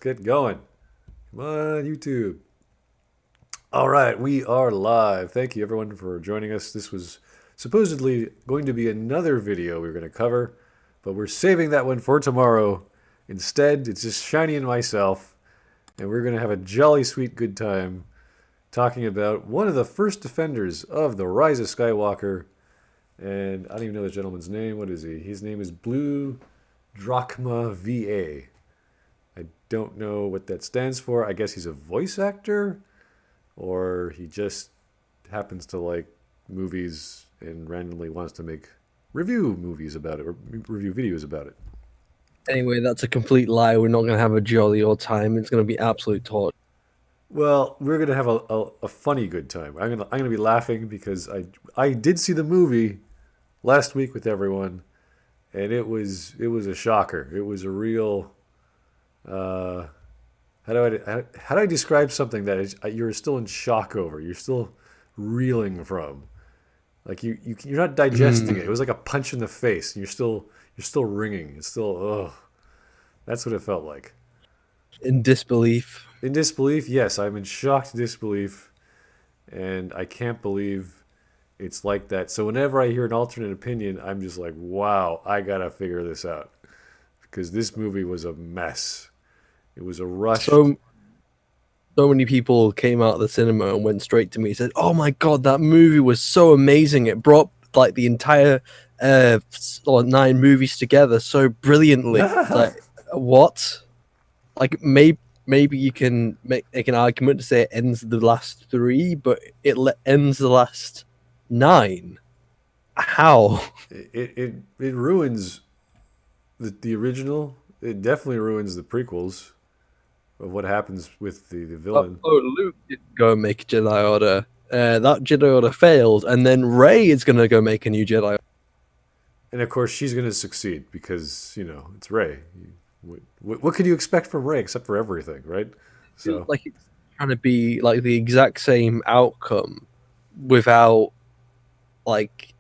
get going. Come on, YouTube. All right, we are live. Thank you, everyone, for joining us. This was supposedly going to be another video we were going to cover, but we're saving that one for tomorrow. Instead, it's just Shiney and myself, and we're going to have a jolly sweet good time talking about one of the first defenders of the Rise of Skywalker. And I don't even know the gentleman's name. What is he? His name is Blue Drachma VA. I don't know what that stands for. I guess he's a voice actor, or he just happens to like movies and randomly wants to make review movies about it or review videos about it. Anyway, that's a complete lie. We're not going to have a jolly old time. It's going to be absolute torture. Well, we're gonna have a funny good time. I'm gonna be laughing because I did see the movie last week with everyone, and it was a shocker. It was a real uh, how do I describe something that you're still in shock over? You're still reeling from. Like you're not digesting it. It was like a punch in the face. And you're still ringing. It's still ugh. That's what it felt like. In disbelief. In disbelief, yes, I'm in shocked disbelief, and I can't believe it's like that. So whenever I hear an alternate opinion, I'm just like, wow, I gotta figure this out because this movie was a mess. It was a rushed. So many people came out of the cinema and went straight to me and said, "Oh my god, that movie was so amazing! It brought like the entire 9 movies together so brilliantly." It's like, what? Like maybe you can make an argument to say it ends the last 3, but it ends the last 9. How? It ruins the original. It definitely ruins the prequels of what happens with the villain. Luke didn't go and make a Jedi Order. That Jedi Order failed, and then Rey is going to go make a new Jedi Order. And of course, she's going to succeed because it's Rey. What could you expect from Rey except for everything, right? So Like it's trying to be like the exact same outcome without like.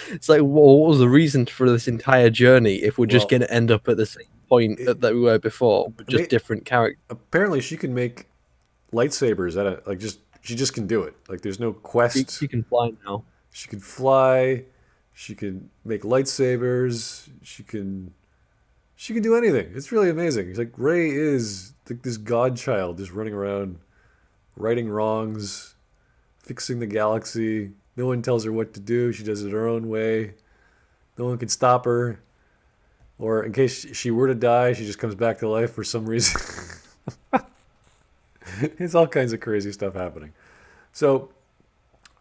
It's like, what was the reason for this entire journey if we're just going to end up at the same point that we were before, but just different characters? Apparently, she can make lightsabers she just can do it. Like there's no quest. She can fly now. She can fly. She can make lightsabers. She can do anything. It's really amazing. It's like Rey is like this godchild just running around, righting wrongs, fixing the galaxy. No one tells her what to do. She does it her own way. No one can stop her. Or in case she were to die, she just comes back to life for some reason. It's all kinds of crazy stuff happening. So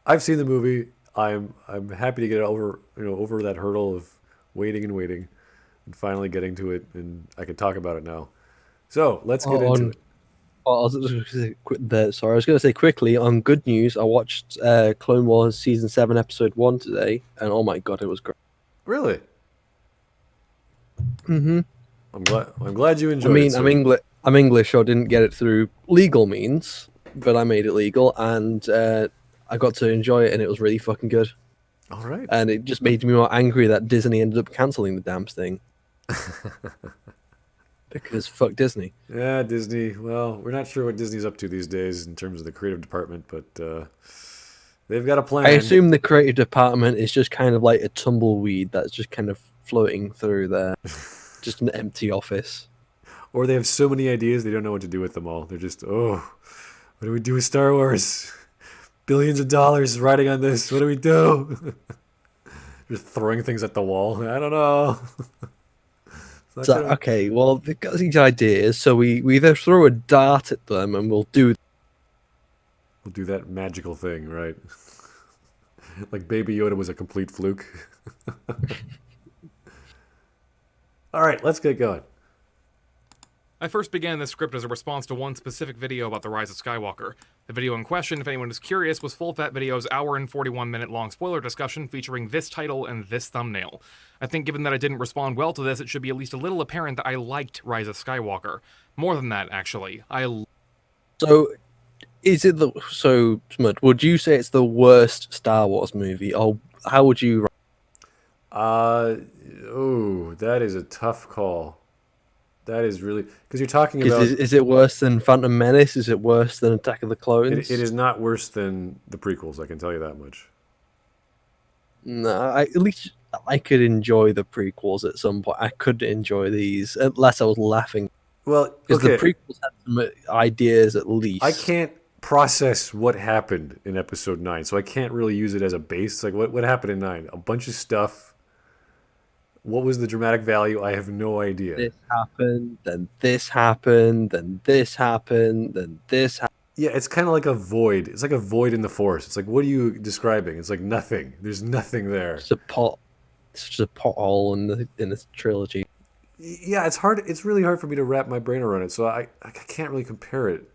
I've seen the movie. I'm happy to get over that hurdle of waiting and waiting and finally getting to it, and I can talk about it now. So let's get into it. I was going to say quickly on good news. I watched Clone Wars season 7, episode 1 today, and oh my god, it was great. Really? Mm-hmm. I'm glad you enjoyed it. I'm English, so I didn't get it through legal means, but I made it legal, and I got to enjoy it, and it was really fucking good. All right. And it just made me more angry that Disney ended up canceling the damn thing. Because fuck Disney. Yeah, Disney. Well, we're not sure what Disney's up to these days in terms of the creative department, but they've got a plan. I assume the creative department is just kind of like a tumbleweed that's just kind of floating through there. Just an empty office. Or they have so many ideas they don't know what to do with them all. They're just, what do we do with Star Wars? Billions of dollars riding on this. What do we do? Just throwing things at the wall. I don't know. Okay, well, they've got these ideas, so we either throw a dart at them and we'll do that magical thing, right? Like Baby Yoda was a complete fluke. All right, let's get going. I first began this script as a response to one specific video about the Rise of Skywalker. The video in question, if anyone is curious, was Full Fat Video's hour and 41-minute long spoiler discussion featuring this title and this thumbnail. I think given that I didn't respond well to this, it should be at least a little apparent that I liked Rise of Skywalker. More than that, actually. So, is it Smud, would you say it's the worst Star Wars movie, or how would you... That is a tough call. That is really because you're talking about. Is it worse than Phantom Menace? Is it worse than Attack of the Clones? It is not worse than the prequels. I can tell you that much. No, at least I could enjoy the prequels at some point. I could enjoy these unless I was laughing. Well, Because the prequels had some ideas at least. I can't process what happened in episode 9, so I can't really use it as a base. Like, what happened in 9? A bunch of stuff. What was the dramatic value? I have no idea. This happened, then this happened, then this happened, then this happened. Yeah, it's kind of like a void. It's like a void in the force. It's like, what are you describing? It's like nothing. There's nothing there. It's just a pothole in this trilogy. Yeah, it's hard. It's really hard for me to wrap my brain around it. So I can't really compare it.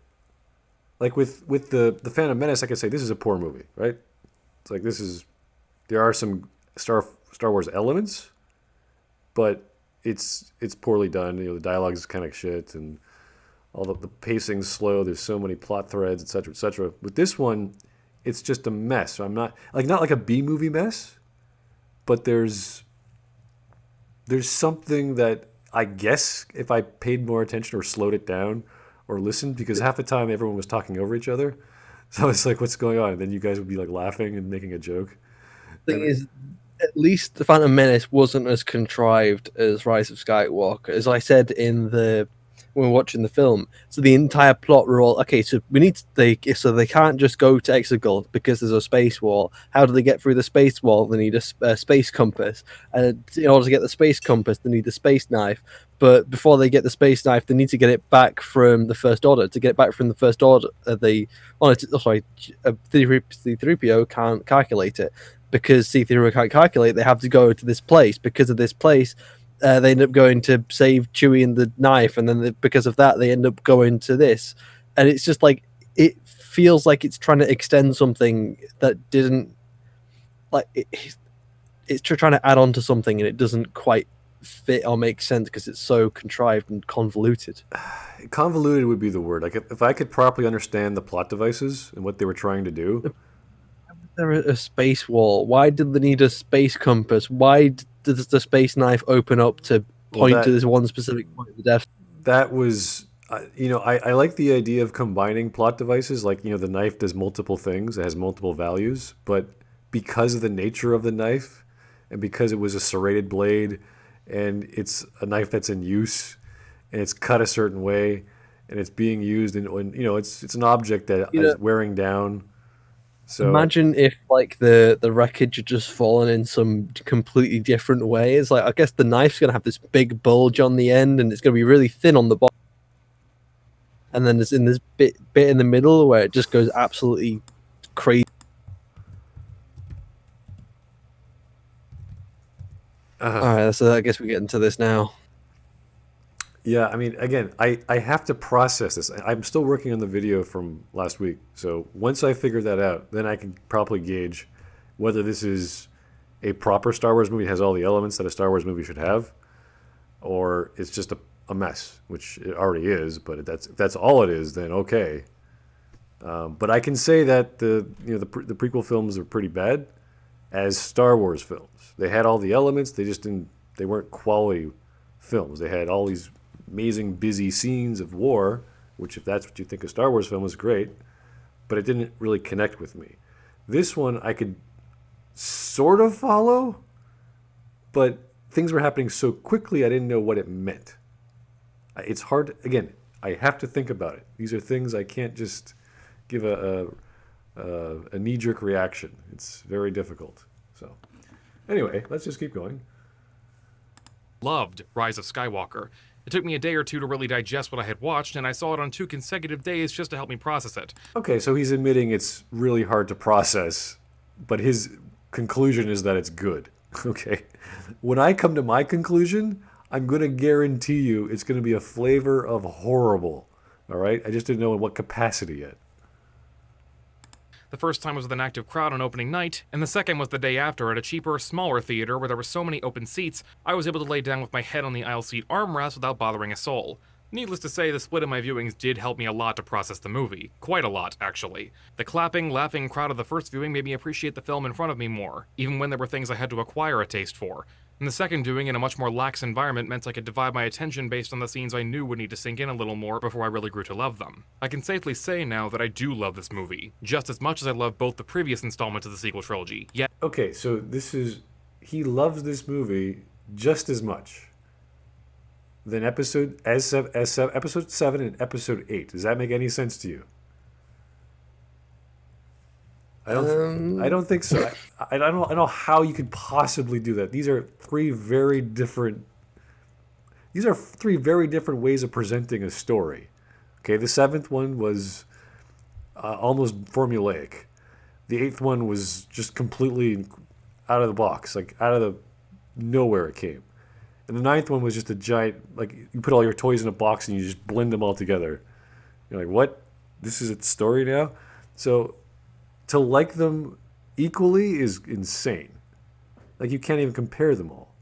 Like with the Phantom Menace, I could say this is a poor movie, right? It's like there are some Star Wars elements, but it's poorly done. You know, the dialogue is kind of shit, and all the pacing's slow. There's so many plot threads, etc., etc. With this one, it's just a mess. So I'm not like a B movie mess, but there's something that I guess if I paid more attention or slowed it down or listened, because half the time everyone was talking over each other. So it's like, what's going on? And then you guys would be like laughing and making a joke. Thing is, at least the Phantom Menace wasn't as contrived as Rise of Skywalker. As I said when we were watching the film, so the entire plot were all okay. So they can't just go to Exegol because there's a space wall. How do they get through the space wall? They need a space compass, and in order to get the space compass, they need the space knife. But before they get the space knife, they need to get it back from the First Order. To get it back from the First Order, C-3PO can't calculate it. Because C-3PO can't calculate, they have to go to this place. Because of this place, they end up going to save Chewie and the knife, and then because of that, they end up going to this. And it's just like, it feels like it's trying to extend something that didn't, like, it's trying to add on to something, and it doesn't quite fit or make sense because it's so contrived and convoluted. Convoluted would be the word. Like, if I could properly understand the plot devices and what they were trying to do. There a space wall? Why did they need a space compass? Why does the space knife open up to point to this one specific point of the Death? That was, I like the idea of combining plot devices. Like, the knife does multiple things. It has multiple values. But because of the nature of the knife, and because it was a serrated blade, and it's a knife that's in use, and it's cut a certain way, and it's being used, and it's an object that is wearing down. So imagine if like the wreckage had just fallen in some completely different way. It's like, I guess the knife's gonna have this big bulge on the end, and it's gonna be really thin on the bottom. And then there's in this bit in the middle where it just goes absolutely crazy. All right, so I guess we get into this now. Yeah, I mean, again, I have to process this. I'm still working on the video from last week. So once I figure that out, then I can probably gauge whether this is a proper Star Wars movie, has all the elements that a Star Wars movie should have, or it's just a mess, which it already is. But if that's all it is, then okay. But I can say that the prequel films are pretty bad as Star Wars films. They had all the elements. They weren't quality films. They had all these amazing busy scenes of war, which if that's what you think a Star Wars film is great, but it didn't really connect with me. This one I could sort of follow, but things were happening so quickly I didn't know what it meant. It's hard, again, I have to think about it. These are things I can't just give a knee-jerk reaction. It's very difficult. So anyway, let's just keep going. Loved Rise of Skywalker. It took me a day or two to really digest what I had watched, and I saw it on 2 consecutive days just to help me process it. Okay, so he's admitting it's really hard to process, but his conclusion is that it's good. Okay. When I come to my conclusion, I'm going to guarantee you it's going to be a flavor of horrible. All right? I just didn't know in what capacity yet. The first time was with an active crowd on opening night, and the second was the day after at a cheaper, smaller theater where there were so many open seats, I was able to lay down with my head on the aisle seat armrest without bothering a soul. Needless to say, the split in my viewings did help me a lot to process the movie. Quite a lot, actually. The clapping, laughing crowd of the first viewing made me appreciate the film in front of me more, even when there were things I had to acquire a taste for. And the second doing in a much more lax environment meant I could divide my attention based on the scenes I knew would need to sink in a little more before I really grew to love them. I can safely say now that I do love this movie, just as much as I love both the previous installments of the sequel trilogy. Yet, Okay, so he loves this movie just as much than episode 7 and episode 8. Does that make any sense to you? I don't think so. I don't know how you could possibly do that. These are three very different ways of presenting a story. Okay, the seventh one was almost formulaic. The eighth one was just completely out of the box, like out of the nowhere it came. And the ninth one was just a giant, like you put all your toys in a box and you just blend them all together. You're like, what? This is its story now? So to like them equally is insane. Like you can't even compare them all.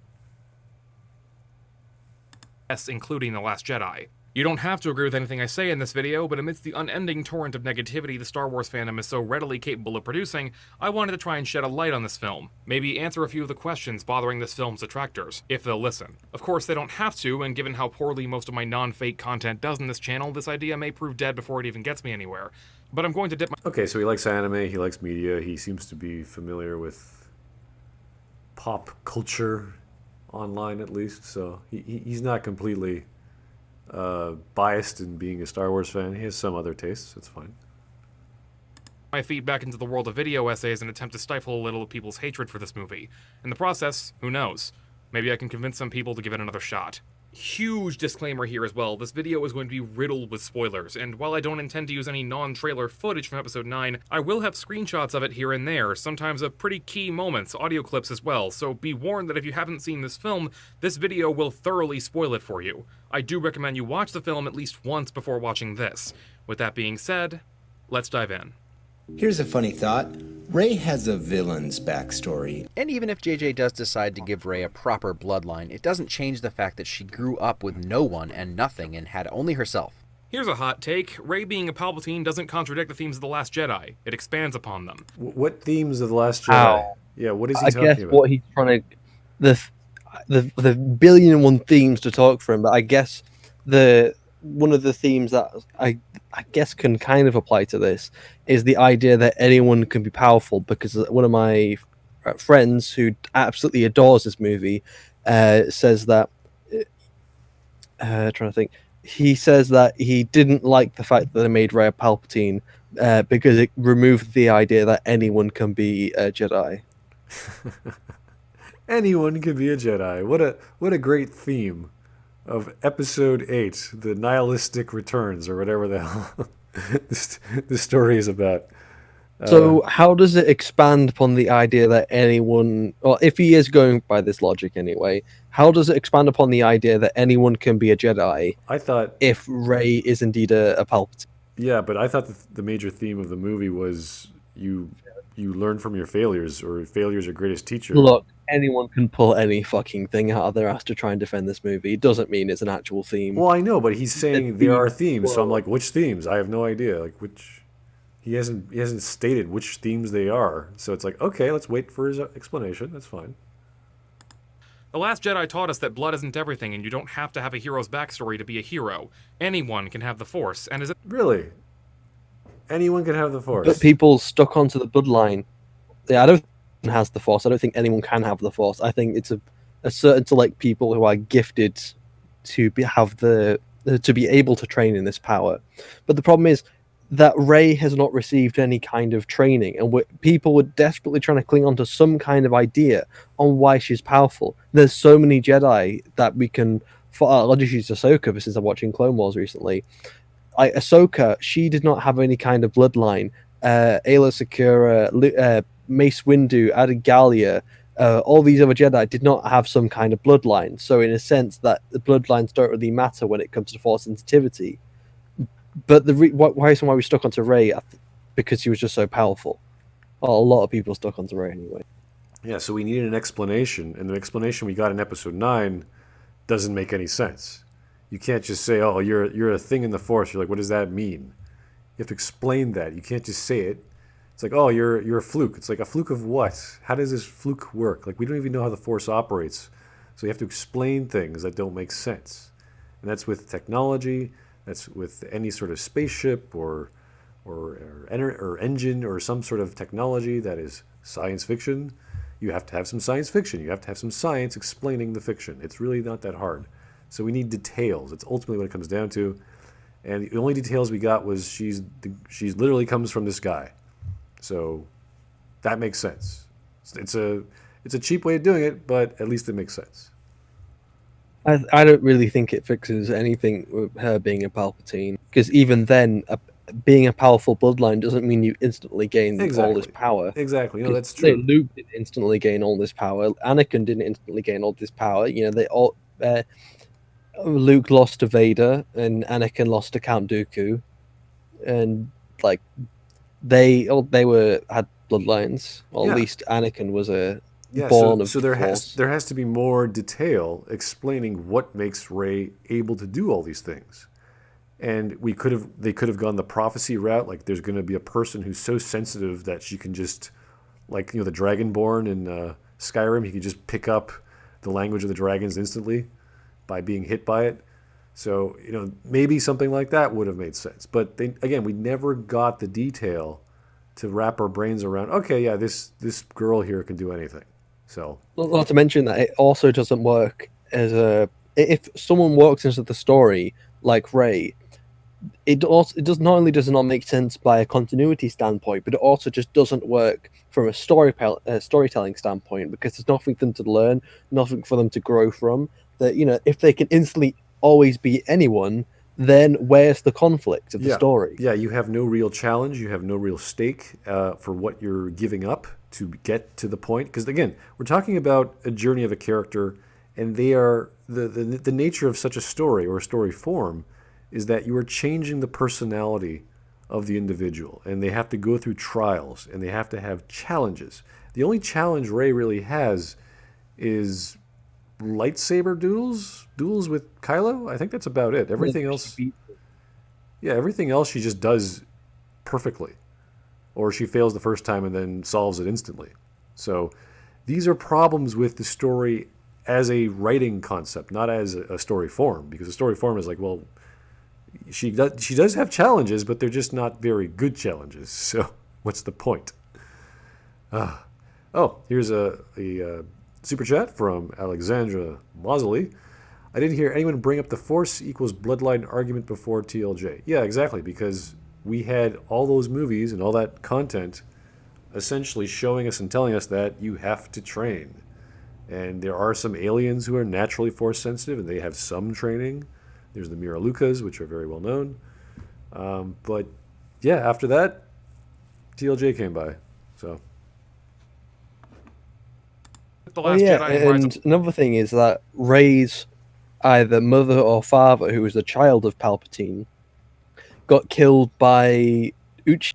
yes, including The Last Jedi. You don't have to agree with anything I say in this video, but amidst the unending torrent of negativity the Star Wars fandom is so readily capable of producing, I wanted to try and shed a light on this film. Maybe answer a few of the questions bothering this film's detractors, if they'll listen. Of course, they don't have to, and given how poorly most of my non-fake content does in this channel, this idea may prove dead before it even gets me anywhere. But I'm going to dip my... Okay, so he likes anime, he likes media, he seems to be familiar with pop culture, online at least, so he's not completely biased in being a Star Wars fan. He has some other tastes, that's fine. My feet back into the world of video essays and attempt to stifle a little of people's hatred for this movie. In the process, who knows? Maybe I can convince some people to give it another shot. Huge disclaimer here as well, this video is going to be riddled with spoilers, and while I don't intend to use any non-trailer footage from episode 9, I will have screenshots of it here and there, sometimes of pretty key moments, audio clips as well, so be warned that if you haven't seen this film, this video will thoroughly spoil it for you. I do recommend you watch the film at least once before watching this. With that being said, let's dive in. Here's a funny thought. Rey has a villain's backstory. And even if JJ does decide to give Rey a proper bloodline, it doesn't change the fact that she grew up with no one and nothing and had only herself. Here's a hot take. Rey being a Palpatine doesn't contradict the themes of The Last Jedi. It expands upon them. What themes of The Last Jedi? How? Yeah, what is he I talking guess about? what he's trying to the billion and one themes to talk from, but I guess one of the themes that I guess can kind of apply to this is the idea that anyone can be powerful, because one of my friends who absolutely adores this movie says that trying to think, he says that he didn't like the fact that they made Rey a Palpatine because it removed the idea that anyone can be a Jedi. Anyone can be a Jedi. What a great theme of episode 8, the nihilistic returns, or whatever the hell this story is about. So how does it expand upon the idea that anyone, or if he is going by this logic anyway, how does it expand upon the idea that anyone can be a Jedi I thought, if Rey is indeed a Palpatine? yeah, but I thought the major theme of the movie was you learn from your failures, or failures are greatest teacher. Look, anyone can pull any fucking thing out of their ass to try and defend this movie. It doesn't mean it's an actual theme. Well, I know, but he's saying there are themes, so I'm Well- like, which themes? I have no idea. Like which. He hasn't stated which themes they are, so it's like, okay, let's wait for his explanation. That's fine. The Last Jedi taught us that blood isn't everything, and you don't have to have a hero's backstory to be a hero. Anyone can have the Force, and is it Really, anyone can have the Force. But people stuck onto the bloodline. Yeah, I don't think anyone has the Force. I don't think anyone can have the Force. I think it's a certain select people who are gifted to be able to train in this power. But the problem is that Rey has not received any kind of training, and people were desperately trying to cling on to some kind of idea on why she's powerful. There's so many Jedi that we can. I'll just use Ahsoka since I'm watching Clone Wars recently. Ahsoka, she did not have any kind of bloodline. Ayla Secura, Mace Windu, Adigalia, all these other Jedi did not have some kind of bloodline. So in a sense, that the bloodlines don't really matter when it comes to Force sensitivity. But the reason why we stuck onto Rey, because she was just so powerful. Well, a lot of people stuck onto Rey anyway. Yeah, so we needed an explanation, and the explanation we got in episode 9 doesn't make any sense. You can't just say, "Oh, you're a thing in the Force." You're like, what does that mean? You have to explain that. You can't just say it. It's like, "Oh, you're a fluke." It's like, a fluke of what? How does this fluke work? Like, we don't even know how the Force operates. So you have to explain things that don't make sense. And that's with technology, that's with any sort of spaceship or engine or some sort of technology that is science fiction. You have to have some science fiction. You have to have some science explaining the fiction. It's really not that hard. So we need details. It's ultimately what it comes down to. And the only details we got was she's literally comes from this guy. So that makes sense. It's a cheap way of doing it, but at least it makes sense. I don't really think it fixes anything with her being a Palpatine, because even then, being a powerful bloodline doesn't mean you instantly gain all this power. Exactly. No, 'Cause that's true. Luke didn't instantly gain all this power. Anakin didn't instantly gain all this power. You know, they all. Luke lost to Vader, and Anakin lost to Count Dooku, and like they had bloodlines. Well, Yeah. at least Anakin was a Yeah, born of so the there Force. has to be more detail explaining what makes Rey able to do all these things. And they could have gone the prophecy route, like there's going to be a person who's so sensitive that she can just, like, you know, the Dragonborn in Skyrim, he can just pick up the language of the dragons instantly by being hit by it. So, you know, maybe something like that would have made sense. But we never got the detail to wrap our brains around. Okay, yeah, this girl here can do anything. So Not to mention that it also doesn't work as a. If someone walks into the story like Rey, it does not only does it not make sense by a continuity standpoint, but it also just doesn't work from a storytelling standpoint, because there's nothing for them to learn, nothing for them to grow from. That, you know, if they can instantly always be anyone, then where's the conflict of the story? Yeah, you have no real challenge. You have no real stake for what you're giving up to get to the point. Because again, we're talking about a journey of a character, and they are the nature of such a story or a story form is that you are changing the personality of the individual, and they have to go through trials, and they have to have challenges. The only challenge Rey really has is lightsaber duels with Kylo. I think that's about it. Everything else, everything else she just does perfectly, or she fails the first time and then solves it instantly. So these are problems with the story as a writing concept, not as a story form, because the story form is like, well, she does have challenges, but they're just not very good challenges. So what's the point? Here's a super chat from Alexandra Mosley. I didn't hear anyone bring up the Force equals bloodline argument before TLJ. Yeah, exactly, because we had all those movies and all that content essentially showing us and telling us that you have to train. And there are some aliens who are naturally Force sensitive, and they have some training. There's the Mira Lucas, which are very well known. But yeah, after that, TLJ came by. So. The Last Jedi and Rise and another thing is that Rey's either mother or father, who was the child of Palpatine, got killed by Uchi,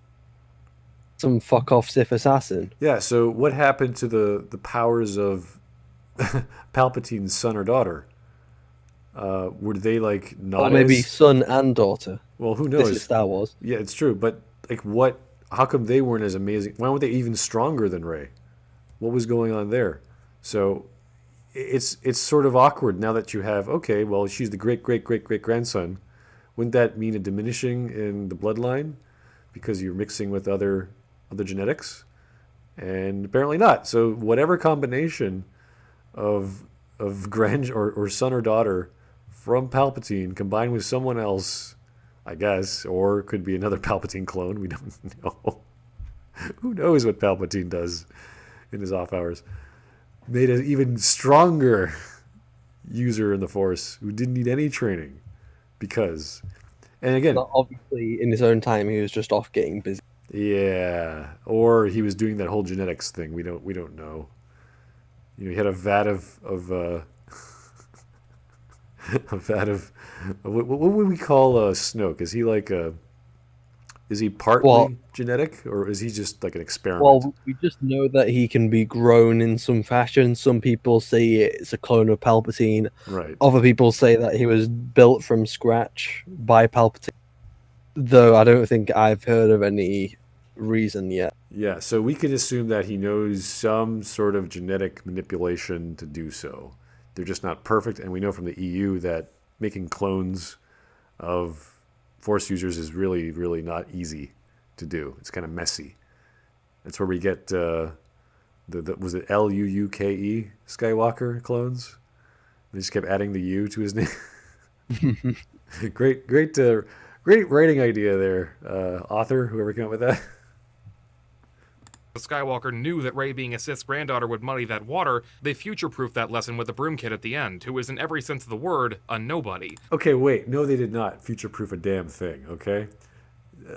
some fuck off Sith assassin. Yeah, so what happened to the powers of Palpatine's son or daughter? Were they like not Or maybe son and daughter. Well, who knows? This is Star Wars. Yeah, it's true, but like what? How come they weren't as amazing? Why weren't they even stronger than Rey? What was going on there? So it's sort of awkward now that you have, okay, well, she's the great grandson. Wouldn't that mean a diminishing in the bloodline because you're mixing with other genetics? And apparently not. So whatever combination of grand or son or daughter from Palpatine combined with someone else, I guess, or it could be another Palpatine clone. We don't know. Who knows what Palpatine does in his off hours? Made an even stronger user in the Force who didn't need any training because, and again, But obviously in his own time he was just off getting busy. Yeah, or he was doing that whole genetics thing. We don't know. You know, he had a vat of a vat of what would we call Snoke? Is he like is he partly genetic, or is he just like an experiment? Well, we just know that he can be grown in some fashion. Some people say it's a clone of Palpatine. Right. Other people say that he was built from scratch by Palpatine. Though I don't think I've heard of any reason yet. Yeah, so we can assume that he knows some sort of genetic manipulation to do so. they're just not perfect. And we know from the EU that making clones of Force users is really, really not easy to do. It's kind of messy. That's where we get was it Luuke Skywalker clones? They just kept adding the U to his name. Great writing idea there, author, whoever came up with that. Skywalker knew that Rey being a Sith's granddaughter would muddy that water, they future-proofed that lesson with the broom kid at the end, who is in every sense of the word, a nobody. Okay, wait. No, they did not future-proof a damn thing, okay?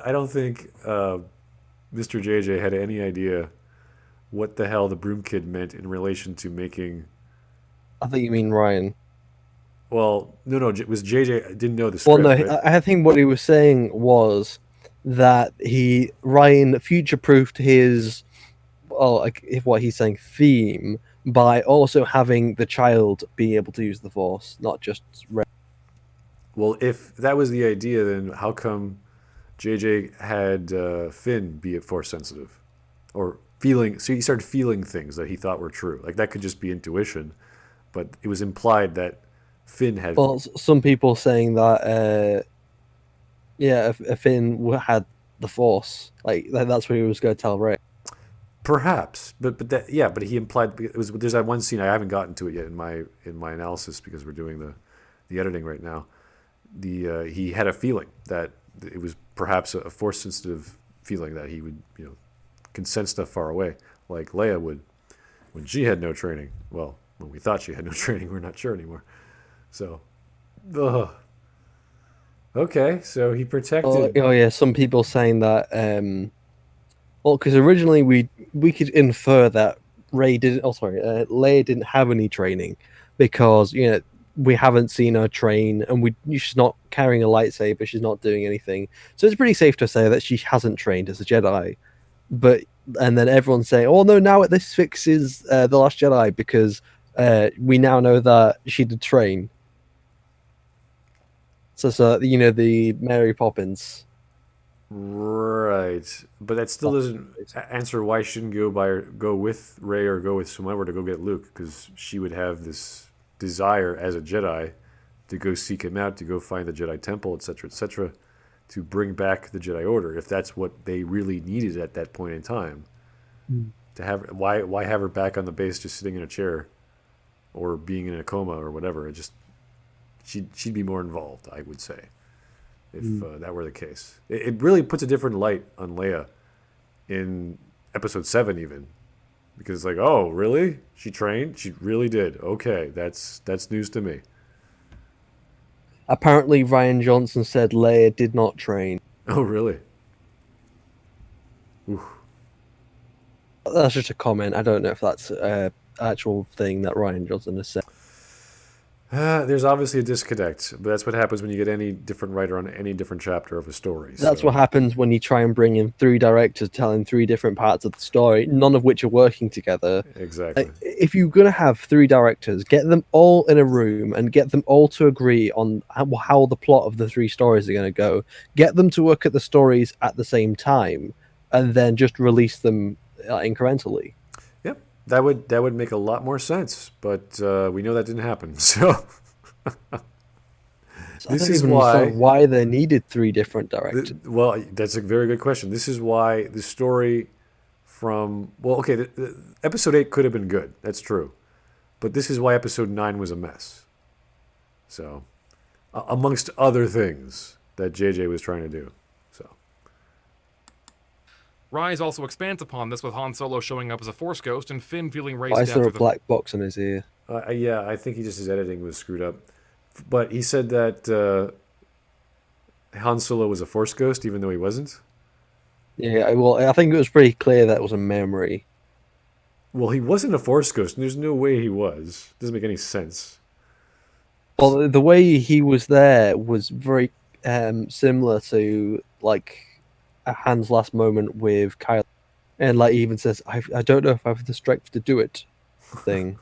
I don't think Mr. JJ had any idea what the hell the broom kid meant in relation to making... I think you mean Ryan. Well, no, it was JJ didn't know the Well, script. no, Right? I think what he was saying was that Ryan future-proofed his, well, like what he's saying, theme by also having the child be able to use the Force, not just Rey. Well, if that was the idea, then how come JJ had Finn be Force sensitive, or feeling? So he started feeling things that he thought were true. Like that could just be intuition, but it was implied that Finn had. Well, some people saying that, if Finn had the Force, like that's what he was going to tell Rey. Perhaps, but he implied it was. There's that one scene I haven't gotten to it yet in my analysis because we're doing the editing right now. He had a feeling that it was perhaps a Force sensitive feeling that he would can sense stuff far away, like Leia would when she had no training. Well, when we thought she had no training, we're not sure anymore. So, okay, so he protected. Oh yeah, some people saying that. Well, because originally we could infer that Leia didn't have any training because we haven't seen her train, and she's not carrying a lightsaber, she's not doing anything. So it's pretty safe to say that she hasn't trained as a Jedi. And then everyone's saying, "Oh no, now this fixes the Last Jedi because we now know that she did train." So the Mary Poppins. Right, but that still doesn't answer why she shouldn't go with Rey or go with whomever to go get Luke, because she would have this desire as a Jedi to go seek him out, to go find the Jedi Temple, etc., to bring back the Jedi Order, if that's what they really needed at that point in time. To have why have her back on the base just sitting in a chair, or being in a coma or whatever? She'd be more involved, I would say, if that were the case. It really puts a different light on Leia in Episode 7 even. Because it's like, oh, really? She trained? She really did. Okay, that's news to me. Apparently, Ryan Johnson said Leia did not train. Oh, really? Oof. That's just a comment. I don't know if that's an actual thing that Ryan Johnson has said. There's obviously a disconnect, but that's what happens when you get any different writer on any different chapter of a story. That's what happens when you try and bring in 3 directors telling 3 different parts of the story, none of which are working together. Exactly. If you're going to have 3 directors, get them all in a room and get them all to agree on how the plot of the 3 stories are going to go. Get them to work at the stories at the same time, and then just release them incrementally. Yep, that would make a lot more sense, but we know that didn't happen. So this is why they needed 3 different directors. Well, that's a very good question. This is why the story the Episode 8 could have been good. That's true, but this is why Episode 9 was a mess. So, amongst other things that JJ was trying to do. Rise also expands upon this with Han Solo showing up as a Force ghost and Finn feeling Rey's Why death is there a through black box in his ear? Yeah, I think his editing was screwed up. But he said that Han Solo was a Force ghost, even though he wasn't. Yeah, well, I think it was pretty clear that was a memory. Well, he wasn't a Force ghost, and there's no way he was. Doesn't make any sense. Well, the way he was there was very similar to like Han's last moment with Kylo, and like he even says, "I don't know if I have the strength to do it." Thing.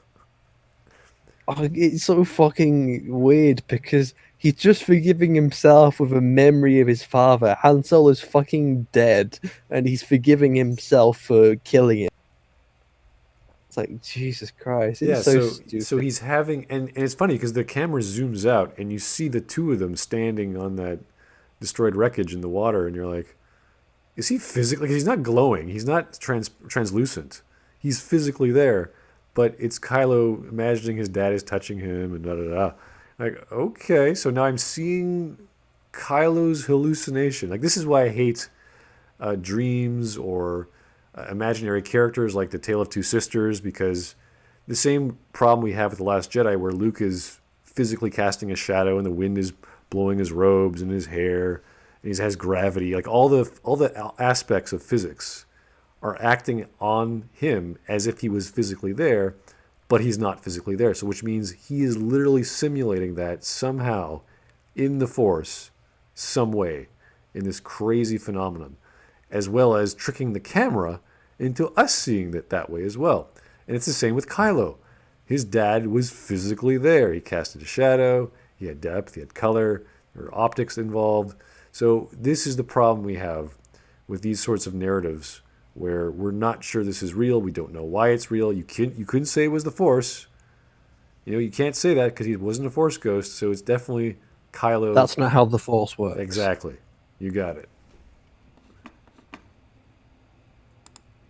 It's so fucking weird because he's just forgiving himself with a memory of his father. Han Solo's fucking dead, and he's forgiving himself for killing him. It's like, Jesus Christ, it's Yeah, so so stupid. he's having, and it's funny because the camera zooms out and you see the two of them standing on that destroyed wreckage in the water, and you're like, is he physically? He's not glowing. He's not translucent. He's physically there, but it's Kylo imagining his dad is touching him and da da da. Like, okay, so now I'm seeing Kylo's hallucination. Like, this is why I hate dreams or imaginary characters like the Tale of Two Sisters, because the same problem we have with The Last Jedi, where Luke is physically casting a shadow and the wind is blowing his robes and his hair, and he has gravity. Like all the aspects of physics are acting on him as if he was physically there, but he's not physically there. So which means he is literally simulating that somehow in the Force, some way, in this crazy phenomenon, as well as tricking the camera into us seeing it that way as well. And it's the same with Kylo. His dad was physically there. He casted a shadow, he had depth, he had color, there were optics involved. So this is the problem we have with these sorts of narratives where we're not sure this is real. We don't know why it's real. You couldn't say it was the Force. You know, you can't say that because he wasn't a Force ghost. So it's definitely Kylo. That's not how the Force works. Exactly. You got it.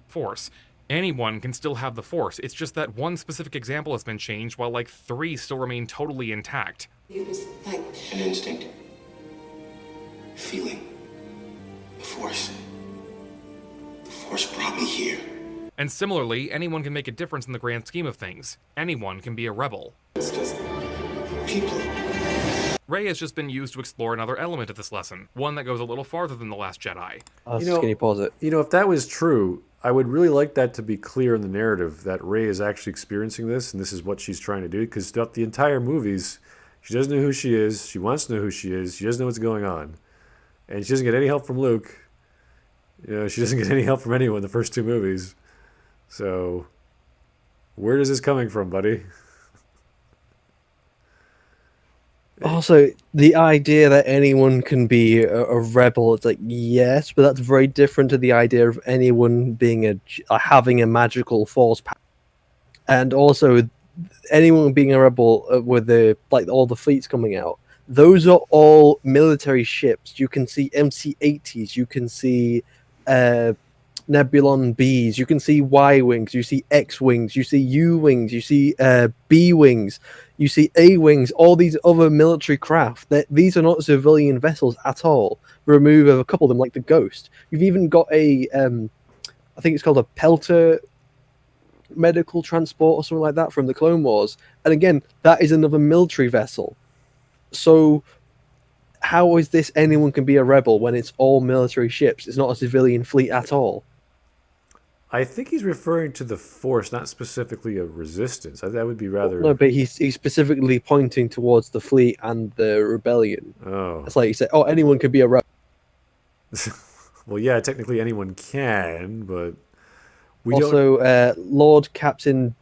Force. Anyone can still have the Force. It's just that one specific example has been changed while like 3 still remain totally intact. It was like an instinct, feeling, the Force. The Force brought me here. And similarly, anyone can make a difference in the grand scheme of things. Anyone can be a rebel. It's just people. Rey has just been used to explore another element of this lesson, one that goes a little farther than The Last Jedi. Can you pause it? You know, if that was true, I would really like that to be clear in the narrative that Rey is actually experiencing this, and this is what she's trying to do. Because throughout the entire movies, she doesn't know who she is. She wants to know who she is. She doesn't know what's going on, and she doesn't get any help from Luke. You know, she doesn't get any help from anyone in the first 2 movies. So, where is this coming from, buddy? Also, the idea that anyone can be a rebel, it's like, yes, but that's very different to the idea of anyone being having a magical force power. And also, anyone being a rebel with all the fleets coming out, those are all military ships. You can see MC-80s, you can see Nebulon Bs, you can see Y-wings, you see X-wings, you see U-wings, you see B-wings, you see A-wings, all these other military craft. These are not civilian vessels at all. Remove a couple of them, like the Ghost. You've even got I think it's called a Pelter medical transport or something like that from the Clone Wars. And again, that is another military vessel. So how is this anyone can be a rebel when it's all military ships? It's not a civilian fleet at all. I think he's referring to the Force, not specifically a resistance. That would be rather... No, but he's specifically pointing towards the fleet and the rebellion. Oh. It's like you say, oh, anyone could be a rebel. Well, yeah, technically anyone can, but... Lord Captain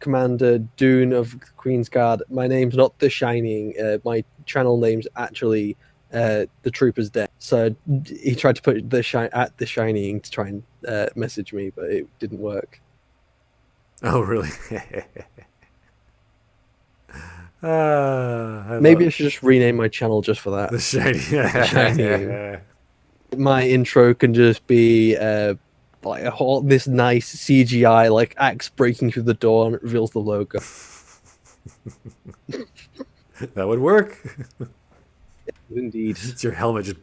Commander Dune of Queen's Guard. My name's not the Shineying. My channel name's actually the Trooper's Den. So he tried to put the Shineying to try and message me, but it didn't work. Oh, really? Maybe I should just rename my channel just for that. The Shineying. My intro can just be this nice CGI like axe breaking through the door and it reveals the logo. That would work. Indeed. It's your helmet just...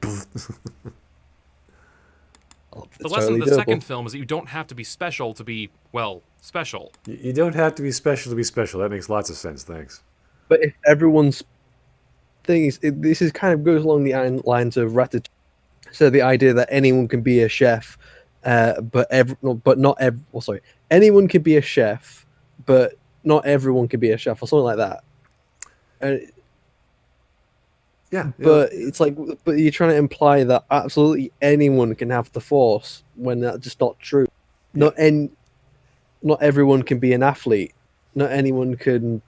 The lesson of the second film is that you don't have to be special to be, well, special. You don't have to be special to be special. That makes lots of sense, thanks. But if everyone's thing is, this is kind of goes along the lines of Ratatouille. So the idea that anyone can be a chef, anyone can be a chef, but not everyone can be a chef, or something like that. But it's like, but you're trying to imply that absolutely anyone can have the Force when that's just not true. Not everyone can be an athlete. Not anyone can,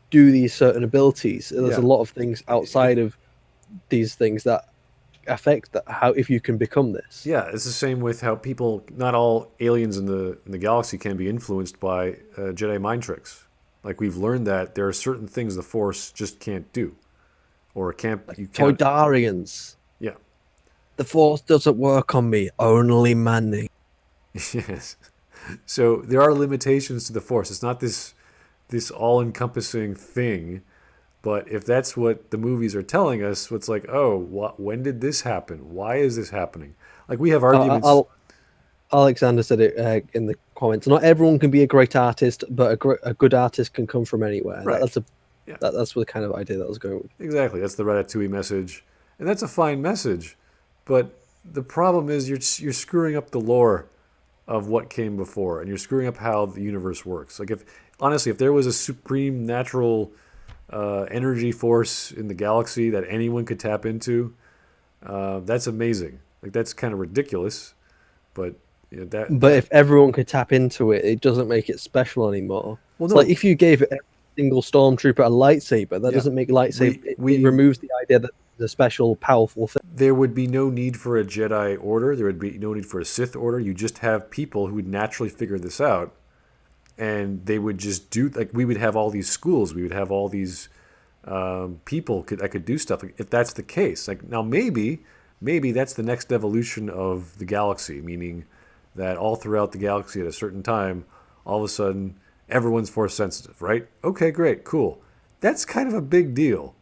do these certain abilities. And there's a lot of things outside of these things that affect that, how if you can become this. Yeah, it's the same with how people, not all aliens in the galaxy can be influenced by Jedi mind tricks. Like we've learned that there are certain things the Force just can't do, or you can't. Toydarians. Yeah. The Force doesn't work on me, only Manning. Yes. So there are limitations to the Force. It's not this all-encompassing thing. But if that's what the movies are telling us, it's like, oh, when did this happen? Why is this happening? Like we have arguments. Alexander said it in the comments. Not everyone can be a great artist, but a good artist can come from anywhere. Right. That's the kind of idea that I was going with. Exactly. That's the Ratatouille message, and that's a fine message. But the problem is you're screwing up the lore of what came before, and you're screwing up how the universe works. Like if there was a supreme natural energy force in the galaxy that anyone could tap into, that's amazing. Like that's kind of ridiculous, but But if everyone could tap into it, it doesn't make it special anymore. Well, it's no. like if you gave every single stormtrooper a lightsaber, that doesn't make lightsaber. It removes the idea that it's a special, powerful thing. There would be no need for a Jedi order. There would be no need for a Sith order. You just have people who would naturally figure this out. And they would just do, like, we would have all these schools. We would have all these people that could do stuff. Like, if that's the case, like now maybe that's the next evolution of the galaxy, meaning that all throughout the galaxy at a certain time, all of a sudden everyone's Force sensitive, right? Okay, great, cool. That's kind of a big deal.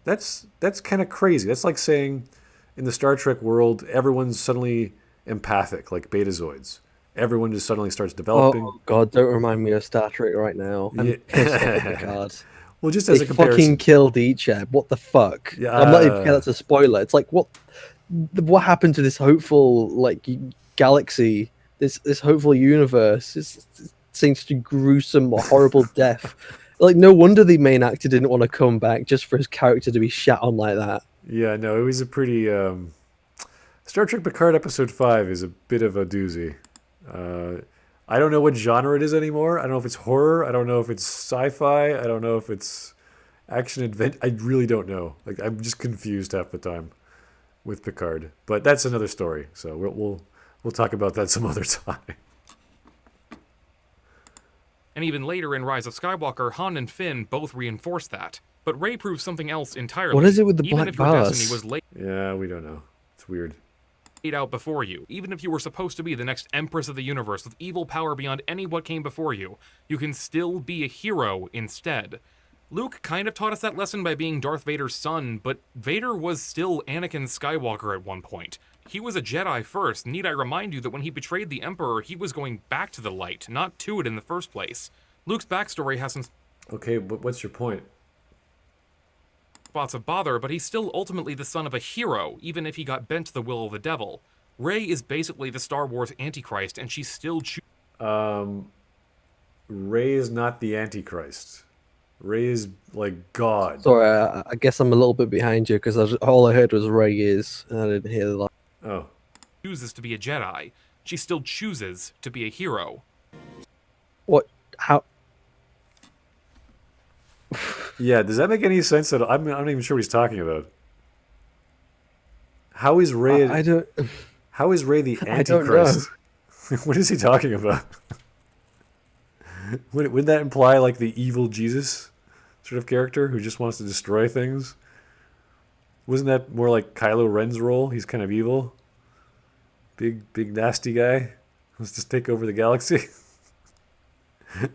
That's kind of crazy. That's like saying in the Star Trek world, everyone's suddenly empathic, like Betazoids. Everyone just suddenly starts developing. Oh God! Don't remind me of Star Trek right now. I'm pissed off at Picard. Well, just as they a comparison, fucking killed Icheb. What the fuck? Yeah, I'm not even. That's a spoiler. It's like what happened to this hopeful galaxy? This hopeful universe. It seems to gruesome or horrible death. Like no wonder the main actor didn't want to come back just for his character to be shat on like that. Yeah, no, it was a pretty. Star Trek Picard episode 5 is a bit of a doozy. I don't know what genre it is anymore. I don't know if it's horror. I don't know if it's sci-fi. I don't know if it's action adventure. I really don't know. Like I'm just confused half the time with Picard. But that's another story. So we'll talk about that some other time. And even later in Rise of Skywalker, Han and Finn both reinforce that. But Rey proves something else entirely. What is it with the even black if your bars? destiny was laid Yeah, we don't know. It's weird. out before you, even if you were supposed to be the next Empress of the universe with evil power beyond any what came before you, you can still be a hero instead. Luke kind of taught us that lesson by being Darth Vader's son, but Vader was still Anakin Skywalker at one point. He was a Jedi first. Need I remind you that when he betrayed the Emperor, he was going back to the light, not to it in the first place. Luke's backstory has some Okay, but what's your point? spots of bother, but he's still ultimately the son of a hero, even if he got bent to the will of the devil. Rey is basically the Star Wars Antichrist, and she's still Rey is not the Antichrist. Rey is like God. Sorry, I guess I'm a little bit behind you because all I heard was Rey is, and I didn't hear the line. Oh. chooses to be a Jedi. She still chooses to be a hero. What? How? Yeah, does that make any sense? I'm not even sure what he's talking about. How is Rey? I don't. How is Rey the I don't Antichrist? What is he talking about? Wouldn't that imply like the evil Jesus sort of character who just wants to destroy things? Wasn't that more like Kylo Ren's role? He's kind of evil. Big nasty guy. Wants to take over the galaxy.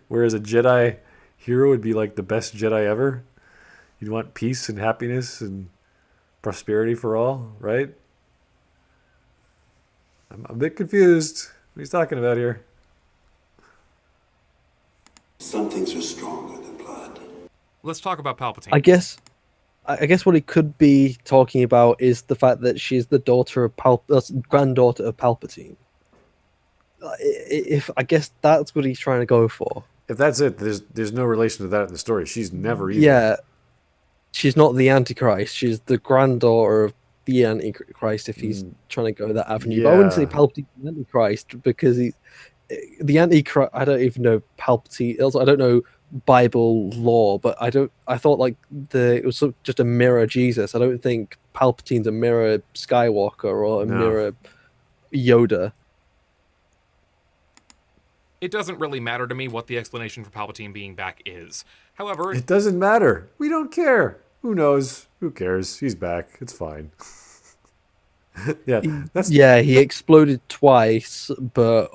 Whereas a Jedi hero would be like the best Jedi ever. You'd want peace and happiness and prosperity for all, right? I'm a bit confused. What he's talking about here. Some things are stronger than blood. Let's talk about Palpatine. I guess what he could be talking about is the fact that she's the daughter of granddaughter of Palpatine. If I guess that's what he's trying to go for. If that's it, there's no relation to that in the story. She's never evil. Yeah, she's not the Antichrist. She's the granddaughter of the Antichrist. If he's trying to go that avenue, but I wouldn't say Palpatine's the Antichrist because the Antichrist. I don't even know Palpatine. Also, I don't know Bible lore, but I thought like it was just a mirror Jesus. I don't think Palpatine's a mirror Skywalker or a No. mirror Yoda. It doesn't really matter to me what the explanation for Palpatine being back is. However, It doesn't matter. We don't care. Who knows? Who cares? He's back. It's fine. Yeah, He exploded twice, but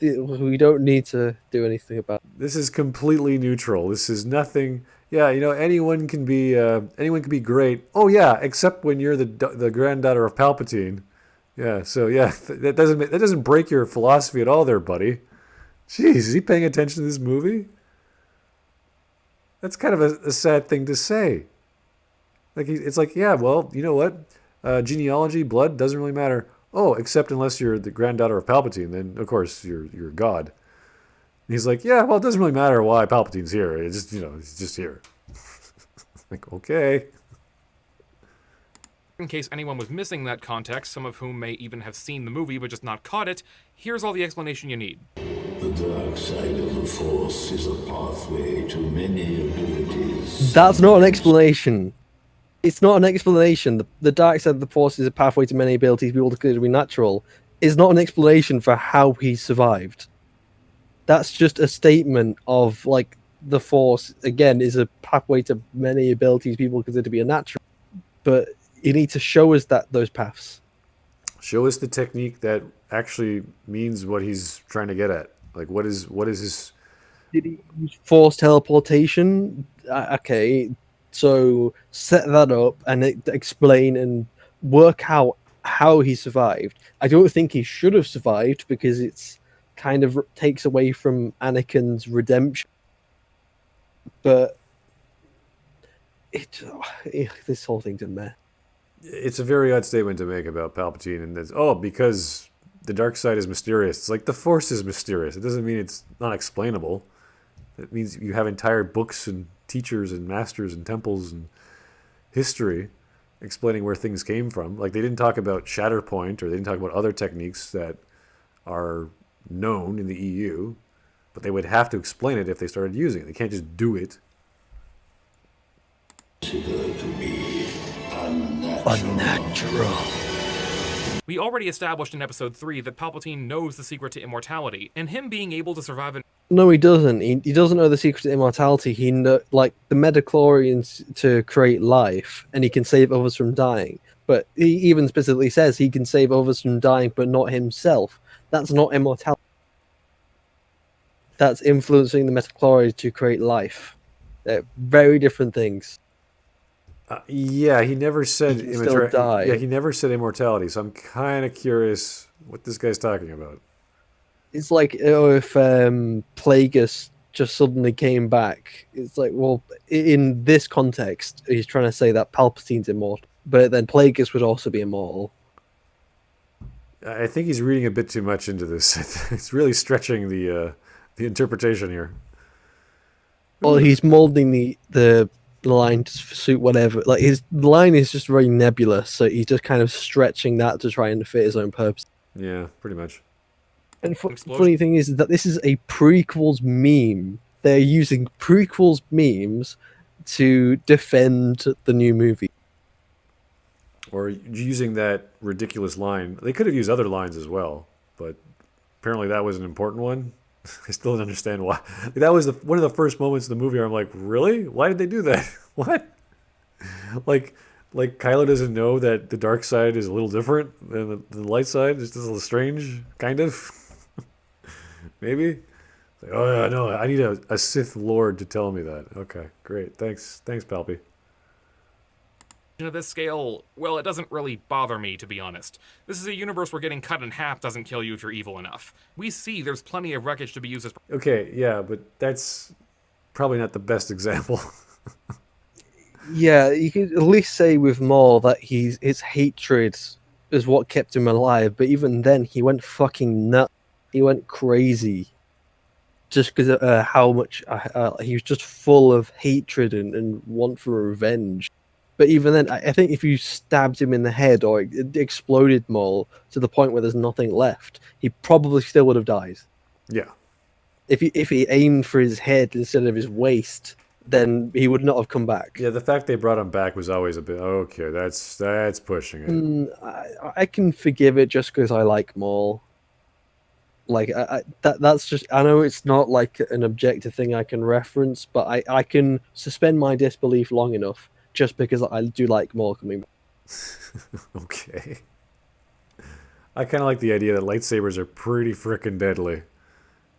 we don't need to do anything about it. this is completely neutral. This is nothing. Yeah, anyone can be great. Oh yeah, except when you're the granddaughter of Palpatine. Yeah, so yeah, that doesn't break your philosophy at all, there, buddy. Jeez, is he paying attention to this movie? That's kind of a sad thing to say. Like it's like, yeah, well, you know what? Genealogy, blood doesn't really matter. Oh, except unless you're the granddaughter of Palpatine, then of course you're God. And he's like, yeah, well, it doesn't really matter why Palpatine's here. It's just he's just here. Like, okay. in case anyone was missing that context, some of whom may even have seen the movie but just not caught it, here's all the explanation you need. The dark side of the Force is a pathway to many abilities. That's not an explanation. It's not an explanation. The dark side of the Force is a pathway to many abilities people declare to be natural. It's not an explanation for how he survived. That's just a statement of, like, the Force, again, is a pathway to many abilities people consider to be a natural. But you need to show us those paths. Show us the technique that actually means what he's trying to get at. Like, what is his... Did he use Force teleportation? Okay, so set that up and explain and work out how he survived. I don't think he should have survived because it's kind of takes away from Anakin's redemption. But this whole thing's a mess. It's a very odd statement to make about Palpatine, and that's, because the dark side is mysterious. It's like the Force is mysterious. It doesn't mean it's not explainable. It means you have entire books and teachers and masters and temples and history explaining where things came from. Like, they didn't talk about Shatterpoint, or they didn't talk about other techniques that are known in the EU, but they would have to explain it if they started using it. They can't just do it. Considered to be Unnatural. We already established in episode 3 that Palpatine knows the secret to immortality, and him being able to survive an... No, he doesn't. He doesn't know the secret to immortality. He like the Metachlorians to create life, and he can save others from dying. But he even specifically says he can save others from dying, but not himself. That's not immortality. That's influencing the Metachlorians to create life. They're very different things. Yeah, he never said He can still die. Yeah, he never said immortality. So I'm kind of curious what this guy's talking about. It's like if Plagueis just suddenly came back. It's like, well, in this context, he's trying to say that Palpatine's immortal, but then Plagueis would also be immortal. I think he's reading a bit too much into this. It's really stretching the interpretation here. Well, he's molding the line to suit whatever. Like, his line is just very nebulous, so he's just kind of stretching that to try and fit his own purpose. Yeah, pretty much. And funny thing is that this is a prequels meme. They're using prequels memes to defend the new movie. Or using that ridiculous line. They could have used other lines as well, but apparently that was an important one. I still don't understand why. That was one of the first moments in the movie where I'm like, really? Why did they do that? What? Like Kylo doesn't know that the dark side is a little different than the light side? It's just a little strange, kind of. Maybe? Like, oh, yeah, no, I need a Sith Lord to tell me that. Okay, great. Thanks, Palpy. Of this scale, well, it doesn't really bother me, to be honest. This is a universe where getting cut in half doesn't kill you if you're evil enough. We see there's plenty of wreckage to be used as... Okay, yeah, but that's probably not the best example. Yeah, you could at least say with Maul that his hatred is what kept him alive, but even then, he went fucking nuts. He went crazy. Just because of how much... he was just full of hatred and want for revenge. But even then, I think if you stabbed him in the head or it exploded Maul to the point where there's nothing left, he probably still would have died. Yeah. If he aimed for his head instead of his waist, then he would not have come back. Yeah, the fact they brought him back was always a bit okay. That's pushing it. I can forgive it just because I like Maul. Like that's just, I know it's not like an objective thing I can reference, but I can suspend my disbelief long enough just because I do like Maul coming back. Okay. I kind of like the idea that lightsabers are pretty frickin' deadly,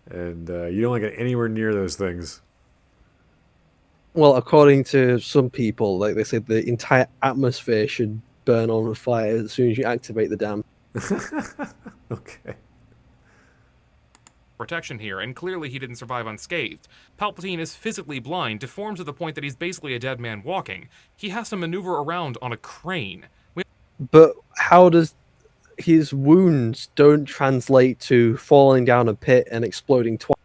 and you don't want to get anywhere near those things. Well, according to some people, like they said, the entire atmosphere should burn on fire as soon as you activate the damn. Okay. protection here, and clearly he didn't survive unscathed. Palpatine is physically blind, deformed to the point that he's basically a dead man walking. He has to maneuver around on a crane. But how does his wounds don't translate to falling down a pit and exploding twice?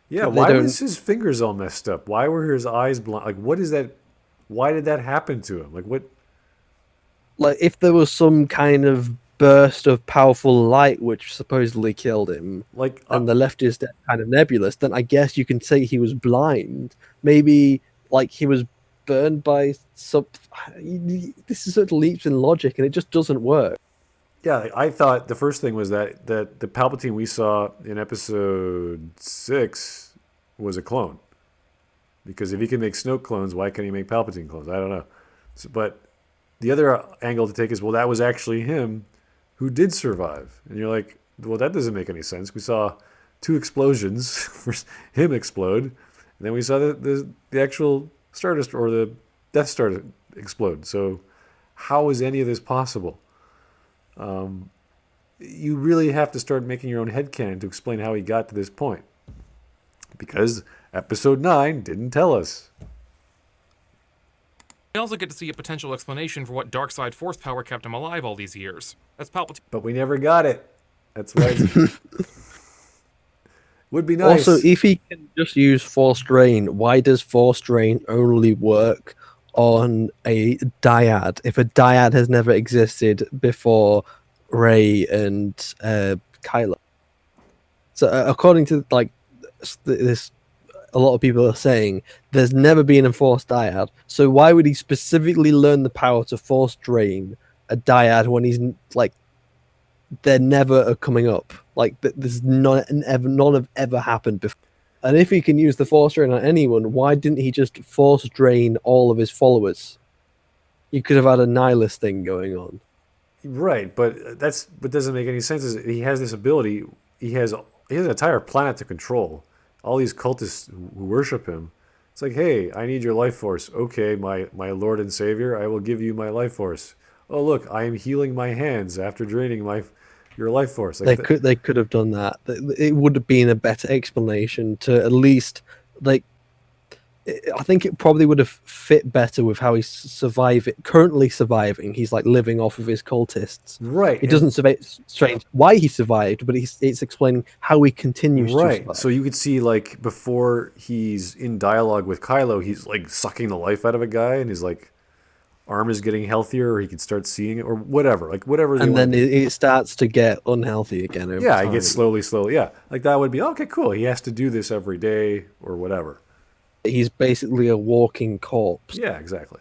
Yeah, They why don't- was his fingers all messed up? Why were his eyes blind? Like, what is that? Why did that happen to him? Like, what? Like, if there was some kind of burst of powerful light which supposedly killed him, Like, and the left is kind of nebulous, then I guess you can say he was blind. Maybe like he was burned by some. This is sort of leaps in logic, and it just doesn't work. yeah, I thought the first thing was that the Palpatine we saw in Episode 6 was a clone. Because if he can make Snoke clones, why can't he make Palpatine clones? I don't know. But the other angle to take is, well, that was actually him who did survive. And you're like, well, that doesn't make any sense. We saw 2 explosions for him explode, and then we saw the actual Star Destroyer or the Death Star explode. So how is any of this possible? You really have to start making your own headcanon to explain how he got to this point. Because Episode 9 didn't tell us. We also get to see a potential explanation for what dark side force power kept him alive all these years. That's Palpatine. But we never got it. That's why it's... Would be nice. Also, if he can just use Force Drain, why does Force Drain only work on a dyad? If a dyad has never existed before Rey and Kylo. So according to like this, a lot of people are saying there's never been a Force dyad. So why would he specifically learn the power to Force Drain a dyad when he's like, they're never coming up? Like, there's none have ever happened before. And if he can use the Force Drain on anyone, why didn't he just Force Drain all of his followers? You could have had a nihilist thing going on. Right, but doesn't make any sense. Is he has this ability. He has an entire planet to control. All these cultists who worship him. It's like, hey, I need your life force. Okay, my Lord and Savior, I will give you my life force. Oh, look, I am healing my hands after draining your life force. Like They could have done that. It would have been a better explanation to at least, like, I think it probably would have fit better with how he's currently surviving. He's like living off of his cultists. Right. It doesn't strange why he survived, but it's explaining how he continues to survive. So you could see, like, before he's in dialogue with Kylo, he's like sucking the life out of a guy, and his like arm is getting healthier, or he can start seeing it, or whatever. Like whatever. And then it starts to get unhealthy again. Over yeah, time. it gets slowly. Yeah, like that would be okay. Cool. He has to do this every day or whatever. He's basically a walking corpse. Yeah, exactly.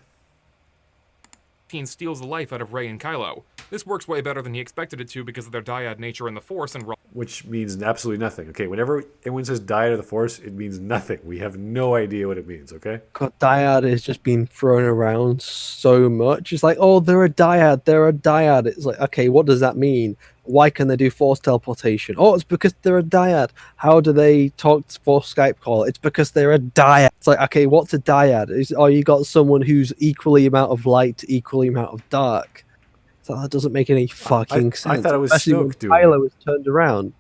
Palpatine steals the life out of Rey and Kylo. This works way better than he expected it to because of their dyad nature in the Force and Which means absolutely nothing. Okay, whenever anyone says dyad of the Force, it means nothing. We have no idea what it means, okay? God, dyad has just been thrown around so much. It's like, oh, they're a dyad. It's like, okay, what does that mean? Why can they do force teleportation? Oh, it's because they're a dyad. How do they talk for Skype call? It's because they're a dyad. It's like, okay, what's a dyad? You got someone who's equally amount of light to equally amount of dark. So that doesn't make any fucking sense. I thought it was Especially when Snoke doing Kylo is turned around.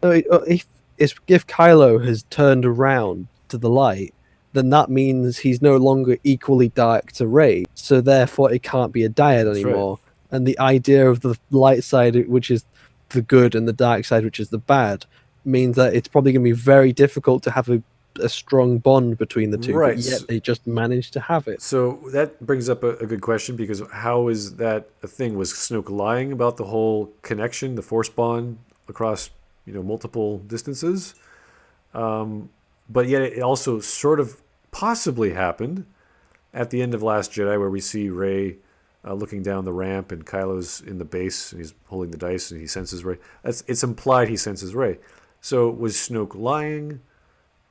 No, if Kylo has turned around to the light, then that means he's no longer equally dark to Rey. So therefore, it can't be a dyad anymore. And the idea of the light side, which is the good, and the dark side, which is the bad, means that it's probably going to be very difficult to have a strong bond between the two. Right. But yet they just managed to have it. So that brings up a good question, because how is that a thing? Was Snoke lying about the whole connection, the Force bond across multiple distances? But yet it also sort of possibly happened at the end of Last Jedi, where we see Rey looking down the ramp and Kylo's in the base and he's holding the dice and he senses Rey. It's implied he senses Rey. So was Snoke lying?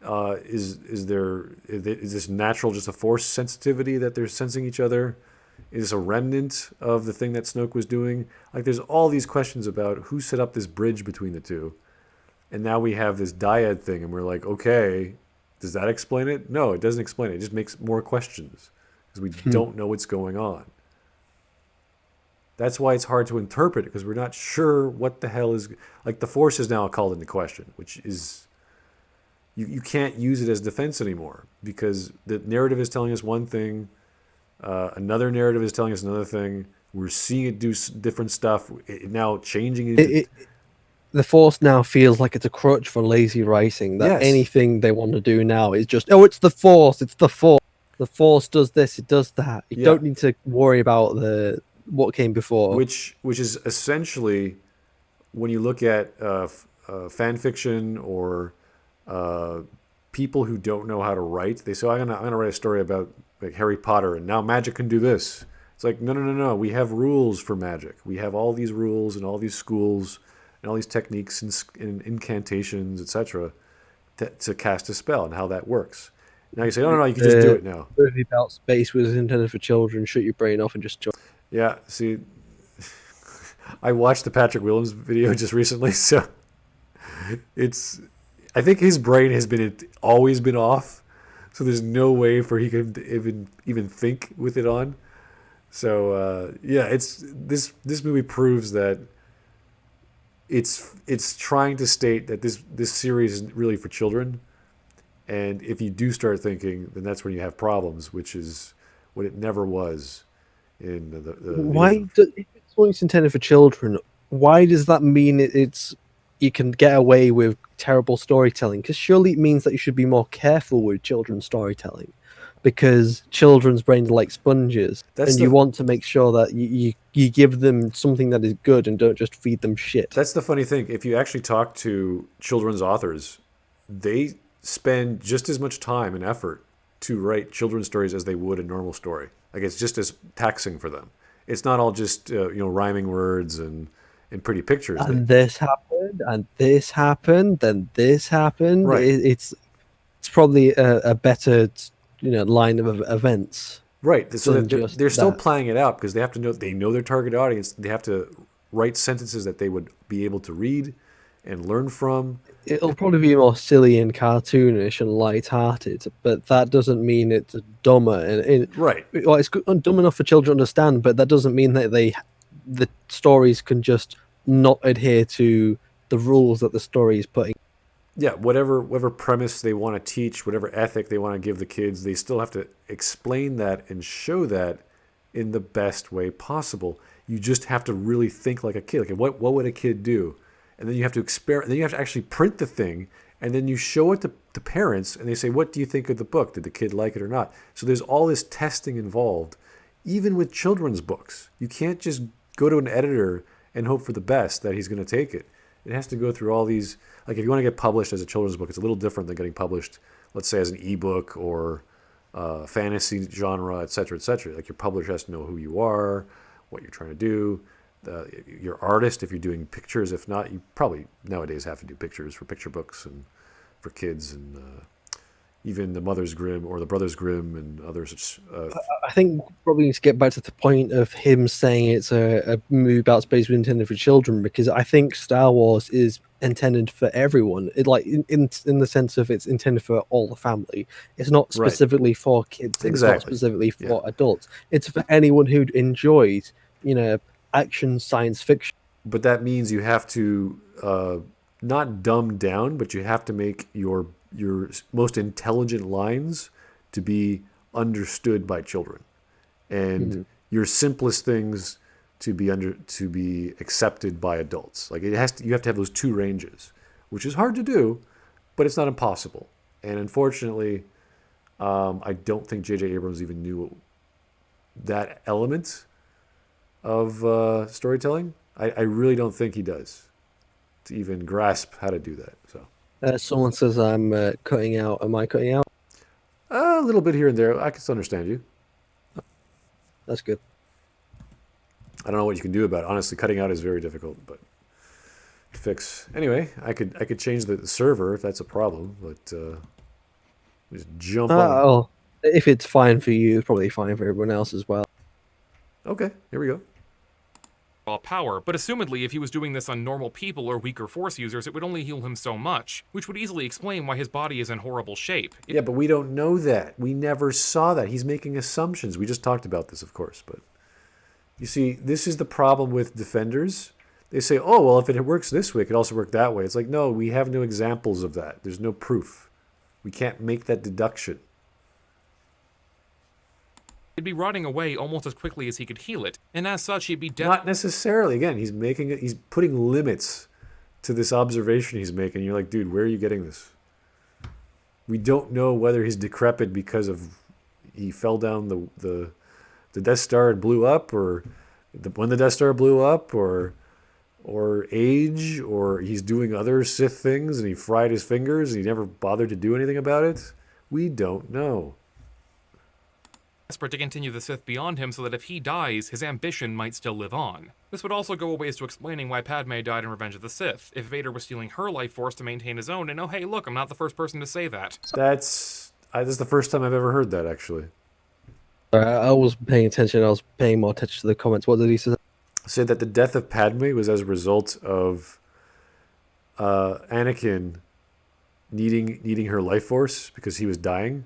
Is this natural, just a force sensitivity that they're sensing each other? Is this a remnant of the thing that Snoke was doing? Like, there's all these questions about who set up this bridge between the two. And now we have this dyad thing, and we're like, okay, does that explain it? No, it doesn't explain it. It just makes more questions because we don't know what's going on. That's why it's hard to interpret it, because we're not sure what the hell is... Like, the Force is now called into question, which is... You can't use it as defense anymore, because the narrative is telling us one thing, another narrative is telling us another thing. We're seeing it do different stuff. It now changing... The Force now feels like it's a crutch for lazy writing, that anything they want to do now is just, oh, it's the Force, it's the Force. The Force does this, it does that. You don't need to worry about what came before. Which is essentially, when you look at fan fiction or people who don't know how to write, they say, I'm gonna write a story about like Harry Potter, and now magic can do this. It's like, no. We have rules for magic. We have all these rules and all these schools and all these techniques and incantations, etc., to cast a spell and how that works. Now you say, no, you can just do it now. The movie about space was intended for children. Shut your brain off and just join. Yeah, see, I watched the Patrick Williams video just recently, so I think his brain has always been off, so there's no way for he could even think with it on. So this movie proves that it's trying to state that this series is really for children, and if you do start thinking, then that's when you have problems, which is what it never was. In if it's intended for children, why does that mean you can get away with terrible storytelling? Because surely it means that you should be more careful with children's storytelling, because children's brains are like sponges, you want to make sure that you give them something that is good and don't just feed them shit. That's the funny thing. If you actually talk to children's authors, they spend just as much time and effort to write children's stories as they would a normal story. Like, it's just as taxing for them. It's not all just rhyming words and pretty pictures. And this happened, and this happened, then this happened. Right. It's probably a better line of events. Right. So they're still playing it out, because they have to know, they know their target audience. They have to write sentences that they would be able to read and learn from. It'll probably be more silly and cartoonish and light-hearted, but that doesn't mean it's dumber. Right. Well, it's dumb enough for children to understand, but that doesn't mean that the stories can just not adhere to the rules that the story is putting. Yeah, whatever premise they want to teach, whatever ethic they want to give the kids, they still have to explain that and show that in the best way possible. You just have to really think like a kid. Like, what would a kid do? And then you have to experiment. Then you have to actually print the thing, and then you show it to parents, and they say, "What do you think of the book? Did the kid like it or not?" So there's all this testing involved, even with children's books. You can't just go to an editor and hope for the best that he's going to take it. It has to go through all these. Like, if you want to get published as a children's book, it's a little different than getting published, let's say, as an ebook or fantasy genre, et cetera, et cetera. Like, your publisher has to know who you are, what you're trying to do. Your artist, if you're doing pictures. If not, you probably nowadays have to do pictures for picture books and for kids, and even the Mother's Grimm or the Brothers Grimm and others. I think probably need to get back to the point of him saying it's a movie about space intended for children, because I think Star Wars is intended for everyone. It, like in the sense of it's intended for all the family. It's not specifically for kids. Exactly. It's not specifically for adults. It's for anyone who enjoys action science fiction. But that means you have to not dumb down, but you have to make your most intelligent lines to be understood by children, and your simplest things to be accepted by adults. Like, you have to have those two ranges, which is hard to do, but it's not impossible. And unfortunately, I don't think J.J. Abrams even knew that element of storytelling. I really don't think he does, to even grasp how to do that. So Someone says I'm cutting out. Am I cutting out? A little bit here and there. I can still understand you. That's good. I don't know what you can do about it. Honestly, cutting out is very difficult, but to fix. Anyway, I could change the server if that's a problem, but just jump on. Oh, if it's fine for you, it's probably fine for everyone else as well. Okay, here we go. Raw power, but assumedly if he was doing this on normal people or weaker Force users, it would only heal him so much, which would easily explain why his body is in horrible shape. Yeah, but we don't know that. We never saw that. He's making assumptions. We just talked about this, of course, but you see, this is the problem with defenders. They say, oh, well, if it works this way, it could also work that way. It's like, no, we have no examples of that. There's no proof. We can't make that deduction. He'd be rotting away almost as quickly as he could heal it, and as such he'd be dead. Not necessarily. Again, he's putting limits to this observation he's making. You're like, dude, where are you getting this? We don't know whether he's decrepit because of he fell down the Death Star and blew up, or when the Death Star blew up, or age, or he's doing other Sith things and he fried his fingers and he never bothered to do anything about it. We don't know. Desperate to continue the Sith beyond him so that if he dies, his ambition might still live on. This would also go a ways to explaining why Padme died in Revenge of the Sith, if Vader was stealing her life force to maintain his own, and oh hey look, I'm not the first person to say that. That's the first time I've ever heard that, actually. I was paying attention. I was paying more attention to the comments. What did he say? Said that the death of Padme was as a result of Anakin needing her life force because he was dying.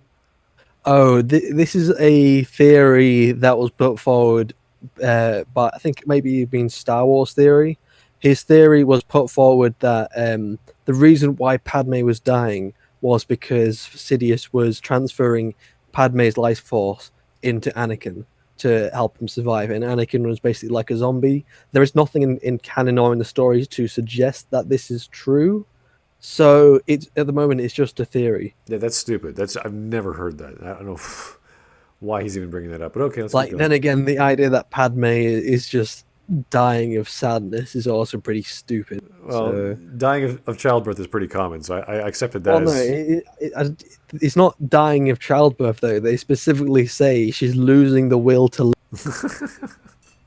Oh, this is a theory that was put forward, but I think maybe it means Star Wars theory. His theory was put forward that the reason why Padme was dying was because Sidious was transferring Padme's life force into Anakin to help him survive, and Anakin was basically like a zombie. There is nothing in canon or in the stories to suggest that this is true. So it's at the moment it's just a theory. Yeah, that's stupid. I've never heard that. I don't know why he's even bringing that up. But okay, let's Like keep going. then again, the idea that Padme is just dying of sadness is also pretty stupid. Well, So- dying of childbirth is pretty common, so I accepted that. Well, no, it's not dying of childbirth though. They specifically say she's losing the will to live.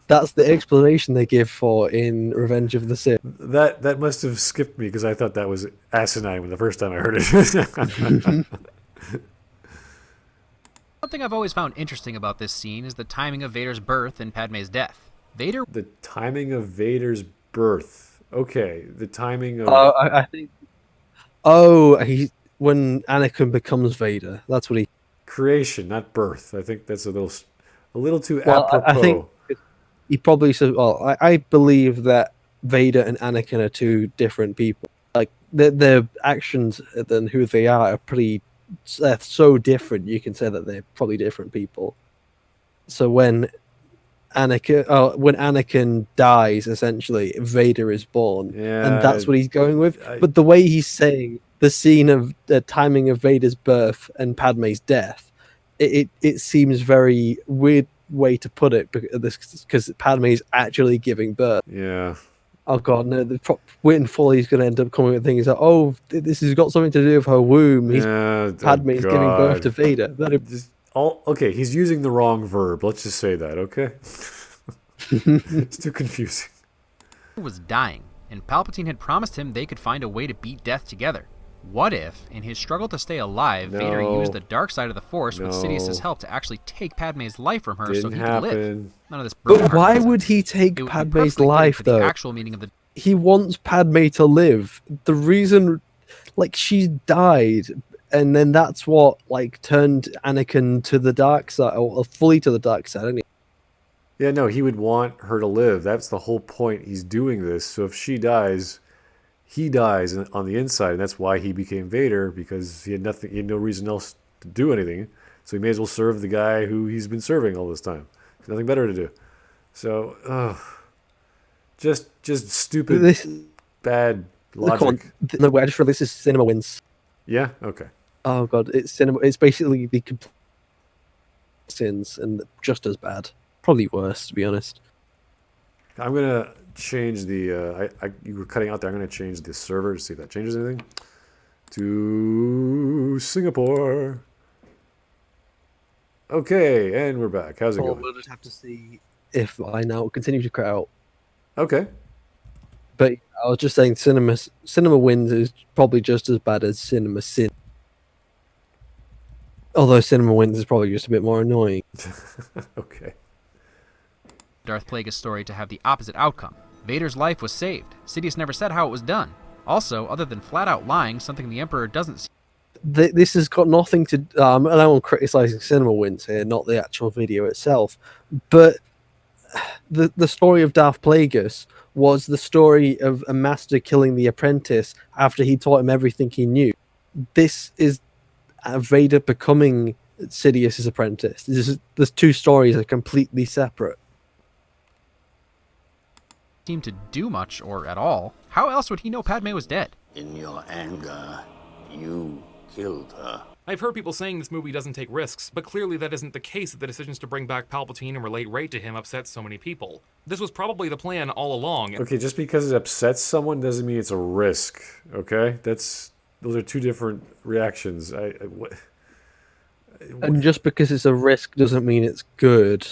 That's the explanation they give for in Revenge of the Sith. That must have skipped me because I thought that was asinine when the first time I heard it. Something I've always found interesting about this scene is the timing of Vader's birth and Padme's death. Vader The timing of Vader's birth. Okay, the timing of I think. Oh, when Anakin becomes Vader. That's what he. creation, not birth. I think that's a little too Well, apropos. I think he probably said. Well, I believe that Vader and Anakin are two different people. Like their actions and who they are pretty so different. You can say that they're probably different people. So when Anakin dies, essentially Vader is born, Yeah, and that's what he's going with. I- But the way he's saying the scene of the timing of Vader's birth and Padme's death, it seems very weird way to put it because Padme is actually giving birth. Yeah. Oh god, no! Witten Foley's going to end up coming with things like, "Oh, this has got something to do with her womb." Padme is giving birth to Vader. Okay, he's using the wrong verb. Let's just say that, okay? It's too confusing. was dying, and Palpatine had promised him they could find a way to beat death together. What if, in his struggle to stay alive, Vader No. used the dark side of the Force with No. Sidious's help to actually take Padme's life from her so Didn't he could live? happen. None of this. But broken why heart would he take It would be Padme's perfectly fitting life for the though? actual meaning of the He wants Padme to live. The reason, like, she died, and then that's what turned Anakin to the dark side, or fully to the dark side. Anyway. Yeah, no, he would want her to live. That's the whole point. He's doing this. So if she dies, he dies on the inside, and that's why he became Vader, because he had no reason else to do anything. So he may as well serve the guy who he's been serving all this time. There's nothing better to do. So, just stupid, This bad look on. logic. No, I just realized this is Cinema Wins. Yeah. Okay. Oh god, it's cinema. It's basically the complete sins and just as bad, probably worse to be honest. I'm gonna change the. You were cutting out there. I'm gonna change the server to see if that changes anything. to Singapore. Okay, and we're back. How's it Well, going? we'll just have to see if I now continue to cry out. Okay. But I was just saying, cinema wins is probably just as bad as cinema sin. Although cinema wins is probably just a bit more annoying. Okay. Darth Plagueis' story to have the opposite outcome. Vader's life was saved. Sidious never said how it was done. Also, other than flat out lying, something the Emperor doesn't see. This has got nothing to. And I'm criticizing cinema wins here, not the actual video itself. But the story of Darth Plagueis was the story of a master killing the apprentice after he taught him everything he knew. This is Vader becoming Sidious's apprentice. There's two stories that are completely separate. Seem to do much or at all. How else would he know Padme was dead? In your anger, you killed her. I've heard people saying this movie doesn't take risks, but clearly that isn't the case that the decisions to bring back Palpatine and relate Rey to him upset so many people. This was probably the plan all along. Okay, just because it upsets someone doesn't mean it's a risk. Okay, those are two different reactions. And just because it's a risk doesn't mean it's good.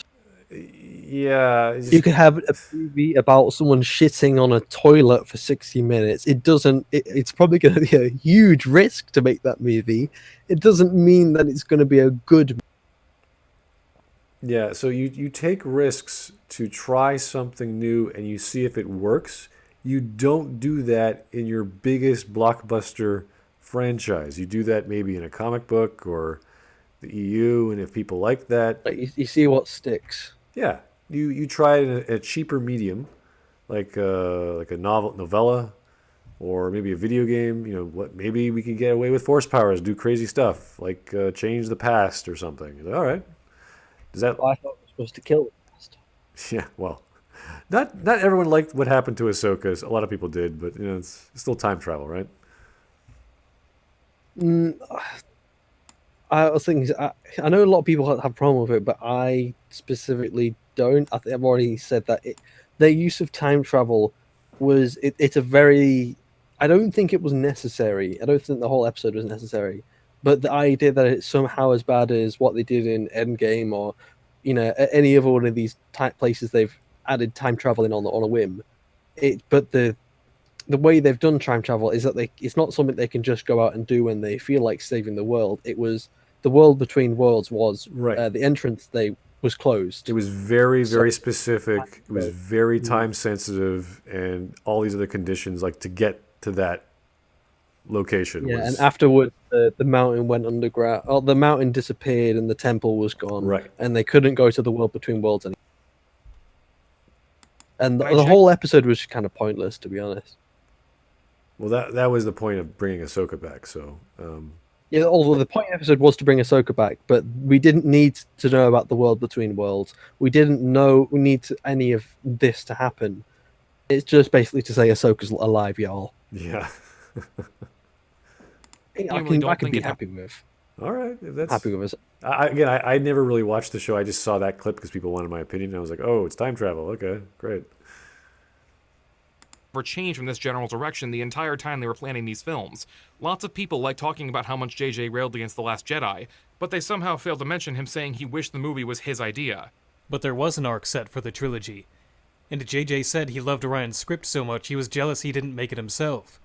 Yeah, You could have a movie about someone shitting on a toilet for 60 minutes. It's probably going to be a huge risk to make that movie. It doesn't mean that it's going to be a good. Yeah, so you take risks to try something new and you see if it works. You don't do that in your biggest blockbuster franchise. You do that maybe in a comic book or the EU, and if people like that, You see what sticks. yeah, you try it in a cheaper medium, like a novella, or maybe a video game. You know what? Maybe we can get away with force powers, do crazy stuff, like change the past or something. You're like, all right, does that? I thought it was supposed to kill the past. Yeah, well, not everyone liked what happened to Ahsoka. A lot of people did, but it's still time travel, right? I was thinking, I know a lot of people have a problem with it, but I specifically don't. I think I've already said that their use of time travel it's a very. I don't think it was necessary. I don't think the whole episode was necessary, but the idea that it's somehow as bad as what they did in Endgame or, any other one of these places they've added time traveling on a whim. But the way they've done time travel is that it's not something they can just go out and do when they feel like saving the world. It was the world between worlds was Right. The entrance was closed. It was very, very specific. It was very time sensitive, and all these other conditions, like to get to that location. Yeah, was, and afterwards the mountain went underground. Oh, the mountain disappeared and the temple was gone. Right. And they couldn't go to the world between worlds anymore. And the checked- whole episode was kind of pointless, to be honest. well, that was the point of bringing Ahsoka back. So, Yeah, although the point of the episode was to bring Ahsoka back, but we didn't need to know about the world between worlds. We didn't know we need any of this to happen. It's just basically to say Ahsoka's alive, y'all. yeah. I can be happy with. All right. If that's Happy with it. I never really watched the show. I just saw that clip because people wanted my opinion. And I was like, oh, it's time travel. Okay, great. For change from this general direction the entire time they were planning these films. Lots of people like talking about how much JJ railed against The Last Jedi, but they somehow failed to mention him saying he wished the movie was his idea. But there was an arc set for the trilogy. And JJ said he loved Ryan's script so much he was jealous he didn't make it himself.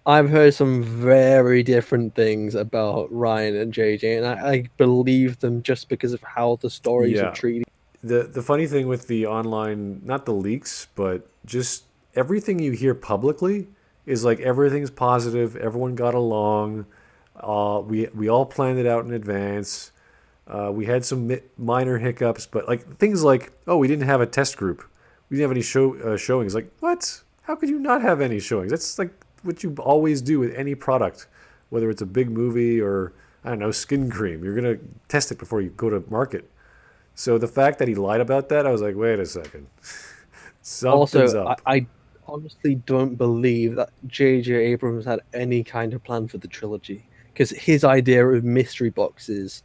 I've heard some very different things about Ryan and JJ, and I believe them just because of how the stories Yeah. are treated. The funny thing with the online, not the leaks, but just everything you hear publicly is like everything's positive. Everyone got along. We all planned it out in advance. We had some minor hiccups, but like things like, oh, we didn't have a test group. We didn't have any showings. Like, what? How could you not have any showings? That's like what you always do with any product, whether it's a big movie or, I don't know, skin cream. You're going to test it before you go to market. So the fact that he lied about that, I was like, wait a second. Something's Also, up. I honestly don't believe that J.J. Abrams had any kind of plan for the trilogy, because his idea of mystery boxes,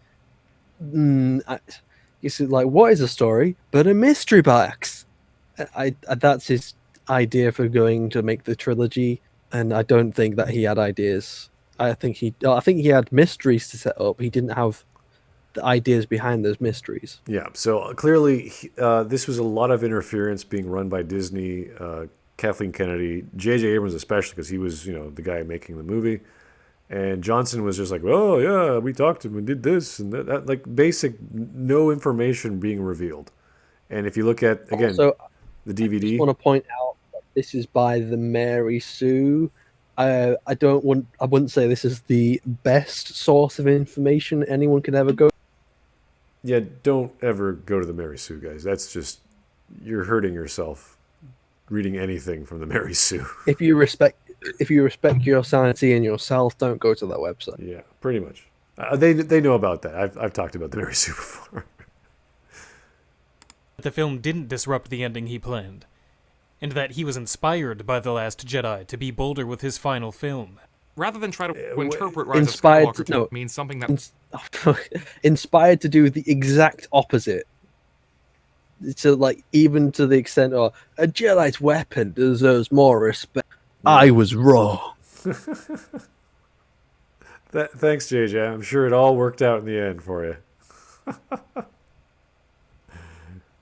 it's like, what is a story but a mystery box? That's his idea for going to make the trilogy, and I don't think that he had ideas I think he had mysteries to set up. He didn't have the ideas behind those mysteries. Yeah, so clearly this was a lot of interference being run by Disney, Kathleen Kennedy, J.J. Abrams especially, because he was, the guy making the movie. And Johnson was just like, oh, yeah, we talked to him and did this and that, like basic, no information being revealed. And if you look at, again, Also, the I DVD. just want to point out that this is by the Mary Sue. I wouldn't say this is the best source of information anyone could ever go. Yeah, don't ever go to the Mary Sue, guys. That's just, you're hurting yourself reading anything from the Mary Sue. If you respect your sanity and yourself, don't go to that website. Yeah, pretty much. They know about that. I've talked about the Mary Sue before. The film didn't disrupt the ending he planned, and that he was inspired by The Last Jedi to be bolder with his final film. Rather than try to interpret Rise Inspired of Skywalker to- no. to mean something that... Inspired to do the exact opposite. So, like, even to the extent of a Jedi's weapon deserves more respect. I was wrong. Thanks, JJ. I'm sure it all worked out in the end for you.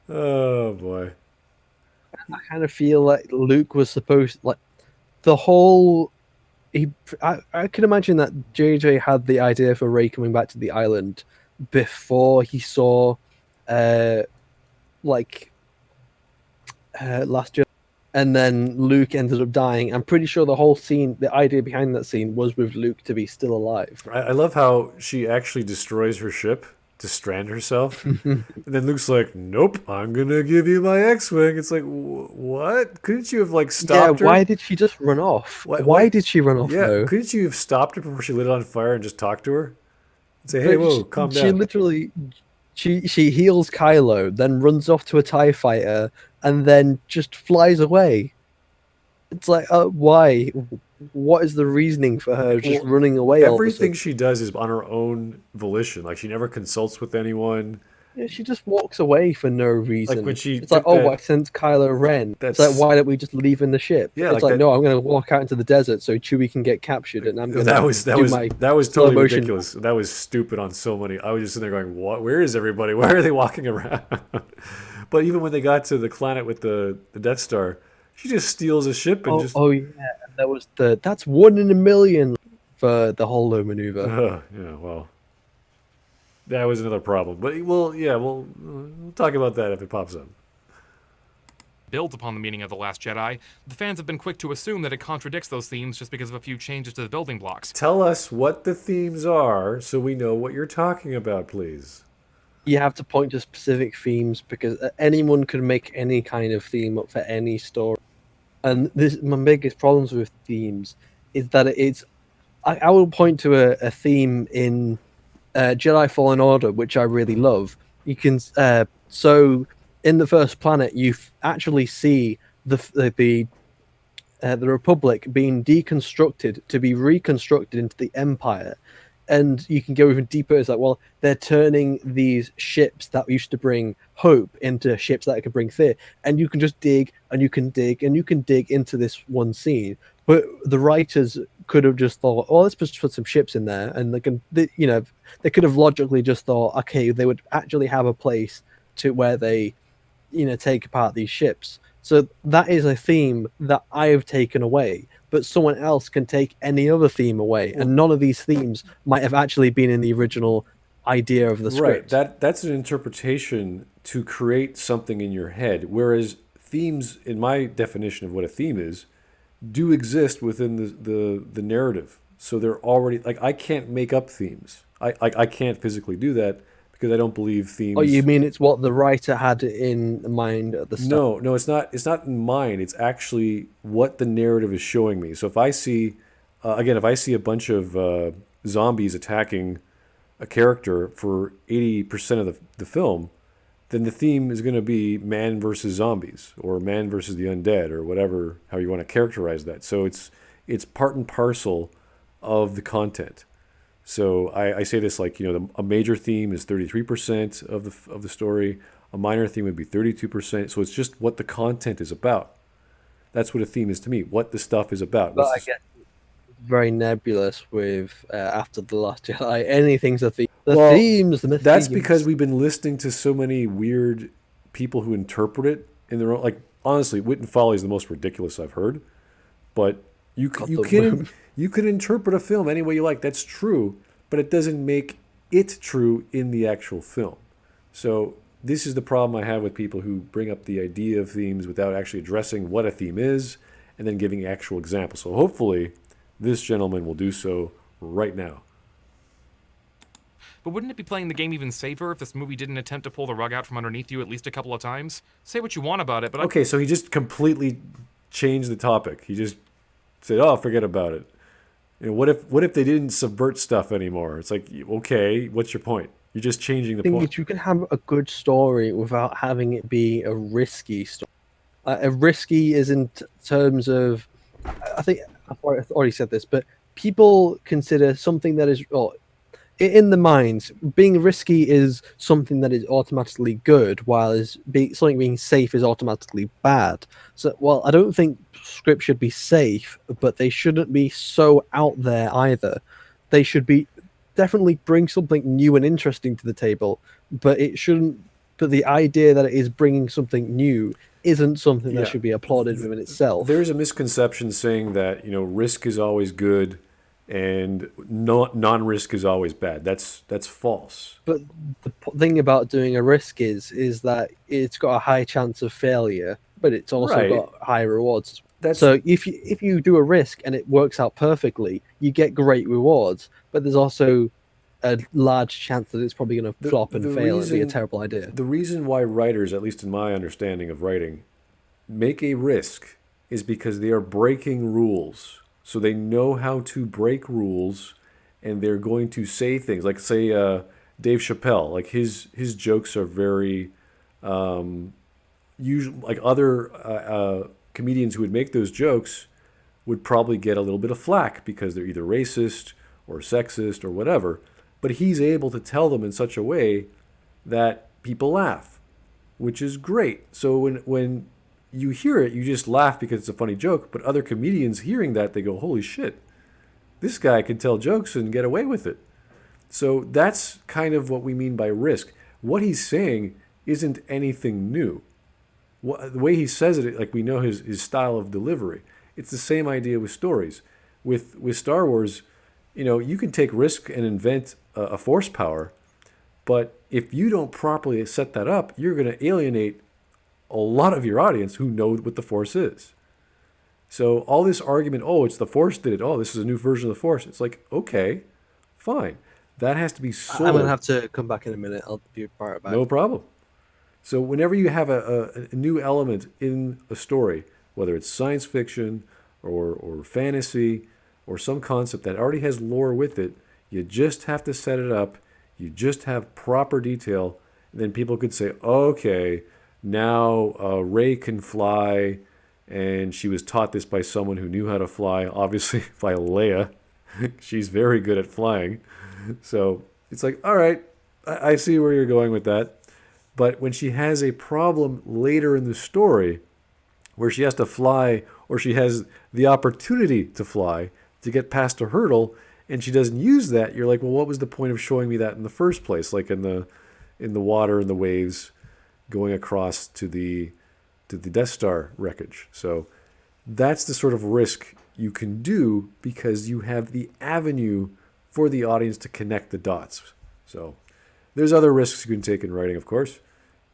Oh, boy. I kind of feel like Luke was supposed, like, the whole. I can imagine that JJ had the idea for Rey coming back to the island before he saw, Last Jedi, and then Luke ended up dying. I'm pretty sure the whole scene, the idea behind that scene, was with Luke to be still alive. I love how she actually destroys her ship to strand herself. And then Luke's like, nope, I'm going to give you my X-Wing. It's like, what? Couldn't you have, like, stopped her? Why did she just run off? Why did she run off, though? Couldn't you have stopped her before she lit it on fire and just talked to her? And say, hey, whoa, calm down. She literally... She heals Kylo, then runs off to a TIE fighter, and then just flies away. It's like, why? What is the reasoning for her just running away? Everything she does is on her own volition. Like, she never consults with anyone. Yeah, she just walks away for no reason. Like when she it's like, I sent Kylo Ren. It's like, why don't we just leave in the ship? Yeah, it's like no, I'm going to walk out into the desert so Chewie can get captured, and I'm going that was totally ridiculous. That was stupid on so many. I was just sitting there going, what? Where is everybody? Why are they walking around? But even when they got to the planet with the Death Star, she just steals a ship and just. Oh yeah, that was that's 1 in a million for the holo maneuver. Yeah, well. That was another problem. But, we'll talk about that if it pops up. Builds upon the meaning of The Last Jedi, the fans have been quick to assume that it contradicts those themes just because of a few changes to the building blocks. Tell us what the themes are so we know what you're talking about, please. You have to point to specific themes because anyone could make any kind of theme up for any story. And my biggest problems with themes is that I will point to a theme in Jedi Fallen Order, which I really love. You can so in the first planet, you actually see the Republic being deconstructed to be reconstructed into the Empire, and you can go even deeper. It's like, well, they're turning these ships that used to bring hope into ships that can bring fear, and you can just dig and you can dig and you can dig into this one scene. But the writers could have just thought, oh, let's just put some ships in there, and they could have logically just thought, okay, they would actually have a place to where they, take apart these ships. So that is a theme that I have taken away, but someone else can take any other theme away, and none of these themes might have actually been in the original idea of the script. Right. That's an interpretation to create something in your head, whereas themes, in my definition of what a theme is, do exist within the narrative. So they're already, like, I can't make up themes. I can't physically do that because I don't believe themes. Oh, you mean it's what the writer had in mind at the start? No, it's not. It's not in mind. It's actually what the narrative is showing me. So if I see, if I see a bunch of zombies attacking a character for 80% of the film, then the theme is going to be man versus zombies, or man versus the undead, or whatever, how you want to characterize that. So it's part and parcel of the content. So I say this like, a major theme is 33% of the story. A minor theme would be 32%. So it's just what the content is about. That's what a theme is to me, what the stuff is about. But I guess very nebulous with after the Last Jedi. Anything's a theme. The Well, themes, the that's themes. because we've been listening to so many weird people who interpret it in their own. Like honestly, Wit and Folly is the most ridiculous I've heard. But you can interpret a film any way you like. That's true, but it doesn't make it true in the actual film. So this is the problem I have with people who bring up the idea of themes without actually addressing what a theme is and then giving actual examples. So hopefully this gentleman will do so right now. But wouldn't it be playing the game even safer if this movie didn't attempt to pull the rug out from underneath you at least a couple of times? Say what you want about it, but Okay, so he just completely changed the topic. He just said, "Oh, forget about it." You know, what if they didn't subvert stuff anymore? It's like, okay, what's your point? You're just changing the I think point. that you can have a good story without having it be a risky story. A risky is in terms of, I think I've already said this, but people consider something that is, or in the minds, being risky is something that is automatically good, while something being safe is automatically bad. So, well, I don't think scripts should be safe, but they shouldn't be so out there either. They should be definitely bring something new and interesting to the table, but it shouldn't. But the idea that it is bringing something new isn't something that should be applauded within itself. There's a misconception saying that risk is always good and non-risk is always bad. That's false. But the thing about doing a risk is that it's got a high chance of failure, but it's also Right. got high rewards. That's So if you do a risk and it works out perfectly, you get great rewards, but there's also a large chance that it's probably going to flop and fail and be a terrible idea. The reason why writers, at least in my understanding of writing, make a risk is because they are breaking rules. So they know how to break rules, and they're going to say things like, say, Dave Chappelle. Like his jokes are very usual. Like other comedians who would make those jokes would probably get a little bit of flack because they're either racist or sexist or whatever. But he's able to tell them in such a way that people laugh, which is great. So when you hear it, you just laugh because it's a funny joke. But other comedians hearing that, they go, holy shit, this guy can tell jokes and get away with it. So that's kind of what we mean by risk. What he's saying isn't anything new. The way he says it, like we know his style of delivery. It's the same idea with stories. With Star Wars, you can take risk and invent a force power, but if you don't properly set that up, you're going to alienate a lot of your audience who know what the force is. So all this argument, oh, it's the force did it. Oh, this is a new version of the force. It's like, okay, fine. That has to be sold. I'm going to have to come back in a minute. I'll be right back. No problem. So whenever you have a new element in a story, whether it's science fiction or fantasy or some concept that already has lore with it, you just have to set it up. You just have proper detail. And then people could say, okay, now Rey can fly, and she was taught this by someone who knew how to fly, obviously by Leia. She's very good at flying. So it's like, all right, I see where you're going with that. But when she has a problem later in the story where she has to fly, or she has the opportunity to fly to get past a hurdle, and she doesn't use that, you're like, well, what was the point of showing me that in the first place? Like in the water and the waves going across to the Death Star wreckage. So that's the sort of risk you can do because you have the avenue for the audience to connect the dots. So there's other risks you can take in writing, of course,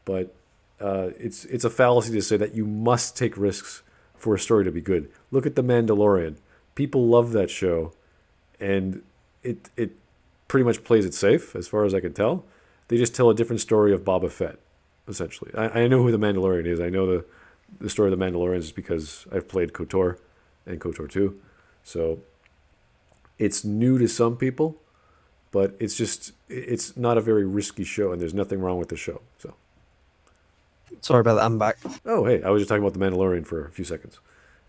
but it's a fallacy to say that you must take risks for a story to be good. Look at The Mandalorian. People love that show, and it pretty much plays it safe, as far as I can tell. They just tell a different story of Boba Fett, essentially. I know who the Mandalorian is. I know the story of the Mandalorian is because I've played Kotor and Kotor 2. So it's new to some people, but it's not a very risky show, and there's nothing wrong with the show. So. Sorry about that. I'm back. Oh, hey, I was just talking about the Mandalorian for a few seconds.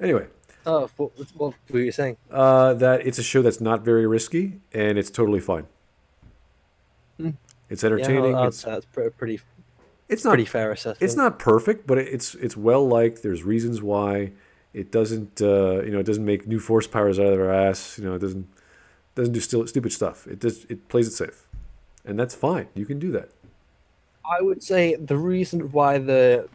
Anyway. Oh, what were you saying? That it's a show that's not very risky, and it's totally fine. It's entertaining. Yeah, that's pretty. It's not pretty fair assessment. It's not perfect, but it's well liked. There's reasons why. It doesn't, it doesn't make new force powers out of their ass. It doesn't do stupid stuff. It plays it safe, and that's fine. You can do that. I would say the reason why the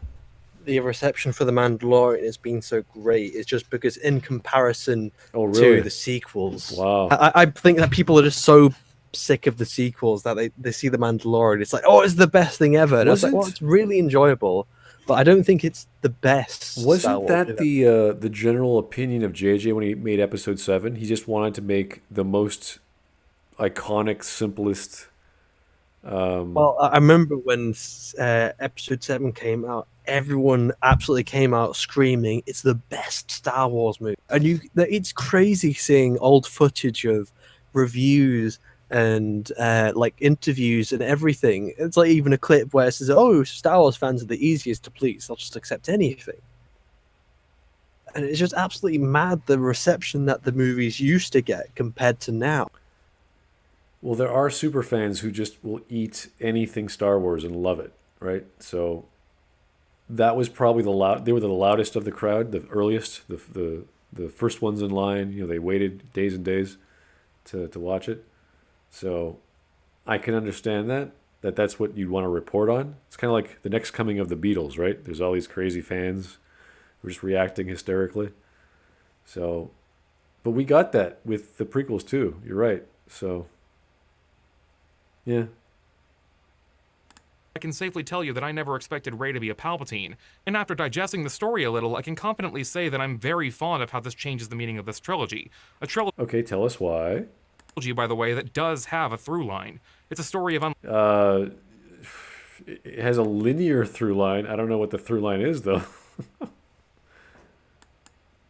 reception for the Mandalorian has been so great is just because in comparison Oh, really? to the sequels, Wow. I think that people are just so sick of the sequels that they see the Mandalorian. It's like, oh, it's the best thing ever. And I was like, well, it's really enjoyable, but I don't think it's the best. Star Wasn't Wars that movie. the general opinion of JJ when he made Episode 7? He just wanted to make the most iconic, simplest. Well, I remember when Episode 7 came out, everyone absolutely came out screaming, "It's the best Star Wars movie!" And it's crazy seeing old footage of reviews and like interviews and everything. It's like even a clip where it says, "Oh, Star Wars fans are the easiest to please; they'll just accept anything." And it's just absolutely mad the reception that the movies used to get compared to now. Well, there are super fans who just will eat anything Star Wars and love it, right? So that was probably they were the loudest of the crowd, the earliest, the first ones in line. They waited days and days to watch it. So I can understand that's what you'd want to report on. It's kind of like the next coming of the Beatles, right? There's all these crazy fans who are just reacting hysterically. So, but we got that with the prequels too. You're right. So, yeah. I can safely tell you that I never expected Rey to be a Palpatine, and after digesting the story a little, I can confidently say that I'm very fond of how this changes the meaning of this trilogy. A trilogy, Okay, tell us why. by the way, that does have a through line. It's a story of It has a linear through line. I don't know what the through line is, though.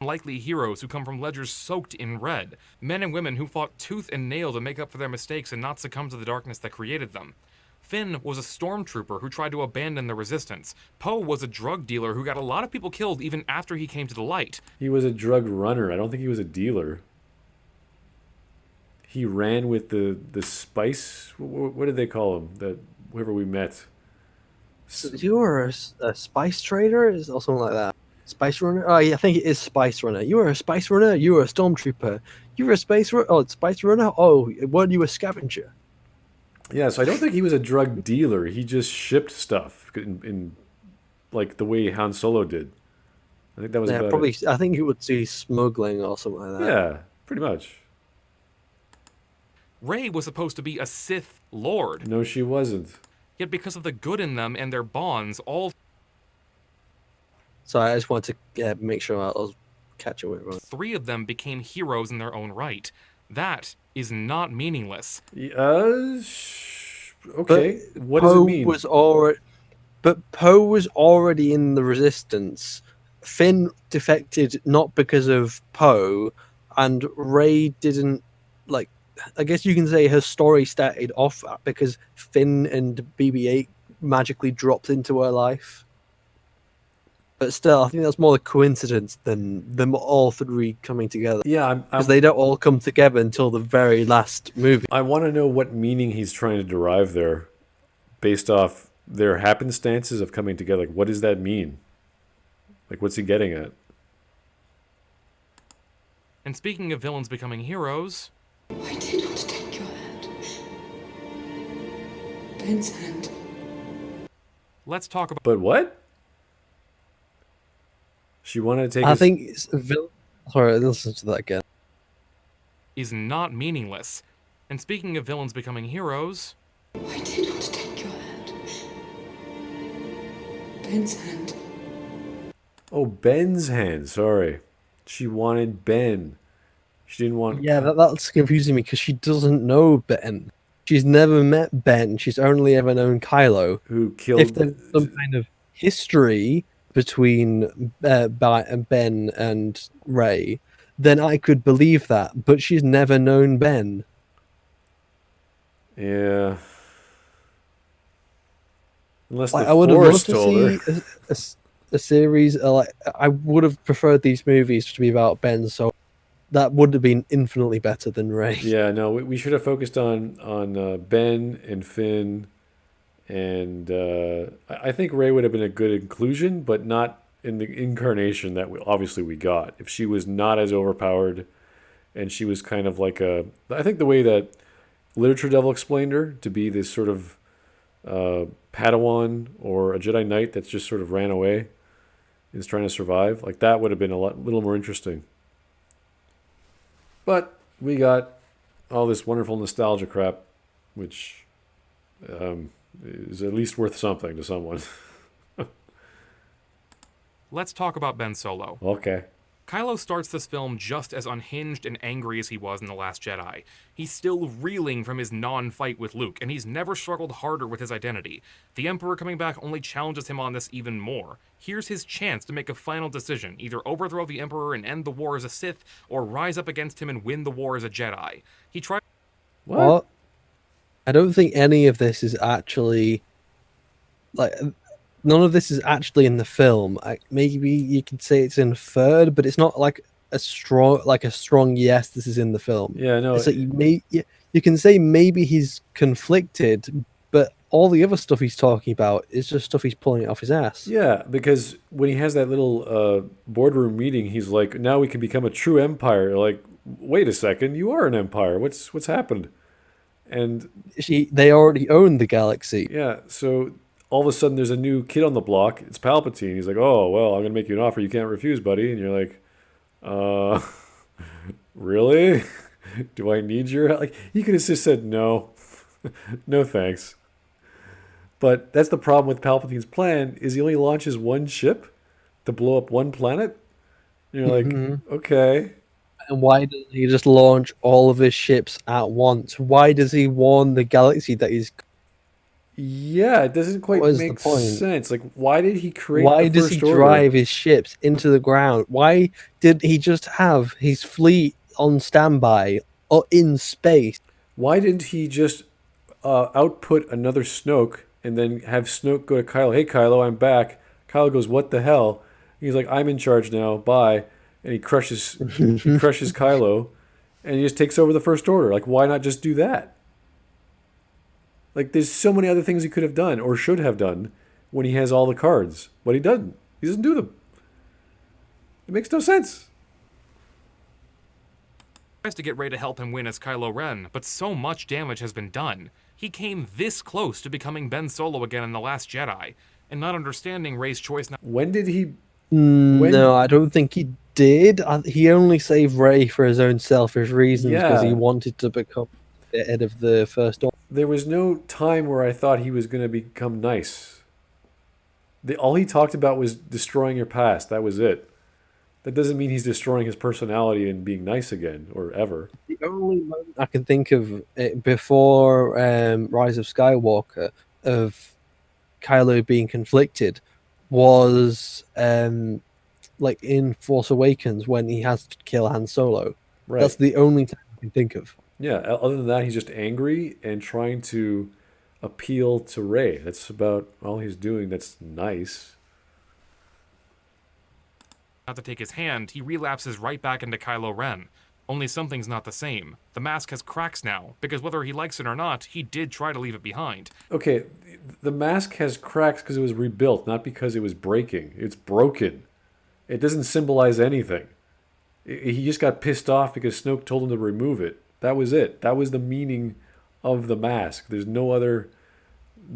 unlikely heroes who come from ledgers soaked in red, men and women who fought tooth and nail to make up for their mistakes and not succumb to the darkness that created them. Finn was a stormtrooper who tried to abandon the resistance. Poe was a drug dealer who got a lot of people killed even after he came to the light. He was a drug runner. I don't think he was a dealer. He ran with the spice. What did they call him? Whoever we met. So you were a spice trader, or something like that. Spice runner? Oh, yeah, I think it is spice runner. You were a spice runner. You were a stormtrooper. You were a spice runner. Oh, weren't you a scavenger? Yeah, so I don't think he was a drug dealer. He just shipped stuff in like the way Han Solo did. I think that was about probably. it. I think he would do smuggling or something like that. Yeah, pretty much. Rey was supposed to be a Sith Lord, No, she wasn't. yet because of the good in them and their bonds, all So I just wanted to make sure I was catching it right. three of them became heroes in their own right. That is not meaningless. Okay. What does it mean? But Poe was already in the Resistance. Finn defected not because of Poe, and Rey didn't like. I guess you can say her story started off because Finn and BB-8 magically dropped into her life. But still, I think that's more a coincidence than them all three coming together. Yeah, Because they don't all come together until the very last movie. I want to know what meaning he's trying to derive there based off their happenstances of coming together. Like, what does that mean? Like, what's he getting at? And speaking of villains becoming heroes, I did want to take your hand. Ben's hand. let's talk about But what? She wanted to take I think it's Sorry, listen to that again. is not meaningless. And speaking of villains becoming heroes, I did want to take your hand. Ben's hand. Oh, Ben's hand. Sorry. She wanted Ben. She didn't want... Yeah, that's confusing me because she doesn't know Ben. She's never met Ben. She's only ever known Kylo. Who killed... If there's some kind of history between Ben and Rey, then I could believe that. But she's never known Ben. Yeah. Unless Like, the I would have loved Force to told her. see a series. I would have preferred these movies to be about Ben. So that would have been infinitely better than Rey. Yeah, no, we should have focused on Ben and Finn, and I think Rey would have been a good inclusion, but not in the incarnation that obviously we got. If she was not as overpowered, and she was kind of like I think the way that Literature Devil explained her to be this sort of Padawan or a Jedi Knight that's just sort of ran away and is trying to survive, like that would have been little more interesting. But we got all this wonderful nostalgia crap, which is at least worth something to someone. Let's talk about Ben Solo. Okay. Kylo starts this film just as unhinged and angry as he was in The Last Jedi. He's still reeling from his non-fight with Luke, and he's never struggled harder with his identity. The Emperor coming back only challenges him on this even more. Here's his chance to make a final decision, either overthrow the Emperor and end the war as a Sith, or rise up against him and win the war as a Jedi. He tries... What? I don't think any of this is actually... like, none of this is actually in the film. Maybe you could say it's inferred, but it's not like a strong yes, this is in the film. Yeah, no. It's like you can say maybe he's conflicted, but all the other stuff he's talking about is just stuff he's pulling it off his ass. Yeah, because when he has that little boardroom meeting, he's like, now we can become a true empire. You're like, wait a second, you are an empire. What's happened? And they already own the galaxy. Yeah, so all of a sudden there's a new kid on the block. It's Palpatine. He's like, oh, well, I'm going to make you an offer you can't refuse, buddy. And you're like, really? Do I need your help? Like, he could have just said no. No thanks. But that's the problem with Palpatine's plan, is he only launches one ship to blow up one planet. And you're like, okay. And why doesn't he just launch all of his ships at once? Why does he warn the galaxy that he's... Yeah, it doesn't quite make sense. Like, why did he create Why the does he First Order? drive his ships into the ground? Why did he just have his fleet on standby or in space? Why didn't he just output another Snoke and then have Snoke go to Kylo? Hey, Kylo, I'm back. Kylo goes, what the hell? He's like, I'm in charge now. Bye. And he crushes Kylo, and he just takes over the First Order. Like, why not just do that? Like, there's so many other things he could have done or should have done when he has all the cards, but he doesn't. He doesn't do them. It makes no sense. Tries to get Rey to help him win as Kylo Ren, but so much damage has been done. He came this close to becoming Ben Solo again in The Last Jedi, and not understanding Rey's choice now. When did he... No, I don't think he did. He only saved Rey for his own selfish reasons because he wanted to become the head of the First Order. There was no time where I thought he was going to become nice. All he talked about was destroying your past. That was it. That doesn't mean he's destroying his personality and being nice again, or ever. The only moment I can think of before Rise of Skywalker of Kylo being conflicted was like in Force Awakens when he has to kill Han Solo. Right. That's the only time I can think of. Yeah, other than that, he's just angry and trying to appeal to Rey. That's about all he's doing that's nice. Not to take his hand, he relapses right back into Kylo Ren. Only something's not the same. The mask has cracks now, because whether he likes it or not, he did try to leave it behind. Okay, the mask has cracks because it was rebuilt, not because it was breaking. It's broken. It doesn't symbolize anything. He just got pissed off because Snoke told him to remove it. That was it. That was the meaning of the mask. There's no other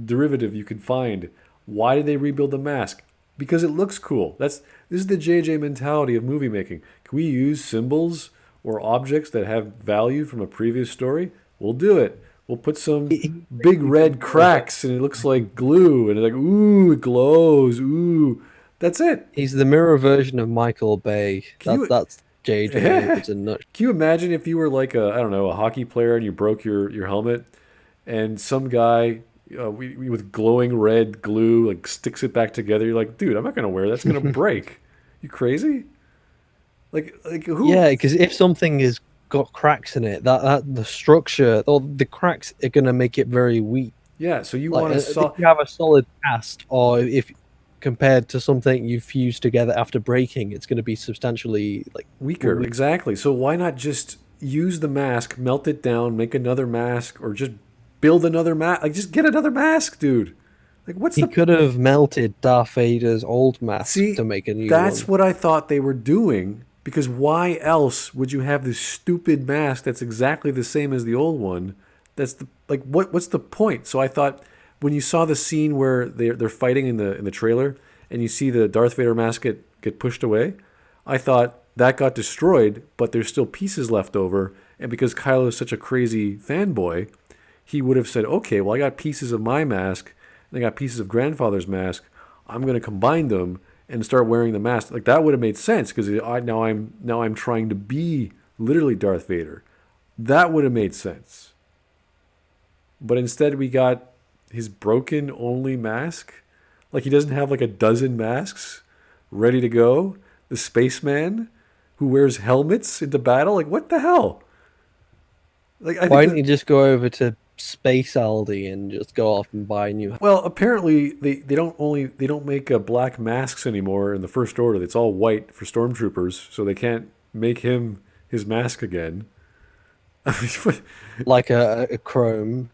derivative you can find. Why did they rebuild the mask? Because it looks cool. This is the JJ mentality of movie making. Can we use symbols or objects that have value from a previous story? We'll do it. We'll put some big red cracks and it looks like glue and it's like, ooh, it glows, ooh. That's it. He's the mirror version of Michael Bay. That's JJ. It's a nut. Can you imagine if you were like a hockey player and you broke your helmet and some guy with glowing red glue like sticks it back together? You're like, dude, I'm not gonna wear that. That's gonna break. You crazy? Like who? Yeah, because if something has got cracks in it, that the structure or the cracks are gonna make it very weak. Yeah, so you Like, want to if you have a solid cast, or if compared to something you've fused together after breaking, it's going to be substantially like weaker. Exactly. So why not just use the mask, melt it down, make another mask, or just build another mask? Like, just get another mask, dude. Like, what's He the could have melted Darth Vader's old mask See, to make a new that's one. what I thought they were doing. Because why else would you have this stupid mask that's exactly the same as the old one? That's the like what's the point? So I thought when you saw the scene where they're fighting in the trailer and you see the Darth Vader mask get pushed away, I thought that got destroyed, but there's still pieces left over. And because Kylo is such a crazy fanboy, he would have said, "Okay, well I got pieces of my mask and I got pieces of grandfather's mask. I'm going to combine them and start wearing the mask." Like that would have made sense because now I'm trying to be literally Darth Vader. That would have made sense. But instead we got his broken only mask. Like he doesn't have like a dozen masks ready to go. The spaceman who wears helmets into battle. Like what the hell? Like Why didn't you just go over to Space Aldi and just go off and buy new? Well, apparently they don't make black masks anymore in the First Order. It's all white for stormtroopers, so they can't make him his mask again. Like a chrome.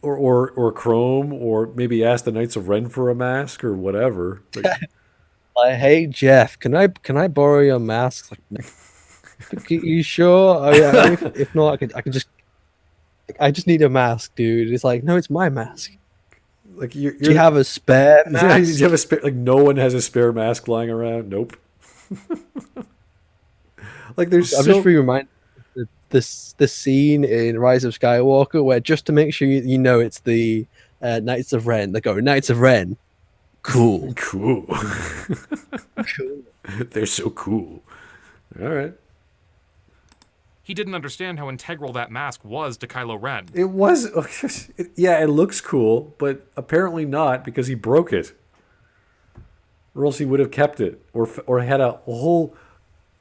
Or chrome, or maybe ask the Knights of Ren for a mask or whatever. Like, hey Jeff, can I borrow your mask? Like, you sure? Oh, yeah, if not, I just need a mask, dude. It's like, no, it's my mask. Like do you have a spare mask? Yeah, do you have a spare? Like no one has a spare mask lying around. Nope. Like there's. I'm just reminded this scene in Rise of Skywalker where just to make sure you know it's the Knights of Ren. They go Knights of Ren. Cool. Cool. They're so cool. All right. He didn't understand how integral that mask was to Kylo Ren. It was, yeah, it looks cool, but apparently not because he broke it. Or else he would have kept it, or had a whole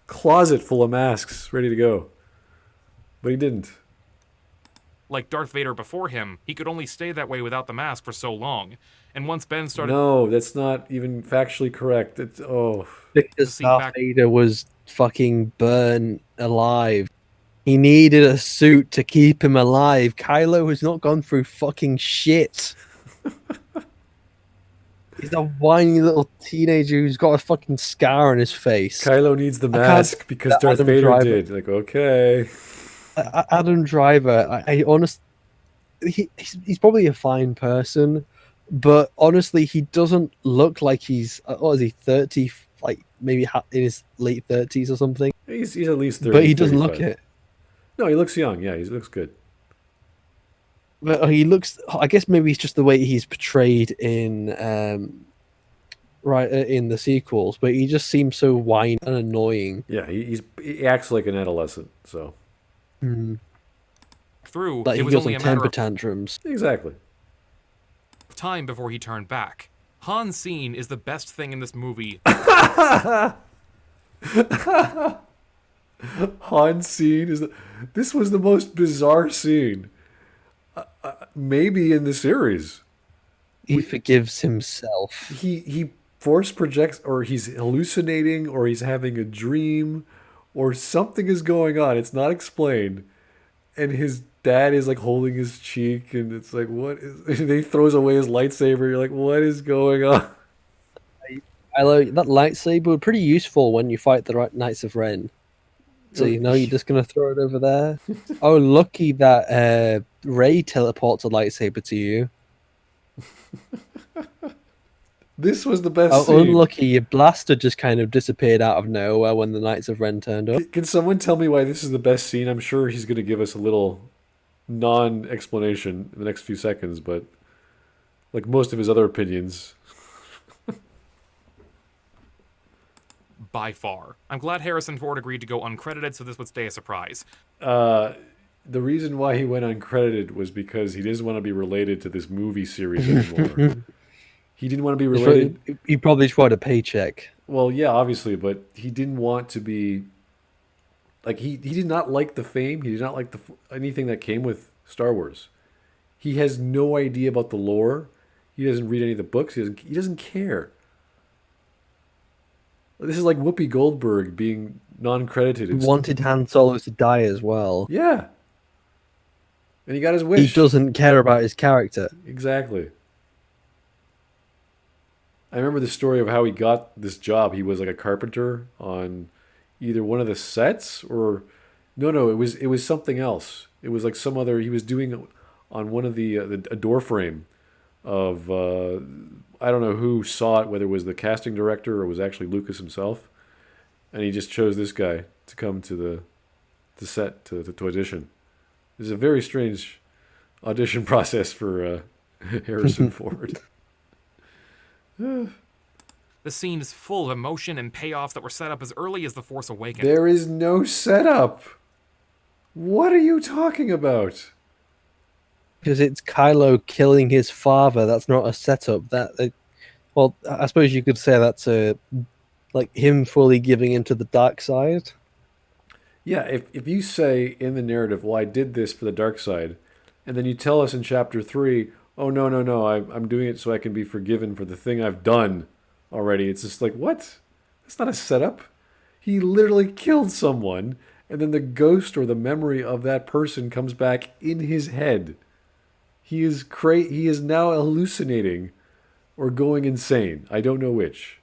closet full of masks ready to go. But he didn't. Like Darth Vader before him, he could only stay that way without the mask for so long. And once Ben started... No, that's not even factually correct. It's, Because Darth Vader was fucking burned alive. He needed a suit to keep him alive. Kylo has not gone through fucking shit. He's a whiny little teenager who's got a fucking scar on his face. Kylo needs the mask because Darth Vader did. Like, okay. Adam Driver, I honestly... He's probably a fine person, but honestly, he doesn't look like he's... What is he, 30? Like, maybe in his late 30s or something? He's at least 30, but he doesn't 35. look it. No, he looks young. Yeah, he looks good. But he looks... I guess maybe it's just the way he's portrayed in in the sequels, but he just seems so whiny and annoying. Yeah, he acts like an adolescent, so... Through, like it he was goes only on a matter temper of tantrums. Exactly. time before he turned back. Han's scene is the best thing in this movie. Han scene is this was the most bizarre scene maybe in the series. He forgives himself. He force projects, or he's hallucinating, or he's having a dream, or something is going on. It's not explained, and his dad is like holding his cheek, and it's like, what is? And he throws away his lightsaber. You're like, what is going on? I like that lightsaber. Pretty useful when you fight the Knights of Ren. So you know you're just gonna throw it over there. Oh, lucky that Rey teleports a lightsaber to you. This was the best scene. Unlucky, your blaster just kind of disappeared out of nowhere when the Knights of Ren turned up. Can someone tell me why this is the best scene? I'm sure he's going to give us a little non-explanation in the next few seconds, but like most of his other opinions. By far. I'm glad Harrison Ford agreed to go uncredited so this would stay a surprise. The reason why he went uncredited was because he doesn't want to be related to this movie series anymore. He didn't want to be related. He probably just wanted a paycheck. Well, yeah, obviously, but he didn't want to be... Like, he did not like the fame. He did not like anything that came with Star Wars. He has no idea about the lore. He doesn't read any of the books. He doesn't care. This is like Whoopi Goldberg being non-credited. He wanted Han Solo to die as well. Yeah. And he got his wish. He doesn't care about his character. Exactly. I remember the story of how he got this job. He was like a carpenter on either one of the sets or no, it was something else. It was like some other he was doing on one of the a door frame of I don't know who saw it, whether it was the casting director or it was actually Lucas himself, and he just chose this guy to come to the set to audition. It's a very strange audition process for Harrison Ford. The scene is full of emotion and payoffs that were set up as early as The Force Awakens. There is no setup. What are you talking about? Because it's Kylo killing his father. That's not a setup. Well, I suppose you could say that's like him fully giving into the dark side. Yeah, if you say in the narrative, well, I did this for the dark side, and then you tell us in chapter 3, oh, no, I'm doing it so I can be forgiven for the thing I've done already. It's just like, what? That's not a setup. He literally killed someone, and then the ghost or the memory of that person comes back in his head. He is now hallucinating or going insane. I don't know which.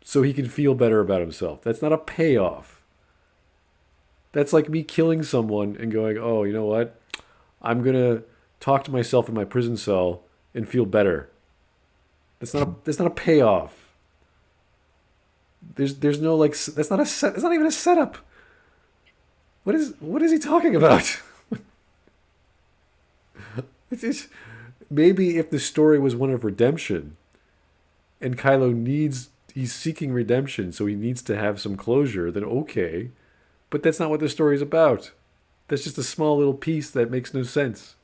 So he can feel better about himself. That's not a payoff. That's like me killing someone and going, oh, you know what? I'm going to talk to myself in my prison cell and feel better. That's not a payoff. There's no like that's not even a setup. What is he talking about? It's maybe if the story was one of redemption and Kylo he's seeking redemption, so he needs to have some closure, then okay. But that's not what the story is about. That's just a small little piece that makes no sense.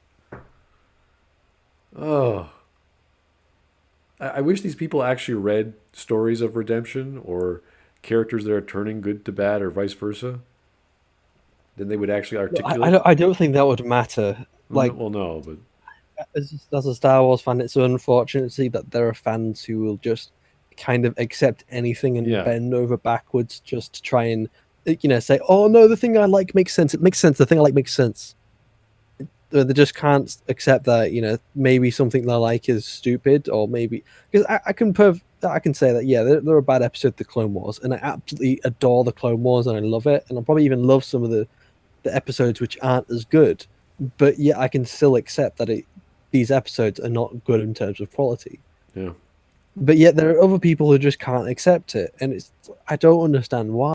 Oh. I wish these people actually read stories of redemption or characters that are turning good to bad or vice versa. Then they would actually articulate. I don't think that would matter. Like, well, no, but as a Star Wars fan, it's so unfortunate to see that there are fans who will just kind of accept anything and bend over backwards just to try and, say, oh no, the thing I like makes sense. It makes sense. The thing I like makes sense. They just can't accept that, maybe something they like is stupid, or maybe because I can say that there are bad episodes of the Clone Wars, and I absolutely adore the Clone Wars and I love it, and I probably even love some of the episodes which aren't as good, but yeah, I can still accept that these episodes are not good in terms of quality. Yeah. But yet there are other people who just can't accept it, and I don't understand why.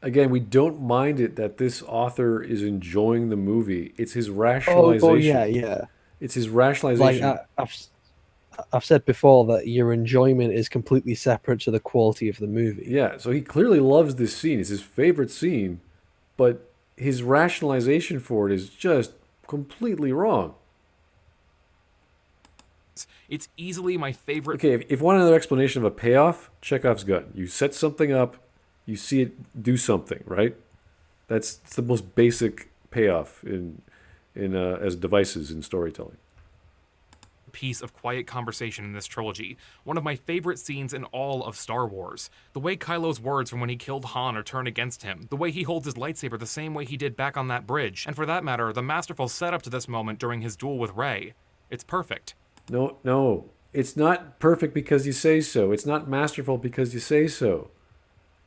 Again, we don't mind it that this author is enjoying the movie. It's his rationalization. Oh yeah. It's his rationalization. Like I've said before that your enjoyment is completely separate to the quality of the movie. Yeah, so he clearly loves this scene. It's his favorite scene, but his rationalization for it is just completely wrong. It's easily my favorite. Okay, if you want another explanation of a payoff, Chekhov's gun. You set something up, you see it do something, right? It's the most basic payoff in as devices in storytelling. Piece of quiet conversation in this trilogy. One of my favorite scenes in all of Star Wars. The way Kylo's words from when he killed Han are turned against him. The way he holds his lightsaber the same way he did back on that bridge. And for that matter, the masterful setup to this moment during his duel with Rey. It's perfect. No. It's not perfect because you say so. It's not masterful because you say so.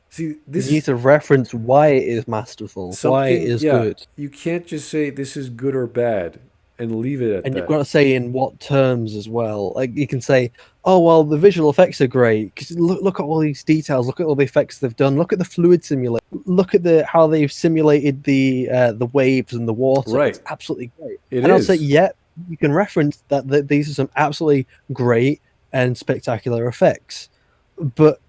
See, this you need to reference why it is masterful, why it is good. You can't just say this is good or bad and leave it at that. And you've got to say in what terms as well. Like you can say, oh well, the visual effects are great because look at all these details. Look at all the effects they've done. Look at the fluid simulation. Look at how they've simulated the waves and the water. Right, it's absolutely great. I'll say, you can reference that these are some absolutely great and spectacular effects, but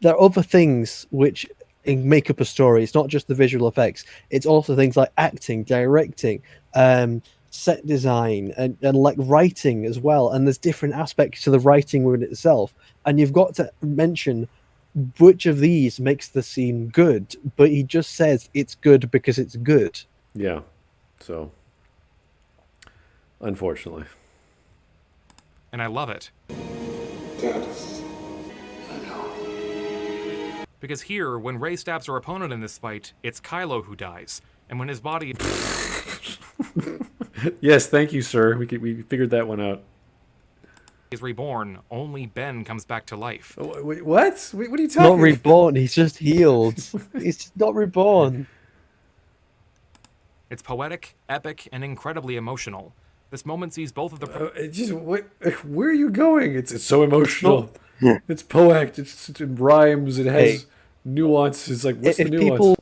there are other things which make up a story. It's not just the visual effects. It's also things like acting, directing, set design, and like writing as well. And there's different aspects to the writing within itself. And you've got to mention which of these makes the scene good. But he just says it's good because it's good. Yeah. So, unfortunately. And I love it. Because here, when Rey stabs her opponent in this fight, it's Kylo who dies. And when his body... Yes, thank you, sir. We figured that one out. is reborn, only Ben comes back to life. Oh, wait, what? Wait, what are you Not talking? reborn. He's just healed. He's just not reborn. It's poetic, epic, and incredibly emotional. This moment sees both of the... It just where are you going? It's so emotional. It's poetic. It rhymes. It has nuance. It's like, what's the nuance?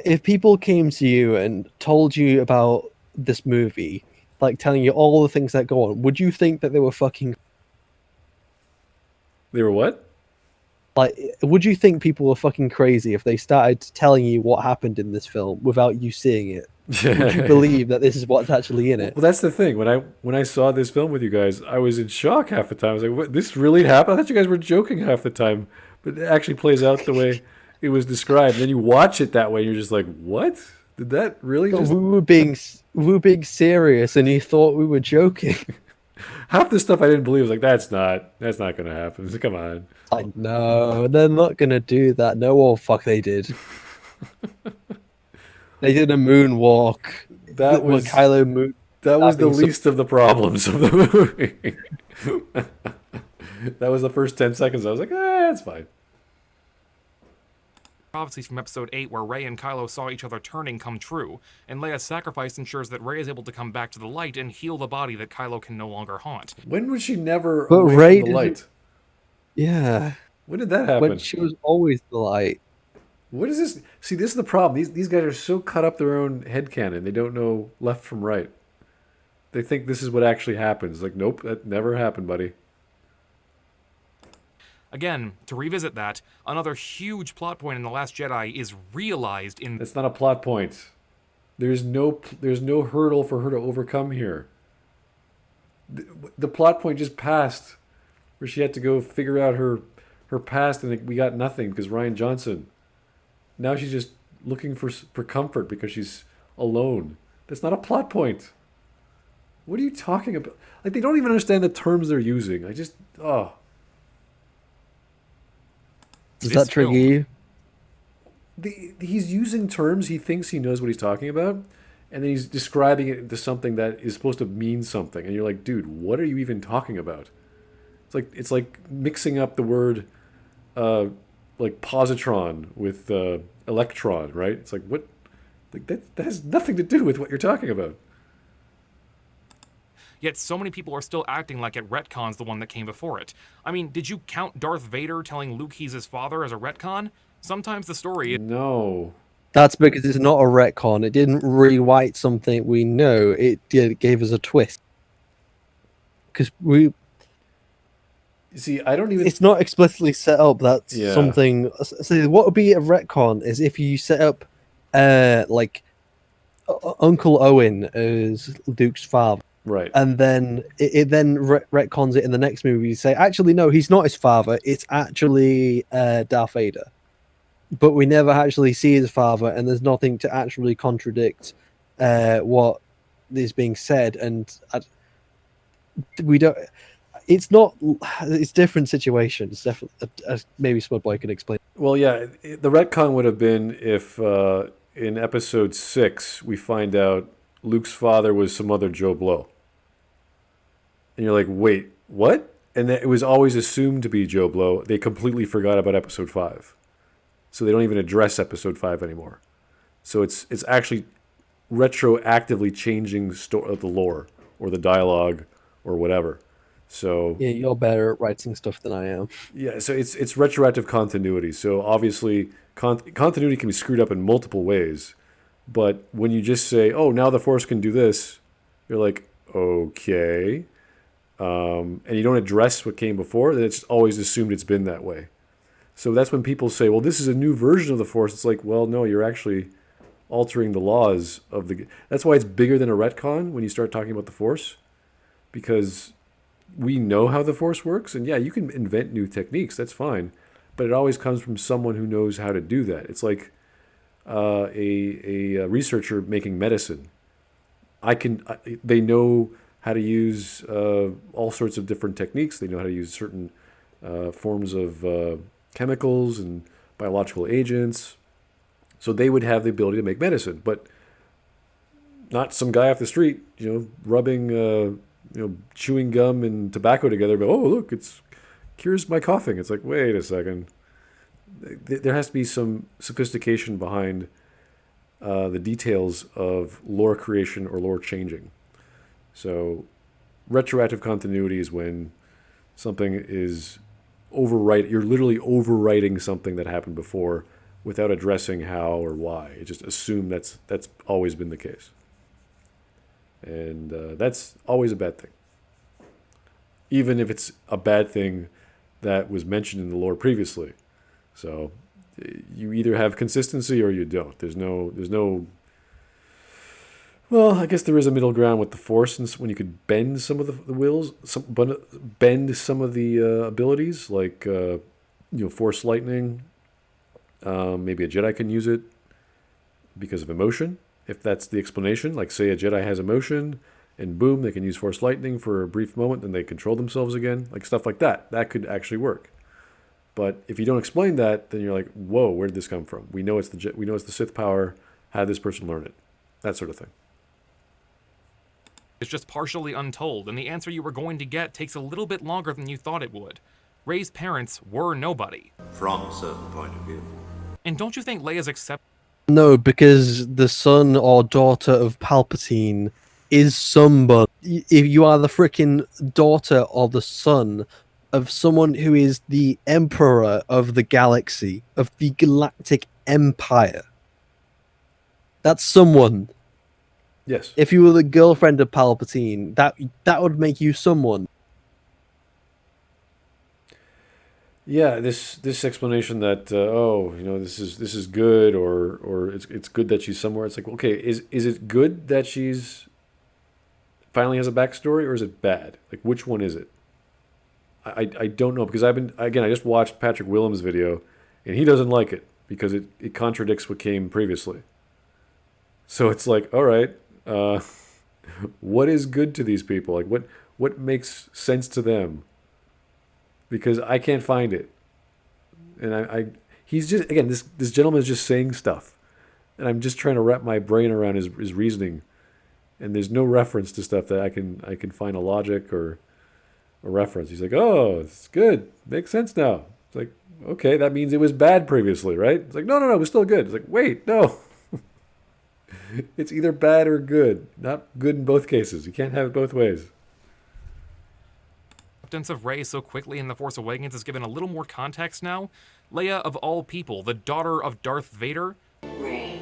If people came to you and told you about this movie, like telling you all the things that go on, would you think that they were fucking... They were what? Like, would you think people were fucking crazy if they started telling you what happened in this film without you seeing it? Would you believe that this is what's actually in it? Well, that's the thing. When I saw this film with you guys, I was in shock half the time. I was like, "What? This really happened?" I thought you guys were joking half the time, but it actually plays out the way it was described. And then you watch it that way, and you're just like, "What? Did that really?" Just... We were being serious, and you thought we were joking. Half the stuff I didn't believe. I was like, "That's not going to happen." Like, come on. Like, no, they're not gonna do that. No, oh fuck, they did. They did a moonwalk. That was Kylo Moon. That was the least of the problems of the movie. That was the first 10 seconds. I was like, that's fine. Prophecies from Episode 8 where Rey and Kylo saw each other turning come true, and Leia's sacrifice ensures that Rey is able to come back to the light and heal the body that Kylo can no longer haunt. When was she never But away Rey from the light? Yeah. When did that happen? When she was always the light. What is this? See, this is the problem. These guys are so cut up their own headcanon. They don't know left from right. They think this is what actually happens. Like, nope, that never happened, buddy. Again, to revisit that, another huge plot point in The Last Jedi is realized in... That's not a plot point. There's no hurdle for her to overcome here. The plot point just passed, where she had to go figure out her past, and we got nothing because Rian Johnson. Now she's just looking for comfort because she's alone. That's not a plot point. What are you talking about? Like, they don't even understand the terms they're using. I just, Does that trigger you? He's using terms he thinks he knows what he's talking about, and then he's describing it into something that is supposed to mean something. And you're like, dude, what are you even talking about? It's like mixing up the word like positron with electron, right? It's like, what? Like that has nothing to do with what you're talking about. Yet so many people are still acting like it retcons the one that came before it. I mean, did you count Darth Vader telling Luke he's his father as a retcon? Sometimes the story is... No. That's because it's not a retcon. It didn't rewrite something we know. It gave us a twist. Because we... See, I don't even... It's not explicitly set up. That's something... So what would be a retcon is if you set up, like, Uncle Owen as Luke's father. Right. And then it then retcons it in the next movie. You say, actually, no, he's not his father. It's actually Darth Vader. But we never actually see his father, and there's nothing to actually contradict what is being said. And we don't... It's not... It's different situations. Definitely, maybe Smudboy can explain. Well, yeah, the retcon would have been if in episode 6 we find out Luke's father was some other Joe Blow. And you're like, wait, what? And it was always assumed to be Joe Blow. They completely forgot about episode 5. So they don't even address episode 5 anymore. So it's actually retroactively changing the lore or the dialogue or whatever. So yeah, you're better at writing stuff than I am. Yeah, so it's retroactive continuity. So obviously continuity can be screwed up in multiple ways. But when you just say, oh, now the Force can do this, you're like, okay. And you don't address what came before, then it's always assumed it's been that way. So that's when people say, well, this is a new version of the Force. It's like, well, no, you're actually altering the laws of the... That's why it's bigger than a retcon when you start talking about the Force. Because we know how the Force works. And yeah, you can invent new techniques. That's fine. But it always comes from someone who knows how to do that. It's like a researcher making medicine. They know how to use all sorts of different techniques. They know how to use certain forms of chemicals and biological agents. So they would have the ability to make medicine, but not some guy off the street, rubbing chewing gum and tobacco together, but oh look, it's cures my coughing. It's like, wait a second. There has to be some sophistication behind the details of lore creation or lore changing. So retroactive continuity is when something is overwrite. You're literally overwriting something that happened before without addressing how or why. You just assume that's always been the case, and that's always a bad thing. Even if it's a bad thing that was mentioned in the lore previously. So you either have consistency or you don't. There's no. Well, I guess there is a middle ground with the Force, and when you could bend some of the wills, bend some of the abilities, like Force lightning. Maybe a Jedi can use it because of emotion, if that's the explanation. Like, say a Jedi has emotion, and boom, they can use Force lightning for a brief moment, then they control themselves again, like stuff like that. That could actually work. But if you don't explain that, then you're like, whoa, where did this come from? We know it's the Sith power. How did this person learn it? That sort of thing. It's just partially untold, and the answer you were going to get takes a little bit longer than you thought it would. Rey's parents were nobody. From a certain point of view. And don't you think Leia's No, because the son or daughter of Palpatine is somebody. If you are the freaking daughter or the son of someone who is the emperor of the galaxy, of the galactic empire, that's someone. Yes. If you were the girlfriend of Palpatine, that would make you someone. Yeah, this explanation that this is good or it's good that she's somewhere. It's like, okay, is it good that she's finally has a backstory, or is it bad? Like, which one is it? I don't know, because I just watched Patrick Willem's video, and he doesn't like it because it contradicts what came previously. So it's like, all right, what is good to these people? Like, what makes sense to them? Because I can't find it, and he's just, again, this gentleman is just saying stuff, and I'm just trying to wrap my brain around his reasoning, and there's no reference to stuff that I can find a logic or a reference. He's like, oh, it's good, makes sense now. It's like, okay, that means it was bad previously, right? It's like, no, it was still good. It's like, wait, no. It's either bad or good, not good in both cases. You can't have it both ways. of Rey so quickly in The Force Awakens is given a little more context now. Leia, of all people, the daughter of Darth Vader. Rey,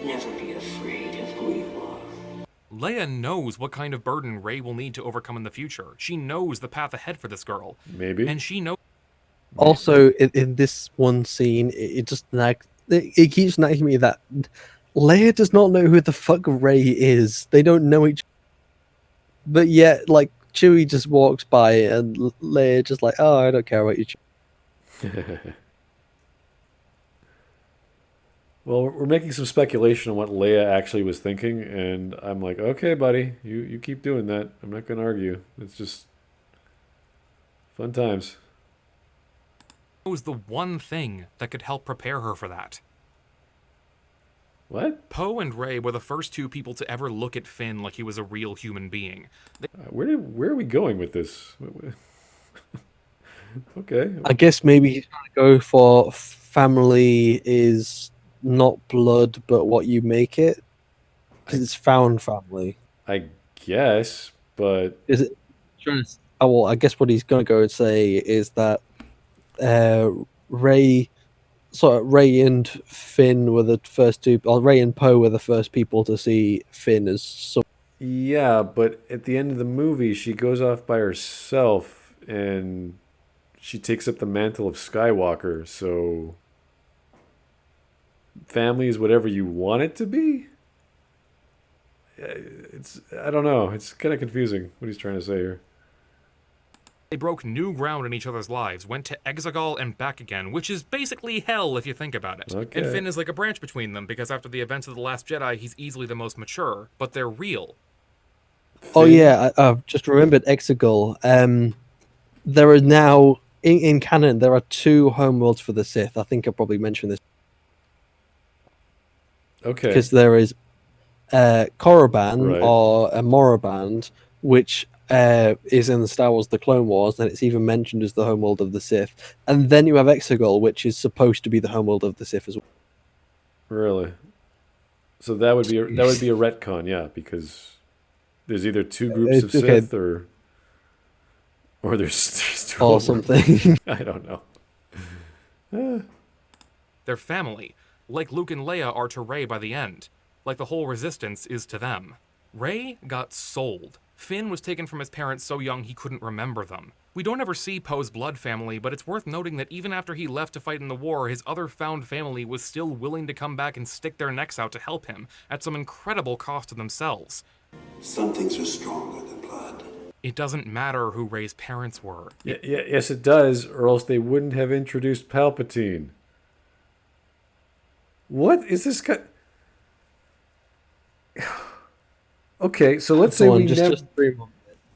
never be afraid of who you are. Leia knows what kind of burden Rey will need to overcome in the future. She knows the path ahead for this girl. Maybe. And she knows. Also, in this one scene, it keeps nagging me that Leia does not know who the fuck Rey is. They don't know each. But yet, like, Chewie just walks by and Leia just like, oh, I don't care about you. Well, we're making some speculation on what Leia actually was thinking, and I'm like, okay, buddy, you keep doing that. I'm not going to argue. It's just fun times. Knows the one thing that could help prepare her for that. What? Poe and Rey were the first two people to ever look at Finn like he was a real human being. Where are we going with this? Okay. I guess maybe he's trying to go for family is not blood, but what you make it. Because it's found family. I guess, but Is it? Oh, well, I guess what he's going to go and say is that Rey and Finn were the first two, or Rey and Poe were the first people to see Finn as some. yeah, but at the end of the movie, she goes off by herself and she takes up the mantle of Skywalker. So family is whatever you want it to be. I don't know. It's kind of confusing what he's trying to say here. They broke new ground in each other's lives, went to Exegol and back again, which is basically hell if you think about it. Okay. And Finn is like a branch between them, because after the events of The Last Jedi, he's easily the most mature, but they're real. Oh yeah, I've just remembered Exegol. There are now in canon there are two homeworlds for the Sith. I think I probably mentioned this. Okay. Because there is Korriban Right. or a Moraband, which is in the Star Wars The Clone Wars, and it's even mentioned as the homeworld of the Sith. And then you have Exegol, which is supposed to be the homeworld of the Sith as well. Really? So that would be a retcon, yeah, because there's either two groups of okay. Sith or there's two Or of them. something. I don't know. Their family, like Luke and Leia are to Rey by the end, like the whole Resistance is to them. Rey got sold. Finn was taken from his parents so young he couldn't remember them. We don't ever see Poe's blood family, but it's worth noting that even after he left to fight in the war, his other found family was still willing to come back and stick their necks out to help him, at some incredible cost to themselves. Some things are stronger than blood. It doesn't matter who Rey's parents were. Yes, it does, or else they wouldn't have introduced Palpatine. What is this guy? Okay, so let's say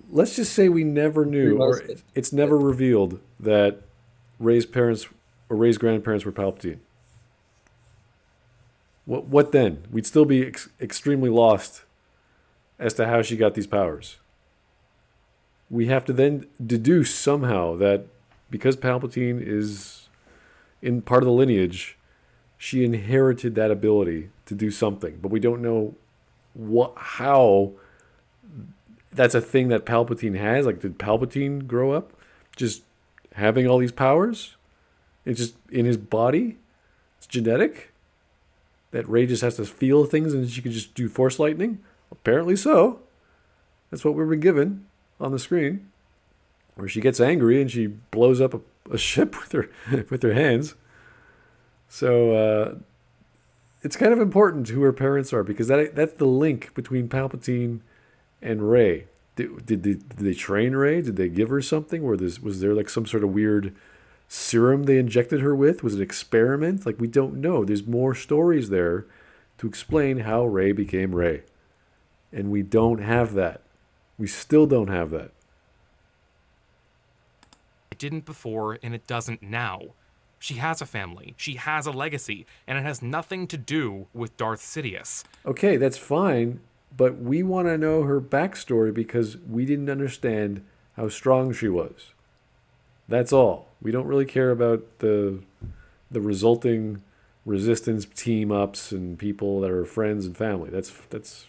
let's just say we never knew, or it's never revealed that Rey's parents or Rey's grandparents were Palpatine. What then? We'd still be extremely lost as to how she got these powers. We have to then deduce somehow that because Palpatine is in part of the lineage, she inherited that ability to do something, but we don't know how that's a thing that Palpatine has. Like, did Palpatine grow up just having all these powers? It's just in his body? It's genetic? That Rey just has to feel things and she can just do force lightning? Apparently so. That's what we've been given on the screen. Where she gets angry and she blows up a ship with her hands. So, it's kind of important who her parents are, because that's the link between Palpatine and Rey. Did they train Rey? Did they give her something? Was there like some sort of weird serum they injected her with? Was it an experiment? Like, we don't know. There's more stories there to explain how Rey became Rey. And we don't have that. We still don't have that. It didn't before, and it doesn't now. She has a family, she has a legacy, and it has nothing to do with Darth Sidious. Okay, that's fine, but we want to know her backstory because we didn't understand how strong she was. That's all. We don't really care about the resulting resistance team-ups and people that are friends and family. That's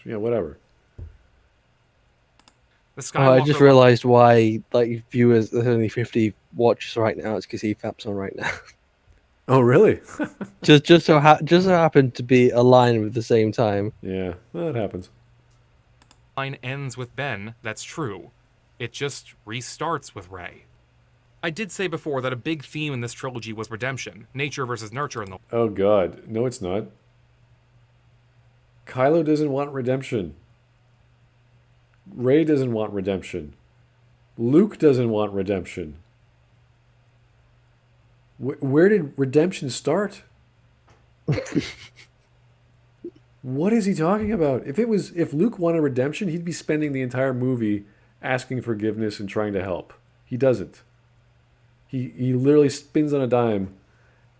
whatever. I just realized why, like, viewers, there's only 50 watches right now. It's because EFAP's on right now. Oh, really? just so happened to be aligned with the same time. Yeah, well, that happens. Line ends with Ben, that's true. It just restarts with Rey. I did say before that a big theme in this trilogy was redemption, nature versus nurture in the... Oh god, no it's not. Kylo doesn't want redemption. Rey doesn't want redemption. Luke doesn't want redemption. Where did redemption start? What is he talking about? If Luke wanted redemption, he'd be spending the entire movie asking forgiveness and trying to help. He doesn't. He literally spins on a dime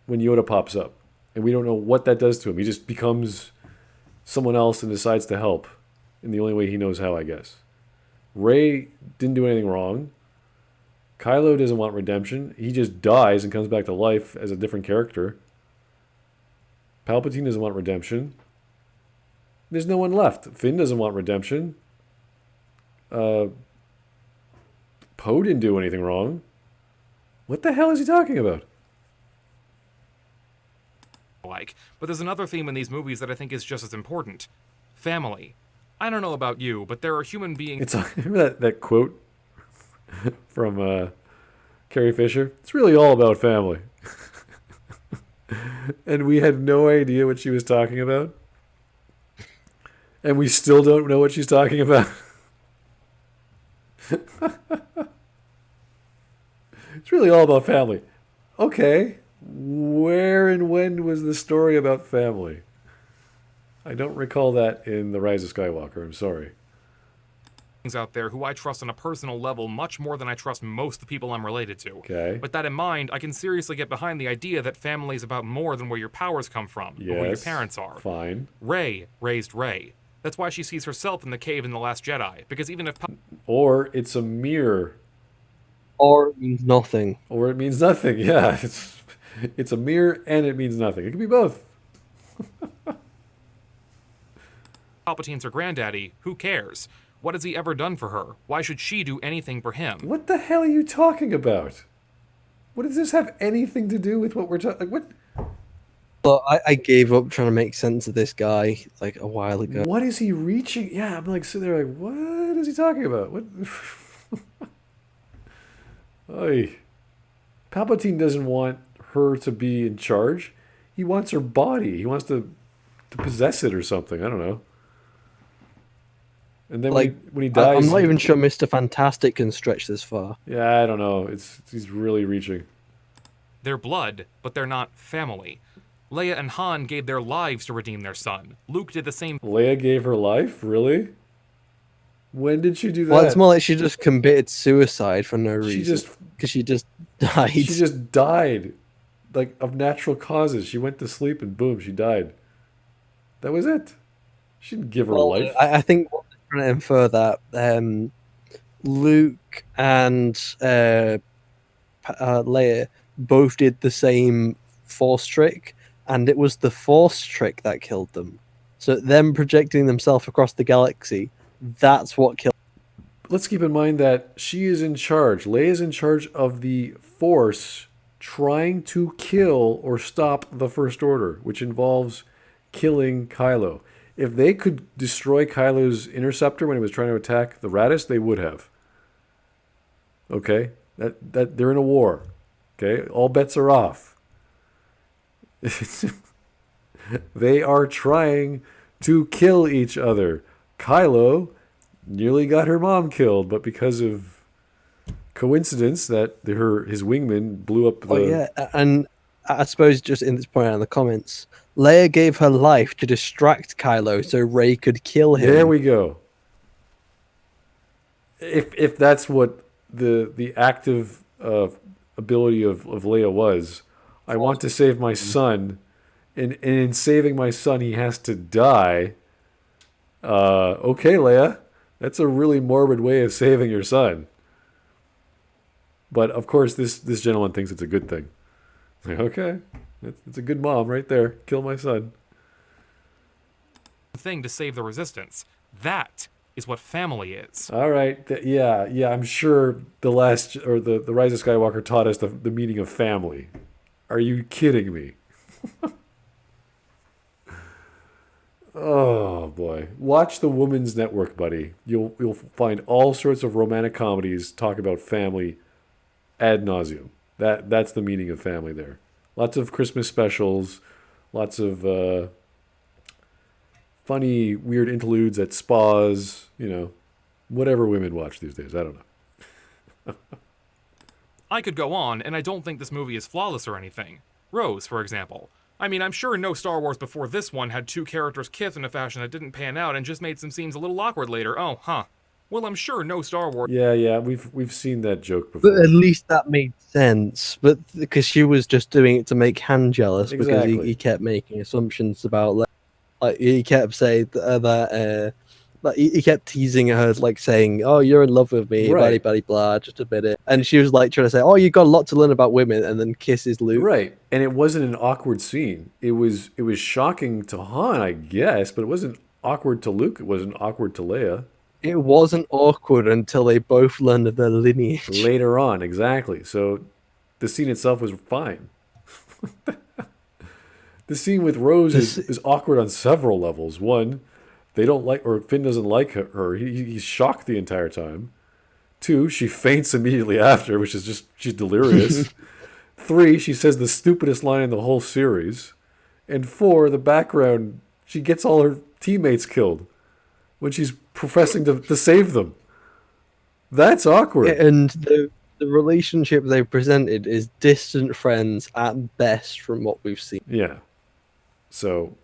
when Yoda pops up, and we don't know what that does to him. He just becomes someone else and decides to help in the only way he knows how, I guess. Rey didn't do anything wrong. Kylo doesn't want redemption. He just dies and comes back to life as a different character. Palpatine doesn't want redemption. There's no one left. Finn doesn't want redemption. Poe didn't do anything wrong. What the hell is he talking about? But there's another theme in these movies that I think is just as important. Family. I don't know about you, but there are human beings... Remember that quote from Carrie Fisher? It's really all about family. And we had no idea what she was talking about. And we still don't know what she's talking about. It's really all about family. Okay. Where and when was the story about family? I don't recall that in The Rise of Skywalker. I'm sorry. Out there who I trust on a personal level much more than I trust most of the people I'm related to. Okay. With that in mind, I can seriously get behind the idea that family is about more than where your powers come from, or who your parents are. Fine. Rey raised Rey. That's why she sees herself in the cave in The Last Jedi, because even if Or it's a mirror. Or it means nothing. Or it means nothing. Yeah, it's a mirror and it means nothing. It can be both. Palpatine's her granddaddy, who cares? What has he ever done for her? Why should she do anything for him? What the hell are you talking about? What does this have anything to do with what we're talking? Like, what? But I gave up trying to make sense of this guy like a while ago. What is he reaching? Yeah, I'm like sitting there like, what is he talking about? What? Oy. Palpatine doesn't want her to be in charge. He wants her body. He wants to possess it or something. I don't know. And then Like, when he dies, I'm not even sure Mr. Fantastic can stretch this far. Yeah, I don't know. He's really reaching. They're blood, but they're not family. Leia and Han gave their lives to redeem their son. Luke did the same. Leia gave her life? Really? When did she do that? Well, it's more like she just committed suicide for no reason. Because she just died. She just died, like, of natural causes. She went to sleep and boom, she died. That was it. She didn't give her life. I think what they're trying to infer that Luke and Leia both did the same Force trick, and it was the Force trick that killed them. So them projecting themselves across the galaxy, that's what killed them. Let's keep in mind that she is in charge. Leia is in charge of the Force trying to kill or stop the First Order, which involves killing Kylo. If they could destroy Kylo's interceptor when he was trying to attack the Raddus, they would have. Okay? That they're in a war. Okay? All bets are off. They are trying to kill each other. Kylo nearly got her mom killed, but because of coincidence that his wingman blew up the... Oh, yeah, and I suppose just in this point out in the comments, Leia gave her life to distract Kylo so Rey could kill him. There we go. If that's what the active ability of Leia was, I want to save my son, and in saving my son, he has to die. Okay, Leia, that's a really morbid way of saving your son. But of course, this gentleman thinks it's a good thing. Like, okay, it's a good mom right there. Kill my son. Thing to save the Resistance. That is what family is. All right, yeah. I'm sure the Rise of Skywalker taught us the meaning of family. Are you kidding me? Oh boy, watch the Woman's Network, buddy. You'll find all sorts of romantic comedies talk about family ad nauseum. That's the meaning of family there. Lots of Christmas specials, lots of funny, weird interludes at spas. Whatever women watch these days. I don't know. I could go on, and I don't think this movie is flawless or anything. Rose, for example. I mean, I'm sure no Star Wars before this one had two characters kiss in a fashion that didn't pan out and just made some scenes a little awkward later. Oh, huh. Well, I'm sure no Star Wars... Yeah, we've seen that joke before. But at least that made sense. But because she was just doing it to make Han jealous, Exactly. because he kept making assumptions about... Like he kept saying that... he kept teasing her, like saying, "Oh, you're in love with me," Right. blah, blah, blah, just a bit. And she was like trying to say, "Oh, you got a lot to learn about women," and then kisses Luke. Right, and it wasn't an awkward scene. It was shocking to Han, I guess, but it wasn't awkward to Luke. It wasn't awkward to Leia. It wasn't awkward until they both learned of their lineage. Later on, exactly. So the scene itself was fine. The scene with Rose is awkward on several levels. One, they don't like, or Finn doesn't like her. He's shocked the entire time. Two, she faints immediately after, which is just, she's delirious. Three, she says the stupidest line in the whole series. And four, the background, she gets all her teammates killed when she's professing to save them. That's awkward. And the relationship they presented is distant friends at best from what we've seen. Yeah. So,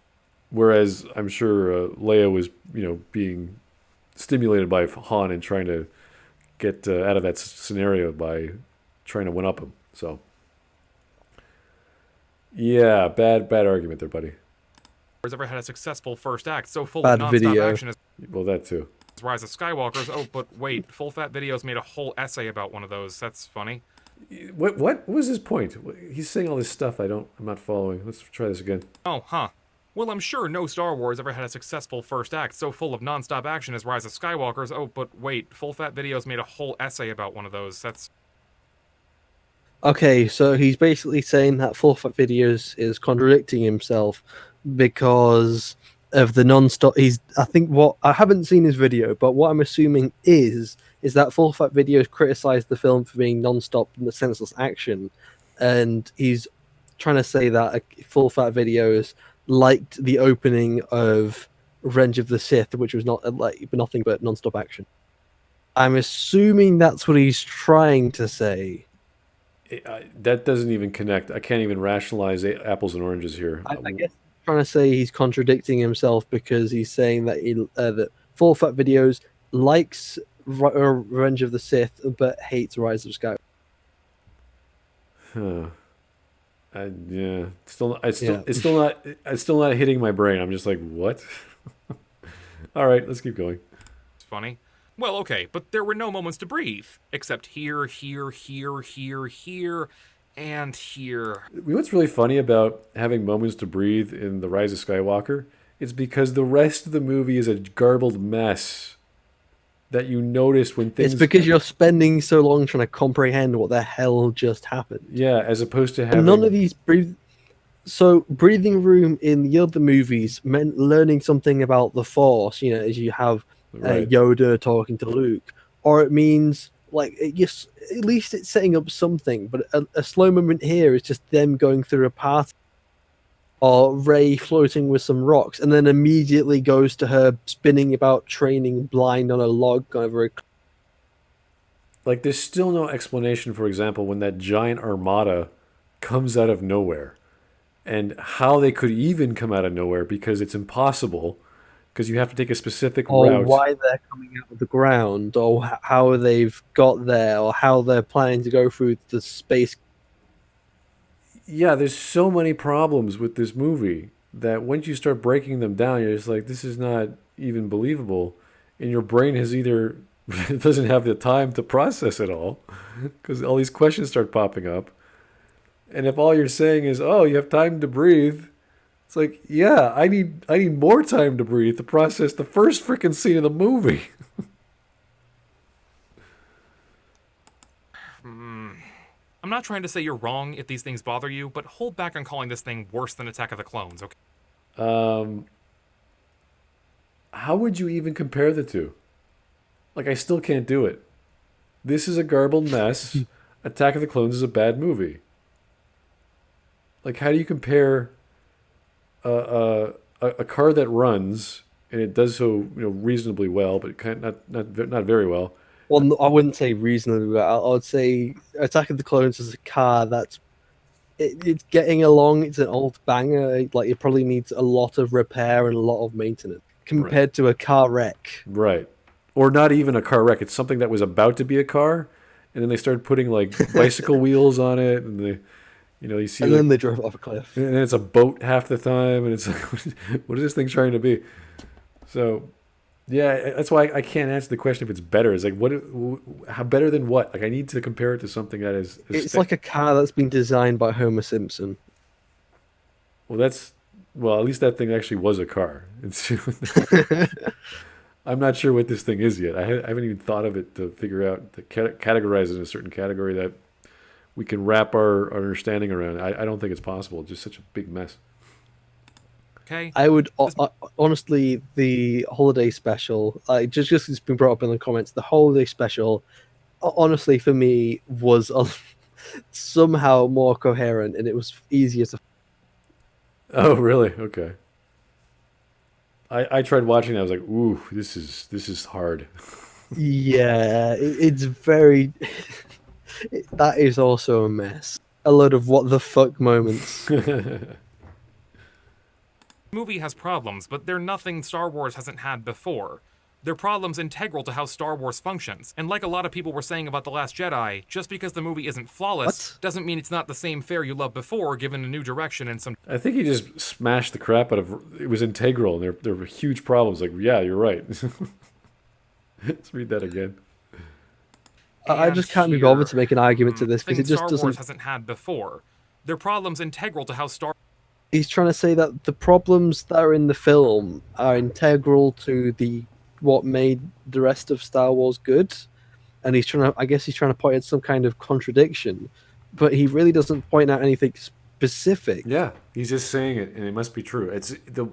whereas I'm sure Leia was, being stimulated by Han and trying to get out of that scenario by trying to one-up him. So, yeah, bad argument there, buddy. ever had a successful first act so full Bad of non-stop video. action as Well, that too. Rise of Skywalker's. Oh, but wait, Full Fat Videos made a whole essay about one of those. That's funny. What was his point? He's saying all this stuff I'm not following. Let's try this again. Oh, huh. Well, I'm sure no Star Wars ever had a successful first act so full of non-stop action as Rise of Skywalker's. Oh, but wait, Full Fat Videos made a whole essay about one of those. That's... Okay, so he's basically saying that Full Fat Videos is contradicting himself because of the non-stop. I think what I haven't seen his video, but what I'm assuming is that Full Fat Videos criticized the film for being non-stop and the senseless action, and he's trying to say that Full Fat Videos liked the opening of Revenge of the Sith, which was not like nothing but non-stop action. I'm assuming that's what he's trying to say. That doesn't even connect. I can't even rationalize apples and oranges here. I guess I'm trying to say he's contradicting himself because he's saying that that Full Fat Videos likes Revenge of the Sith but hates Rise of Skywalker. Huh. Yeah. It's still not hitting my brain. I'm just like, what? All right, let's keep going. It's funny. Well, okay, but there were no moments to breathe. Except here, here, here, here, here, and here. What's really funny about having moments to breathe in The Rise of Skywalker is because the rest of the movie is a garbled mess that you notice when things... It's because you're spending so long trying to comprehend what the hell just happened. Yeah, as opposed to having... None of these breathing room in the other movies meant learning something about the Force, as you have Yoda talking to Luke, or it means at least it's setting up something. But a slow moment here is just them going through a party, or Rey floating with some rocks, and then immediately goes to her spinning about training blind on a log over a... There's still no explanation, for example, when that giant armada comes out of nowhere, and how they could even come out of nowhere, because it's impossible, because you have to take a specific route. Or why they're coming out of the ground, or how they've got there, or how they're planning to go through the space. Yeah, there's so many problems with this movie that once you start breaking them down, you're just like, this is not even believable. And your brain has either... it doesn't have the time to process it all, because all these questions start popping up. And if all you're saying is, oh, you have time to breathe, it's like, yeah, I need more time to breathe to process the first freaking scene of the movie. I'm not trying to say you're wrong if these things bother you, but hold back on calling this thing worse than Attack of the Clones, okay? How would you even compare the two? I still can't do it. This is a garbled mess. Attack of the Clones is a bad movie. How do you compare a car that runs, and it does so reasonably well, but not very well? Well, I wouldn't say reasonably well. I would say Attack of the Clones is a car that's it's getting along. It's an old banger. It probably needs a lot of repair and a lot of maintenance compared to a car wreck. Right. Or not even a car wreck. It's something that was about to be a car, and then they started putting bicycle wheels on it, and they, you see. And then they drove off a cliff. And then it's a boat half the time, and it's like, what is this thing trying to be? So, yeah, that's why I can't answer the question if it's better. It's how better than what? I need to compare it to something that is. It's like a car that's been designed by Homer Simpson. Well, at least that thing actually was a car. I'm not sure what this thing is yet. I haven't even thought of it to figure out, to categorize it in a certain category that we can wrap our understanding around. I don't think it's possible. It's just such a big mess. Okay. I would honestly, the holiday special, just it's been brought up in the comments. The holiday special, honestly, for me, was somehow more coherent, and it was easier to. Oh, really? Okay. I tried watching that. I was like, ooh, this is hard. Yeah, it's very. That is also a mess. A lot of what the fuck moments. Movie has problems, but they're nothing Star Wars hasn't had before. They're problems integral to how Star Wars functions. And like a lot of people were saying about The Last Jedi, just because the movie isn't flawless doesn't mean it's not the same fare you loved before, given a new direction and some... I think he just smashed the crap out of... It was integral, and there were huge problems. Like, yeah, you're right. Let's read that again. I just can't be bothered to make an argument to this because it just Star doesn't... Wars hasn't had before. They're problems integral to how Star... He's trying to say that the problems that are in the film are integral to what made the rest of Star Wars good, and he's trying to point at some kind of contradiction, but he really doesn't point out anything specific. Yeah, he's just saying it, and it must be true. It's the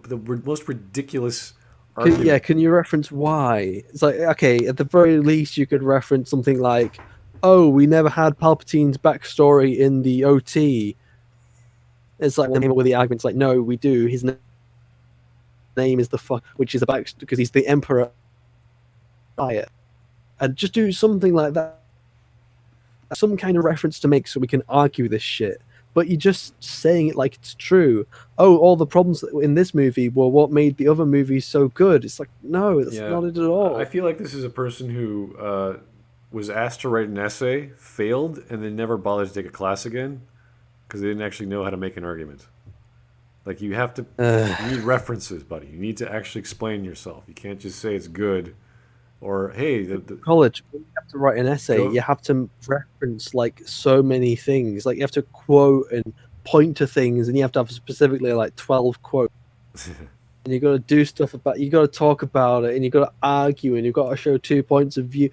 most ridiculous argument. Can you reference why? It's like, okay, at the very least you could reference something like, oh, we never had Palpatine's backstory in the OT. It's like with the arguments like, no, we do. His name is which is because he's the Emperor. And just do something like that, some kind of reference to make so we can argue this shit. But you're just saying it like it's true. Oh, all the problems in this movie were what made the other movies so good. It's like, no, that's not it at all. I feel like this is a person who was asked to write an essay, failed, and then never bothered to take a class again because they didn't actually know how to make an argument. Like, you have to... you need references, buddy. You need to actually explain yourself. You can't just say it's good. Or, hey... College, when you have to write an essay, you have to reference, like, so many things. Like, you have to quote and point to things, and you have to have specifically, like, 12 quotes. And you got to do stuff about... You got to talk about it, and you got to argue, and you've got to show 2 points of view.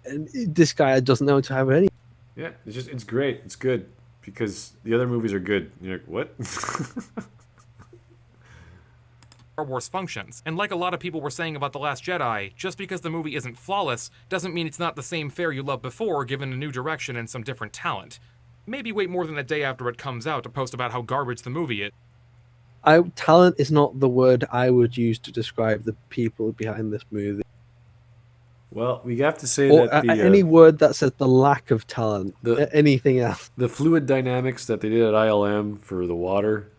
And this guy doesn't know to have any... Yeah, it's great. It's good. Because the other movies are good. You're like, what? Star Wars functions. And like a lot of people were saying about The Last Jedi, just because the movie isn't flawless doesn't mean it's not the same fare you loved before, given a new direction and some different talent. Maybe wait more than a day after it comes out to post about how garbage the movie is. Talent is not the word I would use to describe the people behind this movie. Well, we have to say that any word that says the lack of talent, anything else. The fluid dynamics that they did at ILM for the water,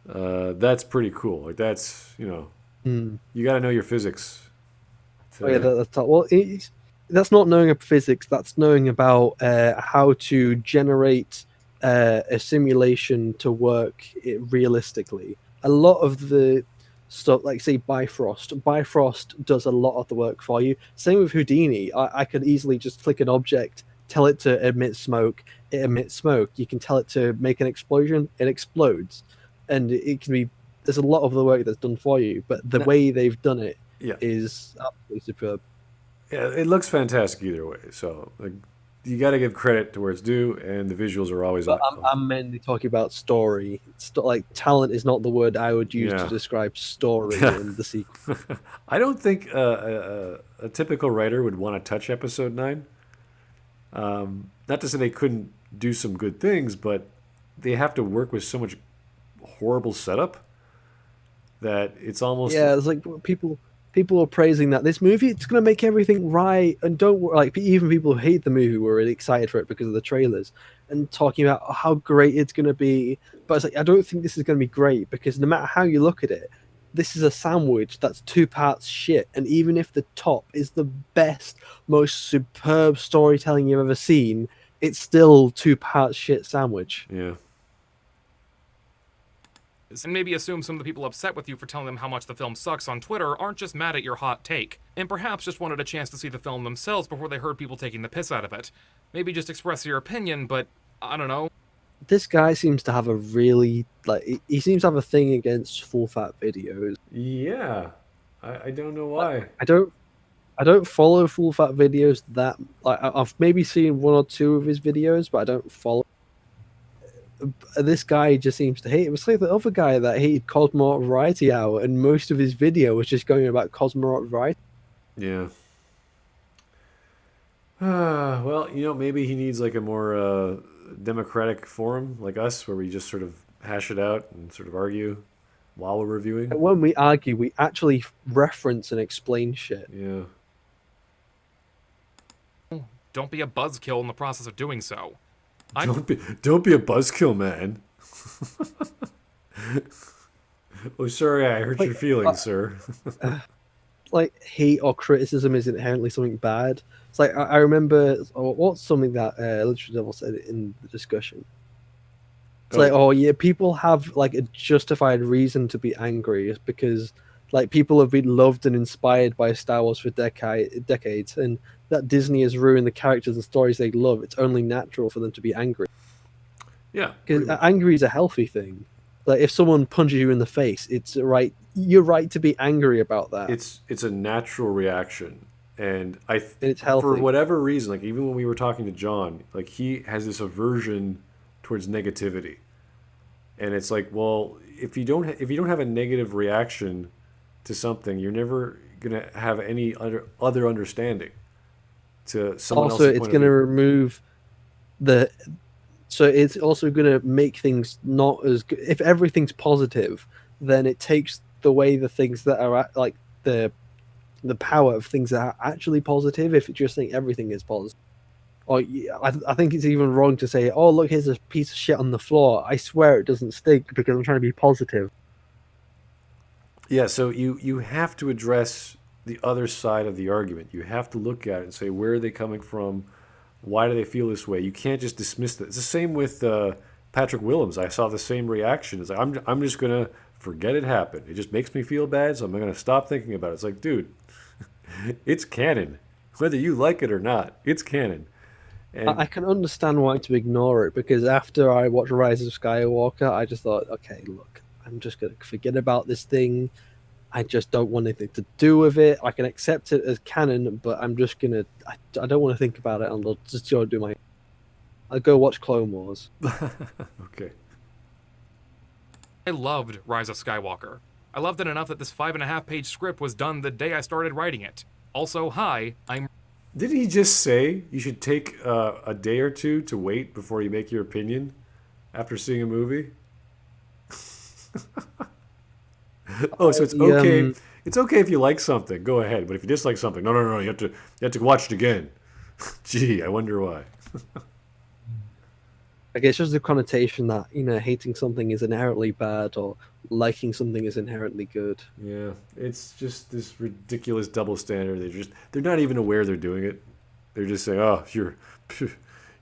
that's pretty cool. Like, that's, you got to know your physics. That's not knowing about physics. That's knowing about how to generate a simulation to work realistically. A lot of the stuff, like, say, Bifrost does a lot of the work for you. Same with Houdini. I could easily just click an object, tell it to emit smoke, it emits smoke. You can tell it to make an explosion, it explodes. And it can be... There's a lot of the work that's done for you, but the way they've done it is absolutely superb. Yeah, it looks fantastic either way. So, like, you got to give credit to where it's due, and the visuals are always... But I'm mainly talking about story. Like, talent is not the word I would use to describe story in the sequel. I don't think a typical writer would want to touch Episode 9. Not to say they couldn't do some good things, but they have to work with so much horrible setup that it's almost... Yeah, it's like people are praising that this movie, it's going to make everything right, and don't worry, like, even people who hate the movie were really excited for it because of the trailers and talking about how great it's going to be. But it's like, I don't think this is going to be great, because no matter how you look at it, this is a sandwich that's 2 parts shit. And even if the top is the best, most superb storytelling you've ever seen, it's still 2 parts shit sandwich. Yeah. And maybe assume some of the people upset with you for telling them how much the film sucks on Twitter aren't just mad at your hot take, and perhaps just wanted a chance to see the film themselves before they heard people taking the piss out of it. Maybe just express your opinion, but I don't know. This guy seems to have a really, like, he seems to have a thing against full-fat videos. Yeah, I don't know why. I don't follow full-fat videos that... Like, I've maybe seen 1 or 2 of his videos, but I don't follow... This guy just seems to hate it. It was like the other guy that hated Cosmonaut Variety Hour, and most of his video was just going about Cosmonaut Variety. Yeah. Well, maybe he needs like a more democratic forum like us, where we just sort of hash it out and sort of argue while we're reviewing. And when we argue, we actually reference and explain shit. Yeah. Don't be a buzzkill in the process of doing so. Don't be a buzzkill, man. Oh, sorry, I hurt your feelings, sir. like hate or criticism is inherently something bad. It's like I remember what's something that Literature Devil said in the discussion. It's like, oh yeah, people have like a justified reason to be angry, is because like people have been loved and inspired by Star Wars for decades, and that Disney has ruined the characters and stories they love. It's only natural for them to be angry. Yeah, because angry is a healthy thing. Like if someone punches you in the face, it's right. You're right to be angry about that. It's a natural reaction, and it's healthy for whatever reason. Like even when we were talking to John, like he has this aversion towards negativity, and it's like, well, if you don't have a negative reaction to something, you're never gonna have any other understanding to someone also, else's it's going to remove the. So it's also going to make things not as good. If everything's positive, then it takes away the things that are like the power of things that are actually positive. If it's just saying everything is positive, or I think it's even wrong to say, "Oh, look, here's a piece of shit on the floor. I swear it doesn't stink because I'm trying to be positive." Yeah, so you have to address the other side of the argument. You have to look at it and say, where are they coming from? Why do they feel this way? You can't just dismiss that. It's the same with Patrick Willems. I saw the same reaction. It's like, I'm just going to forget it happened. It just makes me feel bad, so I'm going to stop thinking about it. It's like, dude, it's canon. Whether you like it or not, it's canon. And I can understand why to ignore it, because after I watched Rise of Skywalker, I just thought, okay, look, I'm just going to forget about this thing. I just don't want anything to do with it. I can accept it as canon, but I'm just going to... I don't want to think about it, and I'll just go do I'll go watch Clone Wars. Okay. I loved Rise of Skywalker. I loved it enough that this 5.5-page script was done the day I started writing it. Also, hi, I'm... Did he just say you should take a day or two to wait before you make your opinion after seeing a movie? Oh, so it's okay. It's okay if you like something. Go ahead. But if you dislike something, no. You have to watch it again. Gee, I wonder why. I guess just the connotation that, hating something is inherently bad or liking something is inherently good. Yeah, it's just this ridiculous double standard. They're not even aware they're doing it. They're just saying, "Oh, you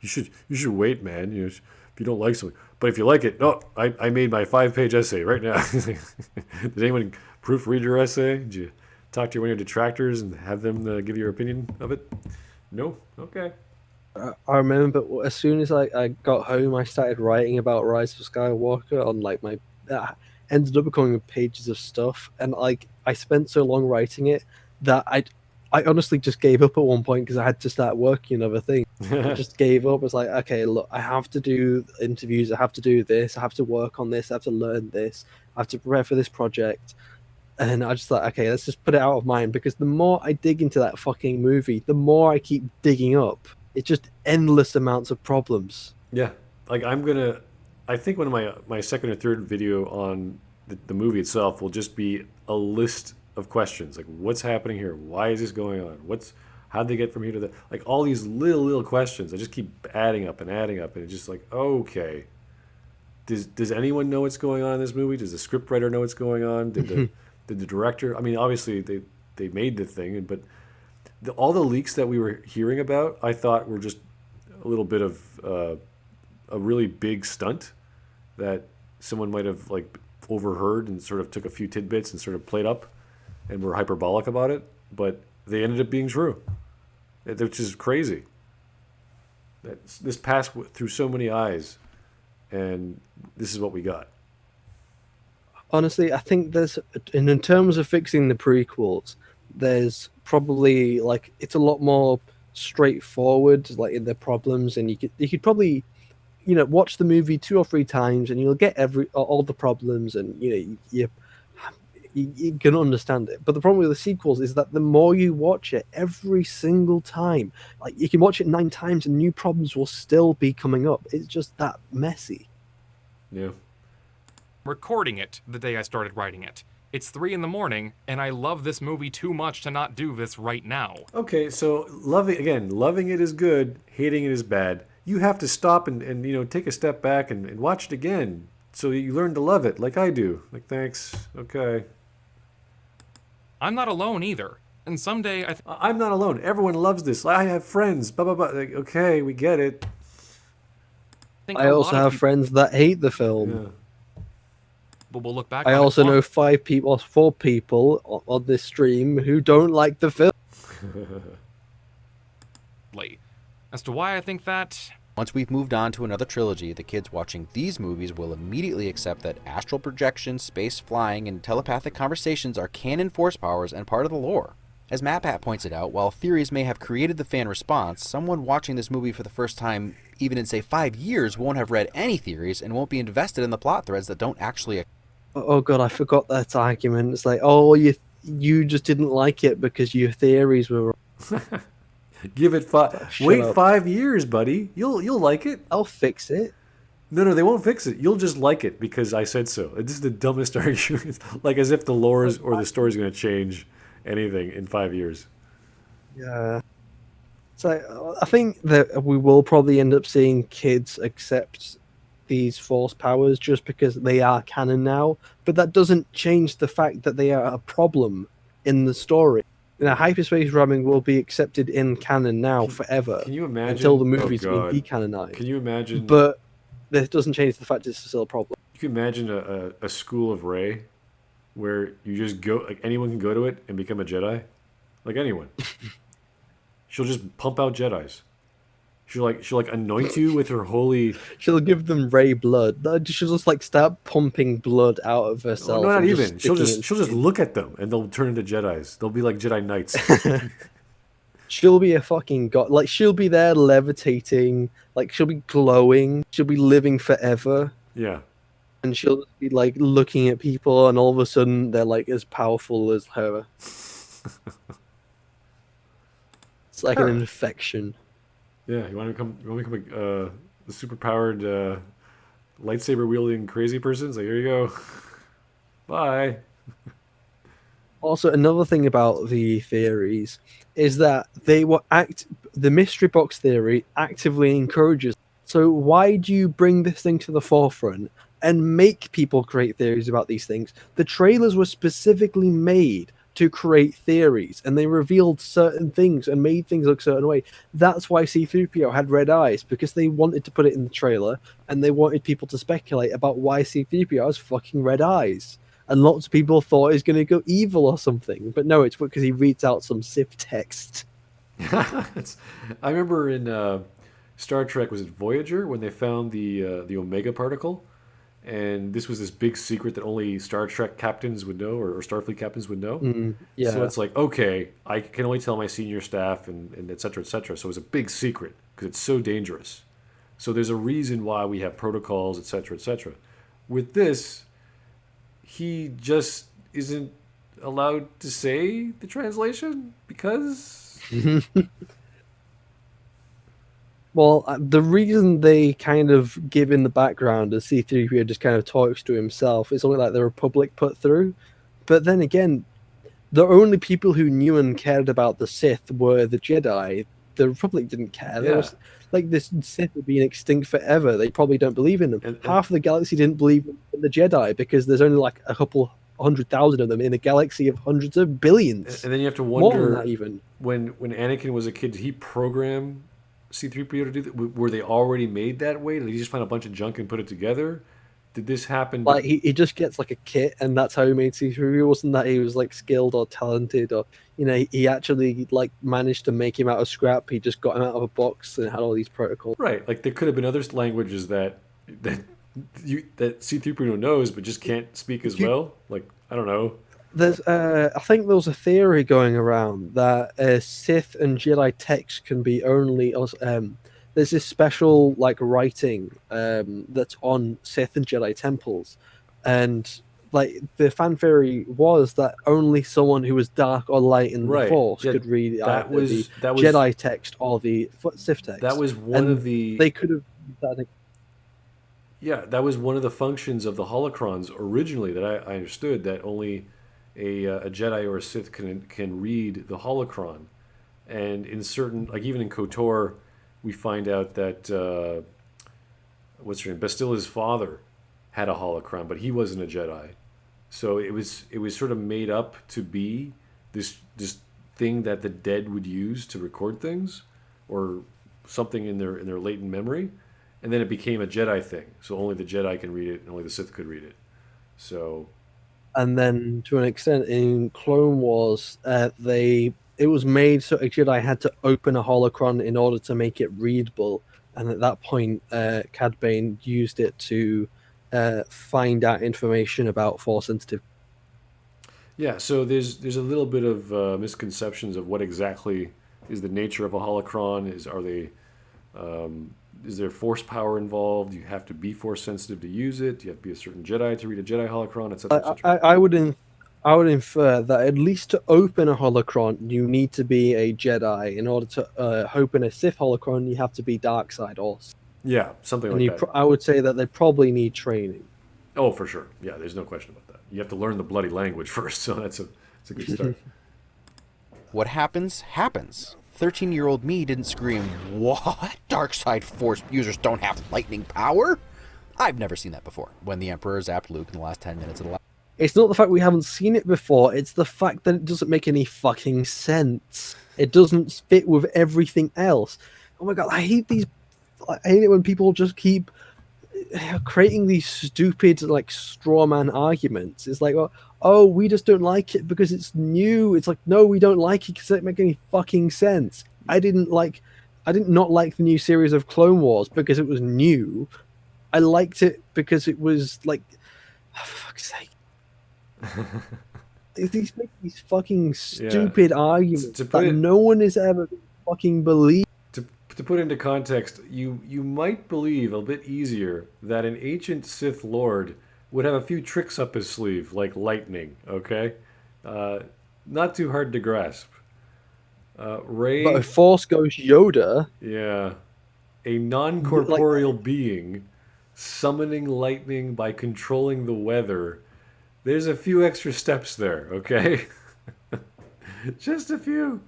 should wait, man. If you don't like something, but if you like it, no, I made my 5-page essay right now." Did anyone proofread your essay? Did you talk to one of your detractors and have them give your opinion of it? No? Okay. I remember as soon as I got home, I started writing about Rise of Skywalker on like my... ended up becoming pages of stuff, and like I spent so long writing it that I honestly just gave up at one point because I had to start working on other things. I just gave up. I was like, okay, look, I have to do interviews, I have to do this, I have to work on this, I have to learn this, I have to prepare for this project. And I just thought, okay, let's just put it out of mind, because the more I dig into that fucking movie, the more I keep digging up. It's just endless amounts of problems. Yeah, like I think one of my second or third video on the movie itself will just be a list of questions, like what's happening here, why is this going on, how'd they get from here to that, like all these little questions. I just keep adding up, and it's just like, okay, does anyone know what's going on in this movie? Does the scriptwriter know what's going on? Did the director? I mean, obviously they made the thing, but all the leaks that we were hearing about, I thought were just a little bit of a really big stunt that someone might have like overheard and sort of took a few tidbits and sort of played up and were hyperbolic about it, but they ended up being true, which is crazy. This passed through so many eyes, and this is what we got. Honestly, I think in terms of fixing the prequels, there's probably like it's a lot more straightforward, like in the problems, and you could probably watch the movie 2 or 3 times and you'll get all the problems, and you can understand it. But the problem with the sequels is that the more you watch it every single time, like you can watch it 9 times and new problems will still be coming up. It's just that messy. Yeah. Recording it the day I started writing it. It's 3 a.m, and I love this movie too much to not do this right now. Okay, so loving it is good, hating it is bad. You have to stop and take a step back and watch it again, so you learn to love it like I do. Like, thanks. Okay. I'm not alone either. And someday I'm not alone. Everyone loves this. I have friends. Blah, blah, blah. Like, okay, we get it. think I a also lot of have people friends that hate the film. will look back I on also it know 4 people on this stream who don't like the film. fondly. As to why I think that, Once we've moved on to another trilogy, the kids watching these movies will immediately accept that astral projection, space flying, and telepathic conversations are canon force powers and part of the lore. As MatPat points it out, while theories may have created the fan response, someone watching this movie for the first time, even in say 5 years, won't have read any theories and won't be invested in the plot threads that don't actually. Oh god, I forgot that argument. It's like, oh, you just didn't like it because your theories were wrong. Give it Shut Wait up. 5 years, buddy. You'll like it. I'll fix it. No, they won't fix it. You'll just like it because I said so. This is the dumbest argument. Like as if the lore or the story is going to change anything in 5 years. Yeah. So I think that we will probably end up seeing kids accept these force powers just because they are canon now, but that doesn't change the fact that they are a problem in the story. Hyperspace ramming will be accepted in canon now forever. Can you imagine? Until the movie's oh, been God. decanonized. Can you imagine? But that doesn't change the fact it's still a problem. You can imagine a school of Rey where you just go, like anyone can go to it and become a Jedi? Like anyone. She'll just pump out Jedis. She'll anoint you with her holy. She'll give them Rey blood. She'll just like start pumping blood out of herself. No, not and even. She'll sticking just look at them and they'll turn into Jedis. They'll be like Jedi Knights. She'll be a fucking god. Like she'll be there levitating. Like she'll be glowing. She'll be living forever. Yeah. And she'll just be like looking at people, and all of a sudden they're like as powerful as her. It's like an infection. Yeah, you want to become a super powered lightsaber wielding crazy person? It's like, here you go. Bye. Also, another thing about the theories is that the mystery box theory actively encourages. So why do you bring this thing to the forefront and make people create theories about these things? The trailers were specifically made to create theories, and they revealed certain things and made things look a certain way. That's why C-3PO had red eyes, because they wanted to put it in the trailer, and they wanted people to speculate about why C-3PO has fucking red eyes. And lots of people thought he's going to go evil or something, but no, it's because he reads out some Sith text. I remember in Star Trek, was it Voyager, when they found the Omega particle? And this was this big secret that only Star Trek captains would know, or Starfleet captains would know. Yeah. So it's like, okay, I can only tell my senior staff and et cetera, et cetera. So it's a big secret because it's so dangerous. So there's a reason why we have protocols, et cetera, et cetera. With this, he just isn't allowed to say the translation because... Well, the reason they kind of give in the background as C-3PO just kind of talks to himself is something like the Republic put through. But then again, the only people who knew and cared about the Sith were the Jedi. The Republic didn't care. Yeah. Was, like, this Sith had been extinct forever. They probably don't believe in them. And half of the galaxy didn't believe in the Jedi because there's only like a couple 100,000 of them in a galaxy of hundreds of billions. And then you have to More wonder, than that even. when Anakin was a kid, did he program C-3PO to do that? Were they already made that way? Did he just find a bunch of junk and put it together? Did this happen? Like he just gets like a kit, and that's how he made C-3PO. It wasn't that he was like skilled or talented, or he actually like managed to make him out of scrap. He just got him out of a box and had all these protocols. Right, like there could have been other languages that C-3PO knows but just can't speak as well. Like I don't know. There's I think there was a theory going around that Sith and Jedi text can be only there's this special like writing that's on Sith and Jedi temples, and like the fan theory was that only someone who was dark or light in the Force could read the Jedi text or the Sith text. That was one of the. They could have. Yeah, that was one of the functions of the holocrons originally that I understood, that only a Jedi or a Sith can read the holocron, and in certain, like even in Kotor, we find out that what's her name, Bastilla's father had a holocron, but he wasn't a Jedi, so it was sort of made up to be this thing that the dead would use to record things, or something in their latent memory, and then it became a Jedi thing. So only the Jedi can read it, and only the Sith could read it. So, And then to an extent in Clone Wars, it was made so a Jedi had to open a holocron in order to make it readable, and at that point, Cad Bane used it to find out information about Force sensitive. yeah, so there's a little bit of misconceptions of what exactly is the nature of a holocron. Is there force power involved? Do you have to be force sensitive to use it? Do you have to be a certain Jedi to read a Jedi holocron, etc., etc.? I would infer that at least to open a holocron, you need to be a Jedi. In order to open a Sith holocron, you have to be dark side or. Yeah, something like that. I would say that they probably need training. Oh, for sure. Yeah, there's no question about that. You have to learn the bloody language first, so that's a good start. What happens, happens. 13-year-old me didn't scream, "What? Dark side force users don't have lightning power?" I've never seen that before, when the Emperor zapped Luke in the last 10 minutes of the last... It's not the fact we haven't seen it before, it's the fact that it doesn't make any fucking sense. It doesn't fit with everything else. Oh my god, I hate it when people just keep creating these stupid, like, straw man arguments. It's like, oh, we just don't like it because it's new. It's like, no, we don't like it because it doesn't make any fucking sense. I did not like the new series of Clone Wars because it was new. I liked it because it was like, oh, for fuck's sake. These fucking stupid arguments that no one has ever fucking believed. To put into context, you might believe a bit easier that an ancient Sith Lord would have a few tricks up his sleeve, like lightning, okay? Not too hard to grasp. Rey... But a Force Ghost Yoda... Yeah. A non-corporeal being summoning lightning by controlling the weather. There's a few extra steps there, okay? Just a few.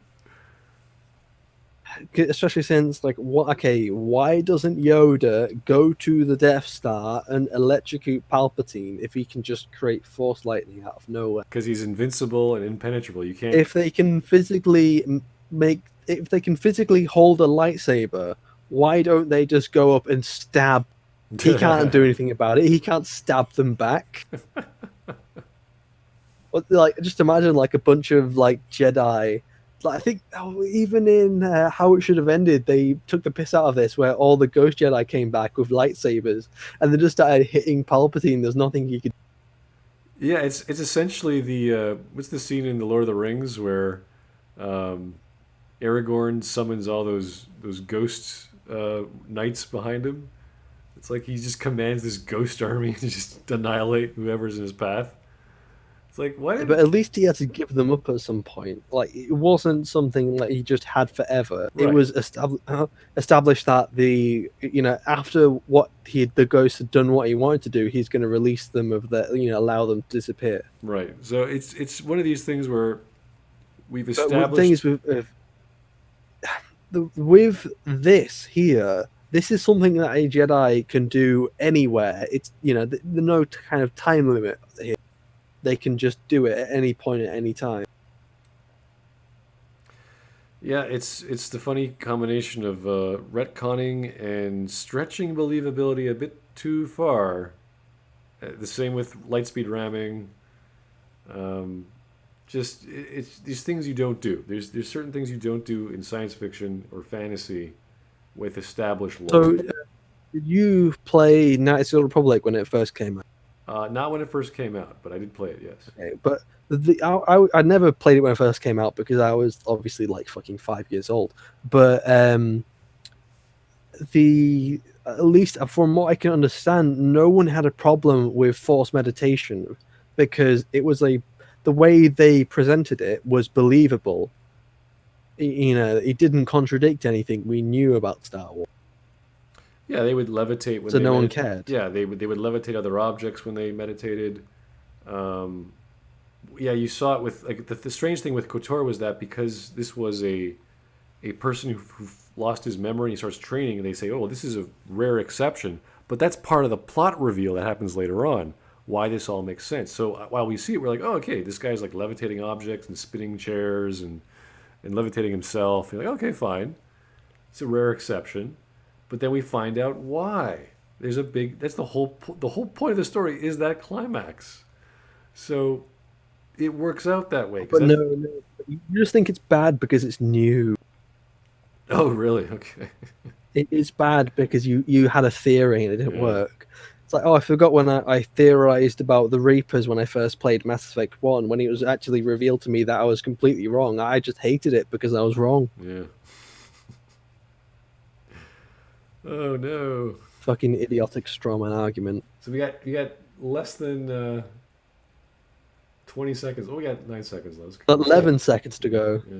Especially since, like, why doesn't Yoda go to the Death Star and electrocute Palpatine if he can just create Force lightning out of nowhere? Because he's invincible and impenetrable. You can't... If they can physically hold a lightsaber, why don't they just go up and stab? He can't do anything about it. He can't stab them back. But, like, just imagine, like, a bunch of, like, Jedi. Like, I think even in How It Should Have Ended, they took the piss out of this, where all the Ghost Jedi came back with lightsabers, and they just started hitting Palpatine. There's nothing he could. Yeah, it's essentially the what's the scene in the Lord of the Rings where Aragorn summons all those ghost knights behind him. It's like he just commands this ghost army to just annihilate whoever's in his path. Like, what? But at least he had to give them up at some point. Like, it wasn't something that he just had forever. Right. It was established that after what the ghost had done what he wanted to do, he's going to release them allow them to disappear. Right. So it's one of these things where we've established. With this here, this is something that a Jedi can do anywhere. It's there's no kind of time limit here. They can just do it at any point at any time. Yeah, it's the funny combination of retconning and stretching believability a bit too far. The same with lightspeed ramming. It's these things you don't do. There's certain things you don't do in science fiction or fantasy with established law. So, did you play Knights of the Republic when it first came out? Not when it first came out, but I did play it, yes. Okay, but I never played it when it first came out because I was obviously like fucking 5 years old. But at least from what I can understand, no one had a problem with Force meditation because it was the way they presented it was believable. It didn't contradict anything we knew about Star Wars. Yeah, they would levitate when so no one cared. Yeah, they would levitate other objects when they meditated. Yeah, you saw it with like the strange thing with Kotor was that because this was a person who lost his memory and he starts training, and they say, "Oh, well, this is a rare exception," but that's part of the plot reveal that happens later on. why this all makes sense. So while we see it, we're like, oh, okay, this guy's like levitating objects and spinning chairs and levitating himself. You're like, okay, fine. It's a rare exception. But then we find out why. There's a big, that's the whole point of the story is that climax. So it works out that way. But no, you just think it's bad because it's new. Oh, really? Okay. It's bad because you had a theory and it didn't work. It's like, oh, I forgot when I theorized about the Reapers when I first played Mass Effect 1, when it was actually revealed to me that I was completely wrong. I just hated it because I was wrong. Yeah. Oh, no. Fucking idiotic strawman argument. So we got less than 20 seconds. Oh, we got 9 seconds left. 11 seconds to go. Yeah.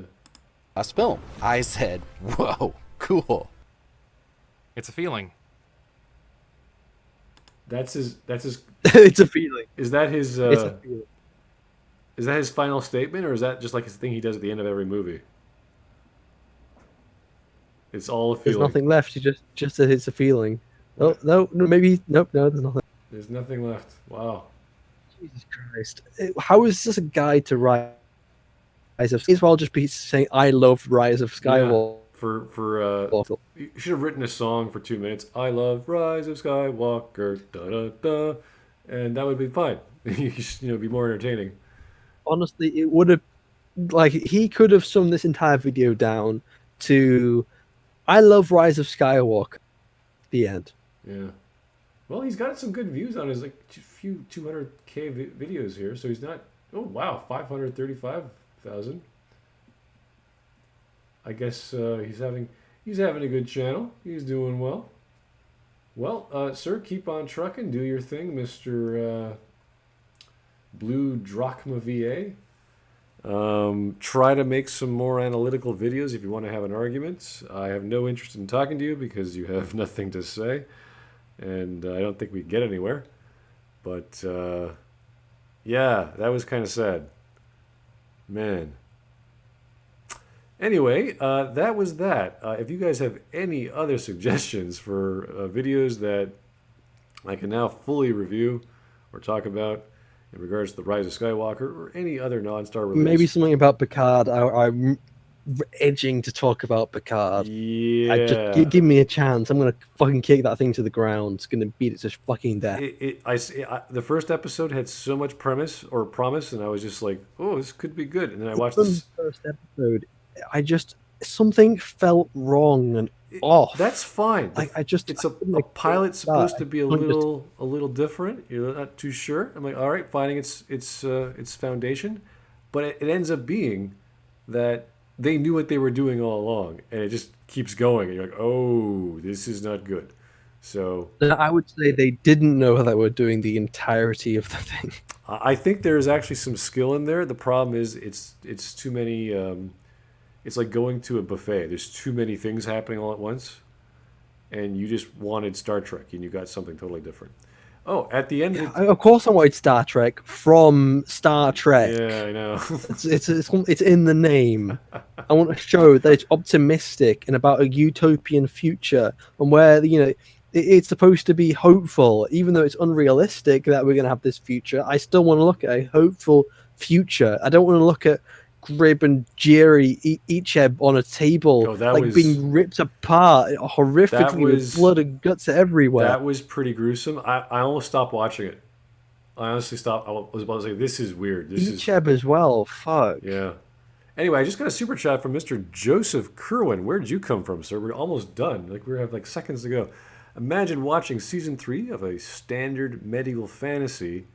Last film, I said, whoa, cool. It's a feeling. That's his. It's a feeling. Is that his? It's a feeling. Is that his final statement, or is that just like his thing he does at the end of every movie? It's all a feeling. There's nothing left. You just said it's a feeling. Oh no, maybe nope. No, there's nothing. There's nothing left. Wow. Jesus Christ! How is this a guide to Rise of? May as well just be saying I love Rise of Skywalker. Yeah. For you should have written a song for 2 minutes. I love Rise of Skywalker, da da da, and that would be fine. You should, be more entertaining. Honestly, it would have, like, he could have summed this entire video down to, I love Rise of Skywalker. The end. Yeah. Well, he's got some good views on his few 200K videos here, so he's not. Oh wow, 535,000. I guess he's having a good channel. He's doing well. Well, sir, keep on trucking. Do your thing, Mr. Blue Drachma VA. Try to make some more analytical videos if you want to have an argument. I have no interest in talking to you because you have nothing to say, and I don't think we get anywhere. But yeah, that was kind of sad. Man. Anyway, that was that. If you guys have any other suggestions for videos that I can now fully review or talk about in regards to the Rise of Skywalker or any other non-Star release. Maybe something about Picard. I'm edging to talk about Picard. Yeah. Just give me a chance. I'm going to fucking kick that thing to the ground. It's going to beat it to fucking death. The first episode had so much promise, and I was just like, oh, this could be good. And then I watched this. The first episode, something felt wrong and off. That's fine. Like it's a pilot's supposed to be a little different. You're not too sure. I'm like, all right, finding its foundation, but it ends up being that they knew what they were doing all along, and it just keeps going. And you're like, oh, this is not good. So I would say they didn't know they were doing the entirety of the thing. I think there's actually some skill in there. The problem is it's too many. It's like going to a buffet. There's too many things happening all at once, and you just wanted Star Trek, and you got something totally different. Oh, at the end, of course, I wanted Star Trek from Star Trek. Yeah, I know. it's in the name. I want to show that it's optimistic and about a utopian future, and where it's supposed to be hopeful, even though it's unrealistic that we're going to have this future. I still want to look at a hopeful future. I don't want to look at Grib and Jerry Icheb on a table, being ripped apart horrifically with blood and guts everywhere. That was pretty gruesome. I almost stopped watching it. I honestly stopped. I was about to say, this is weird. Icheb as well. Fuck. Yeah. Anyway, I just got a super chat from Mr. Joseph Kerwin. Where did you come from, sir? We're almost done. We have seconds to go. Imagine watching season 3 of a standard medieval fantasy.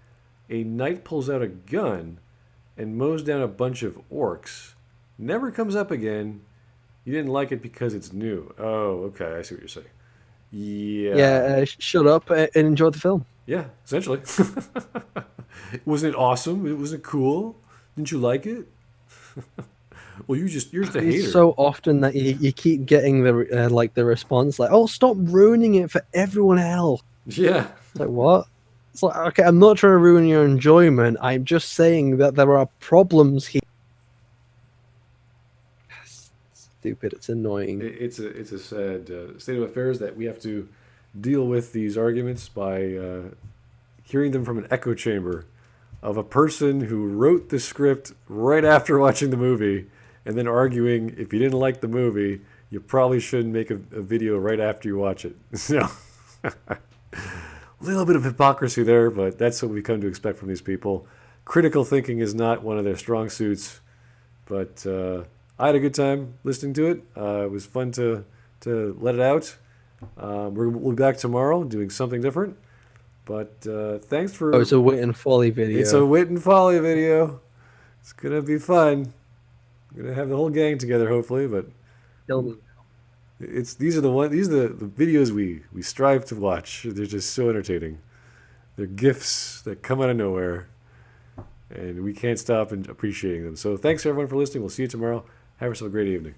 A knight pulls out a gun and mows down a bunch of orcs. Never comes up again. You didn't like it because it's new. Oh, okay. I see what you're saying. Yeah. Yeah, shut up and enjoy the film. Yeah, essentially. Wasn't it awesome? Wasn't it cool? Didn't you like it? Well, you're just a hater. It's so often that you keep getting the response like, "Oh, stop ruining it for everyone else." Yeah. It's like, what? It's like, okay, I'm not trying to ruin your enjoyment. I'm just saying that there are problems here. Stupid. It's annoying. It's a sad state of affairs that we have to deal with these arguments by hearing them from an echo chamber of a person who wrote the script right after watching the movie and then arguing if you didn't like the movie, you probably shouldn't make a video right after you watch it. So, a little bit of hypocrisy there, but that's what we come to expect from these people. Critical thinking is not one of their strong suits, but I had a good time listening to it. It was fun to let it out. We'll be back tomorrow doing something different. But thanks for... Oh, it's a Wit and Folly video. It's a Wit and Folly video. It's going to be fun. We're going to have the whole gang together, hopefully, but... These are the videos we strive to watch. They're just so entertaining. They're gifts that come out of nowhere, and we can't stop appreciating them. So thanks everyone for listening. We'll see you tomorrow. Have yourself a great evening.